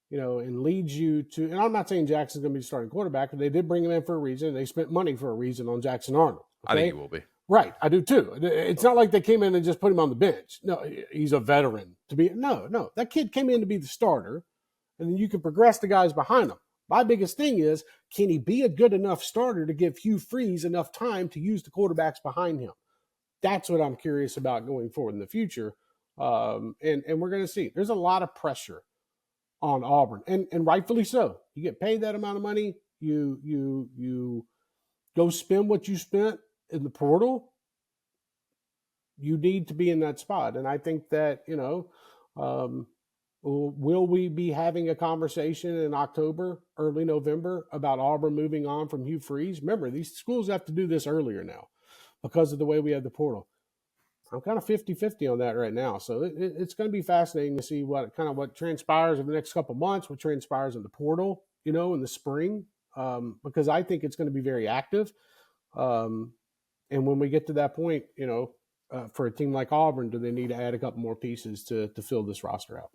you know, and lead you to, and I'm not saying Jackson's going to be the starting quarterback, but they did bring him in for a reason. They spent money for a reason on Jackson Arnold. Okay? I think he will be. Right, I do too. It's not like they came in and just put him on the bench. No, he's a veteran to be. No, that kid came in to be the starter, and then you can progress the guys behind him. My biggest thing is, can he be a good enough starter to give Hugh Freeze enough time to use the quarterbacks behind him? That's what I'm curious about going forward in the future, and we're going to see. There's a lot of pressure on Auburn, and rightfully so. You get paid that amount of money, you go spend what you spent in the portal. You need to be in that spot, and I think that, you know, will we be having a conversation in October, early November, about Auburn moving on from Hugh Freeze? Remember, these schools have to do this earlier now because of the way we have the portal. I'm kind of 50-50 on that right now. So it's going to be fascinating to see what transpires in the next couple of months, what transpires in the portal, you know, in the spring, because I think it's going to be very active. And when we get to that point, you know, for a team like Auburn, do they need to add a couple more pieces to fill this roster out?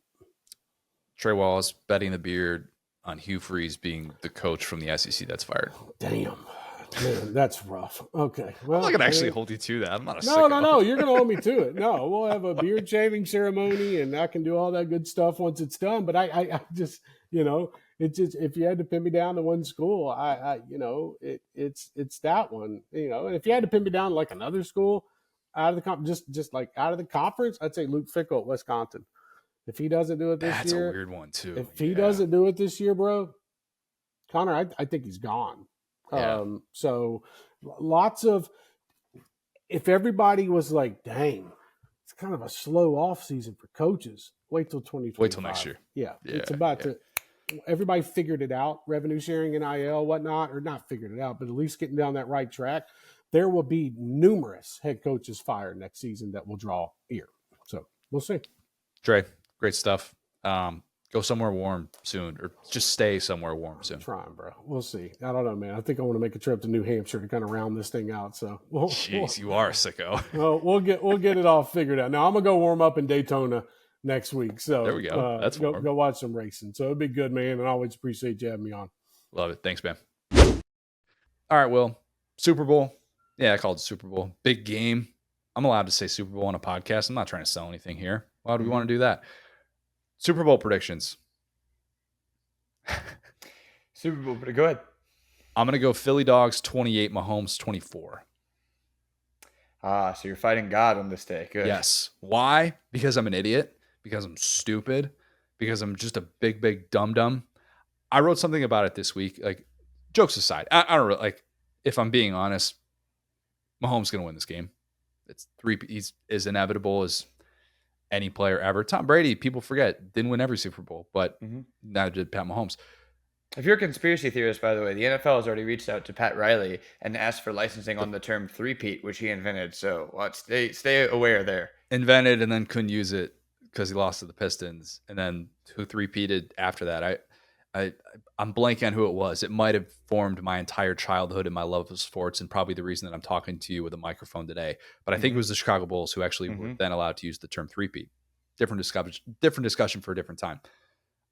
Trey Wallace betting the beard on Hugh Freeze being the coach from the SEC that's fired. Damn. Man, that's rough. Okay. Well, I'm not going to actually hold you to that. I'm not a No. sicko. You're going to hold me to it. No, we'll have a beard shaving ceremony, and I can do all that good stuff once it's done. But I just, you know, it's just, if you had to pin me down to one school, you know, it's that one. You know, and if you had to pin me down to like another school out of the just like out of the conference, I'd say Luke Fickell at Wisconsin. If he doesn't do it this That's year, a weird one too. If he doesn't do it this year, bro, Connor, I think he's gone. Yeah. So lots of, if everybody was like, dang, it's kind of a slow off season for coaches, wait till 2025. Wait till next year. Yeah. It's about to, everybody figured it out, revenue sharing, NIL, whatnot, or not figured it out, but at least getting down that right track. There will be numerous head coaches fired next season that will draw ear. So we'll see. Trey, great stuff. Go somewhere warm soon, or just stay somewhere warm soon. I'm trying, bro. We'll see. I don't know, man. I think I want to make a trip to New Hampshire to kind of round this thing out. So, Jeez, you are a sicko. We'll get it all figured out. Now I'm gonna go warm up in Daytona next week. So there we go. That's go watch some racing. So it'd be good, man. And I always appreciate you having me on. Love it. Thanks, man. All right, Will. Super Bowl. Yeah, I called it Super Bowl. Big game. I'm allowed to say Super Bowl on a podcast. I'm not trying to sell anything here. Why do we want to do that? Super Bowl predictions. Super Bowl, but go ahead. I'm going to go Philly Dogs 28, Mahomes 24. So you're fighting God on this day. Good. Yes. Why? Because I'm an idiot. Because I'm stupid. Because I'm just a big dum-dum. I wrote something about it this week. Like, jokes aside, I don't really, like, if I'm being honest, Mahomes going to win this game. He's as inevitable as any player ever. Tom Brady, people forget, didn't win every Super Bowl, but neither did Pat Mahomes. If you're a conspiracy theorist, by the way, the NFL has already reached out to Pat Riley and asked for licensing on the term three-peat, which he invented. So stay aware there. Invented and then couldn't use it because he lost to the Pistons, and then who three-peated after that? I'm blanking on who it was. It might have formed my entire childhood and my love of sports, and probably the reason that I'm talking to you with a microphone today. But I think it was the Chicago Bulls who actually were then allowed to use the term three-peat. Different discussion for a different time.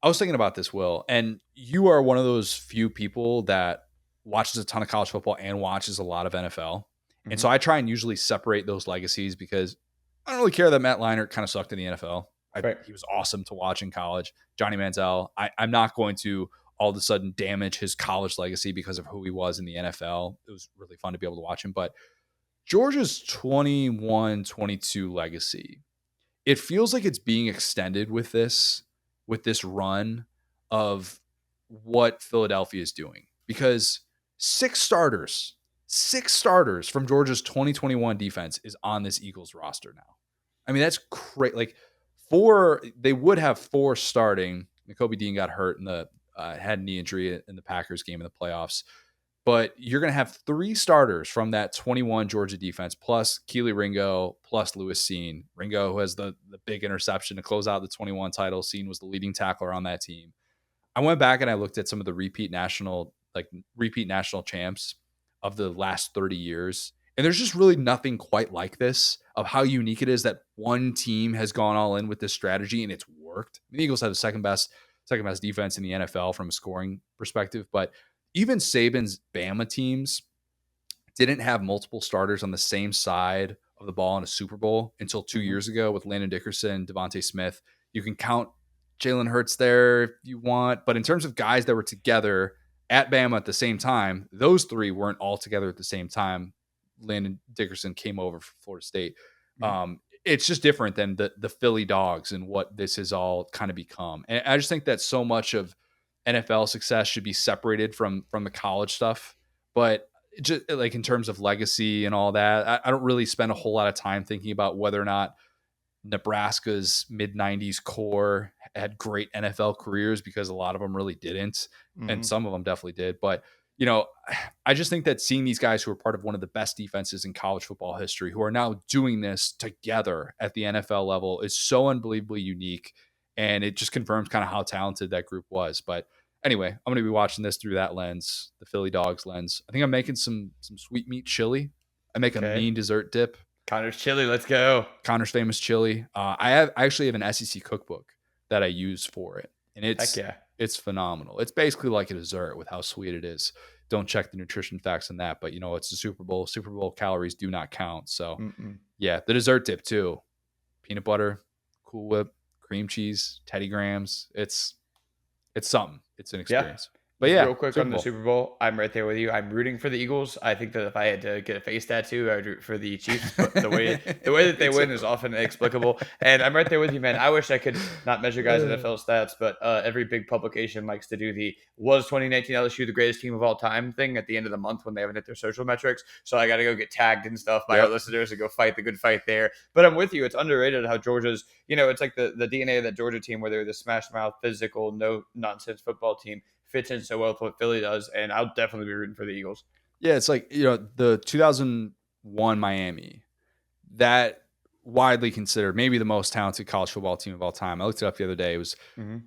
I was thinking about this, Will, and you are one of those few people that watches a ton of college football and watches a lot of NFL. And so I try and usually separate those legacies because I don't really care that Matt Leinart kind of sucked in the NFL. He was awesome to watch in college. Johnny Manziel, I'm not going to all of a sudden damage his college legacy because of who he was in the NFL. It was really fun to be able to watch him. But Georgia's 21-22 legacy it feels like it's being extended with this run of what Philadelphia is doing, because six starters from Georgia's 2021 defense is on this Eagles roster now. I mean, that's great. Like they would have 4 starting. Nakobe Dean got hurt in had a knee injury in the Packers game in the playoffs. But you're going to have 3 starters from that 21 Georgia defense, plus Keely Ringo, plus Lewis Seen. Ringo, who has the big interception to close out the 21 title. Seen was the leading tackler on that team. I went back and I looked at some of the repeat national champs of the last 30 years. And there's just really nothing quite like this, of how unique it is that one team has gone all in with this strategy and it's worked. The Eagles have the second best defense in the NFL from a scoring perspective, but even Saban's Bama teams didn't have multiple starters on the same side of the ball in a Super Bowl until 2 years ago with Landon Dickerson, Devontae Smith. You can count Jalen Hurts there if you want, but in terms of guys that were together at Bama at the same time, those 3 weren't all together at the same time. Landon Dickerson came over from Florida State. It's just different than the Philly Dogs and what this has all kind of become. And I just think that so much of NFL success should be separated from the college stuff. But just like in terms of legacy and all that, I don't really spend a whole lot of time thinking about whether or not Nebraska's mid-90s core had great NFL careers, because a lot of them really didn't. And some of them definitely did. But, I just think that seeing these guys who are part of one of the best defenses in college football history, who are now doing this together at the NFL level, is so unbelievably unique. And it just confirms kind of how talented that group was. But anyway, I'm going to be watching this through that lens, the Philly Dogs lens. I think I'm making some sweet meat chili. I make a mean dessert dip. Connor's chili, let's go. Connor's famous chili. I actually have an SEC cookbook that I use for it, and it's phenomenal. It's basically like a dessert with how sweet it is. Don't check the nutrition facts on that, but it's the Super Bowl. Super Bowl calories do not count. So yeah, the dessert dip too. Peanut butter, Cool Whip, cream cheese, Teddy Grahams. It's something. It's an experience. But yeah, real quick on the Super Bowl, I'm right there with you. I'm rooting for the Eagles. I think that if I had to get a face tattoo, I would root for the Chiefs. But the way that they win is often inexplicable. And I'm right there with you, man. I wish I could not measure guys' NFL stats, but every big publication likes to do the "Was 2019 LSU the greatest team of all time" thing at the end of the month when they haven't hit their social metrics. So I got to go get tagged and stuff by our listeners and go fight the good fight there. But I'm with you. It's underrated how Georgia's, it's like the DNA of that Georgia team, where they're the smash mouth, physical, no nonsense football team, fits in so well with what Philly does, and I'll definitely be rooting for the Eagles. Yeah, it's like, the 2001 Miami, that widely considered maybe the most talented college football team of all time. I looked it up the other day. It was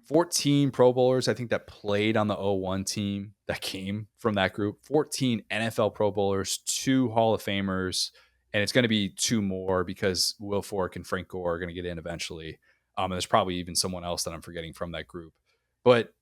14 Pro Bowlers, I think, that played on the 01 team that came from that group. 14 NFL Pro Bowlers, 2 Hall of Famers, and it's going to be 2 more because Will Fork and Frank Gore are going to get in eventually. And there's probably even someone else that I'm forgetting from that group. But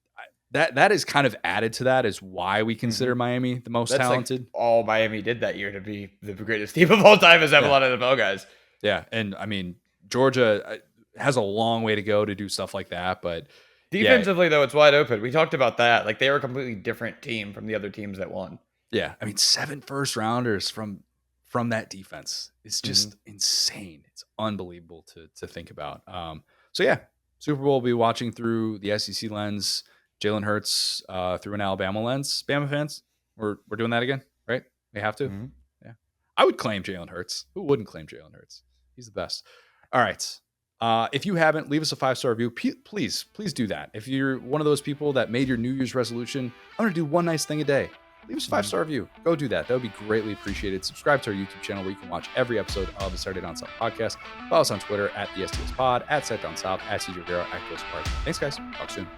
that is kind of added to that, is why we consider Miami the most talented. Like all Miami did that year to be the greatest team of all time is have a lot of NFL guys. Yeah, and I mean, Georgia has a long way to go to do stuff like that, but defensively though, it's wide open. We talked about that. Like, they were a completely different team from the other teams that won. Yeah, I mean, 7 first-rounders from that defense is just insane. It's unbelievable to think about. So yeah, Super Bowl will be watching through the SEC lens. Jalen Hurts through an Alabama lens. Bama fans, we're doing that again, right? We have to. Yeah, I would claim Jalen Hurts. Who wouldn't claim Jalen Hurts? He's the best. All right. If you haven't, leave us a 5-star review. Please do that. If you're one of those people that made your New Year's resolution, I'm going to do one nice thing a day, leave us a 5-star review. Go do that. That would be greatly appreciated. Subscribe to our YouTube channel where you can watch every episode of the Saturday Down South podcast. Follow us on Twitter at the STS Pod, at Set Down South, at CJ Guerrero, at Ghost Park. Thanks, guys. Talk soon.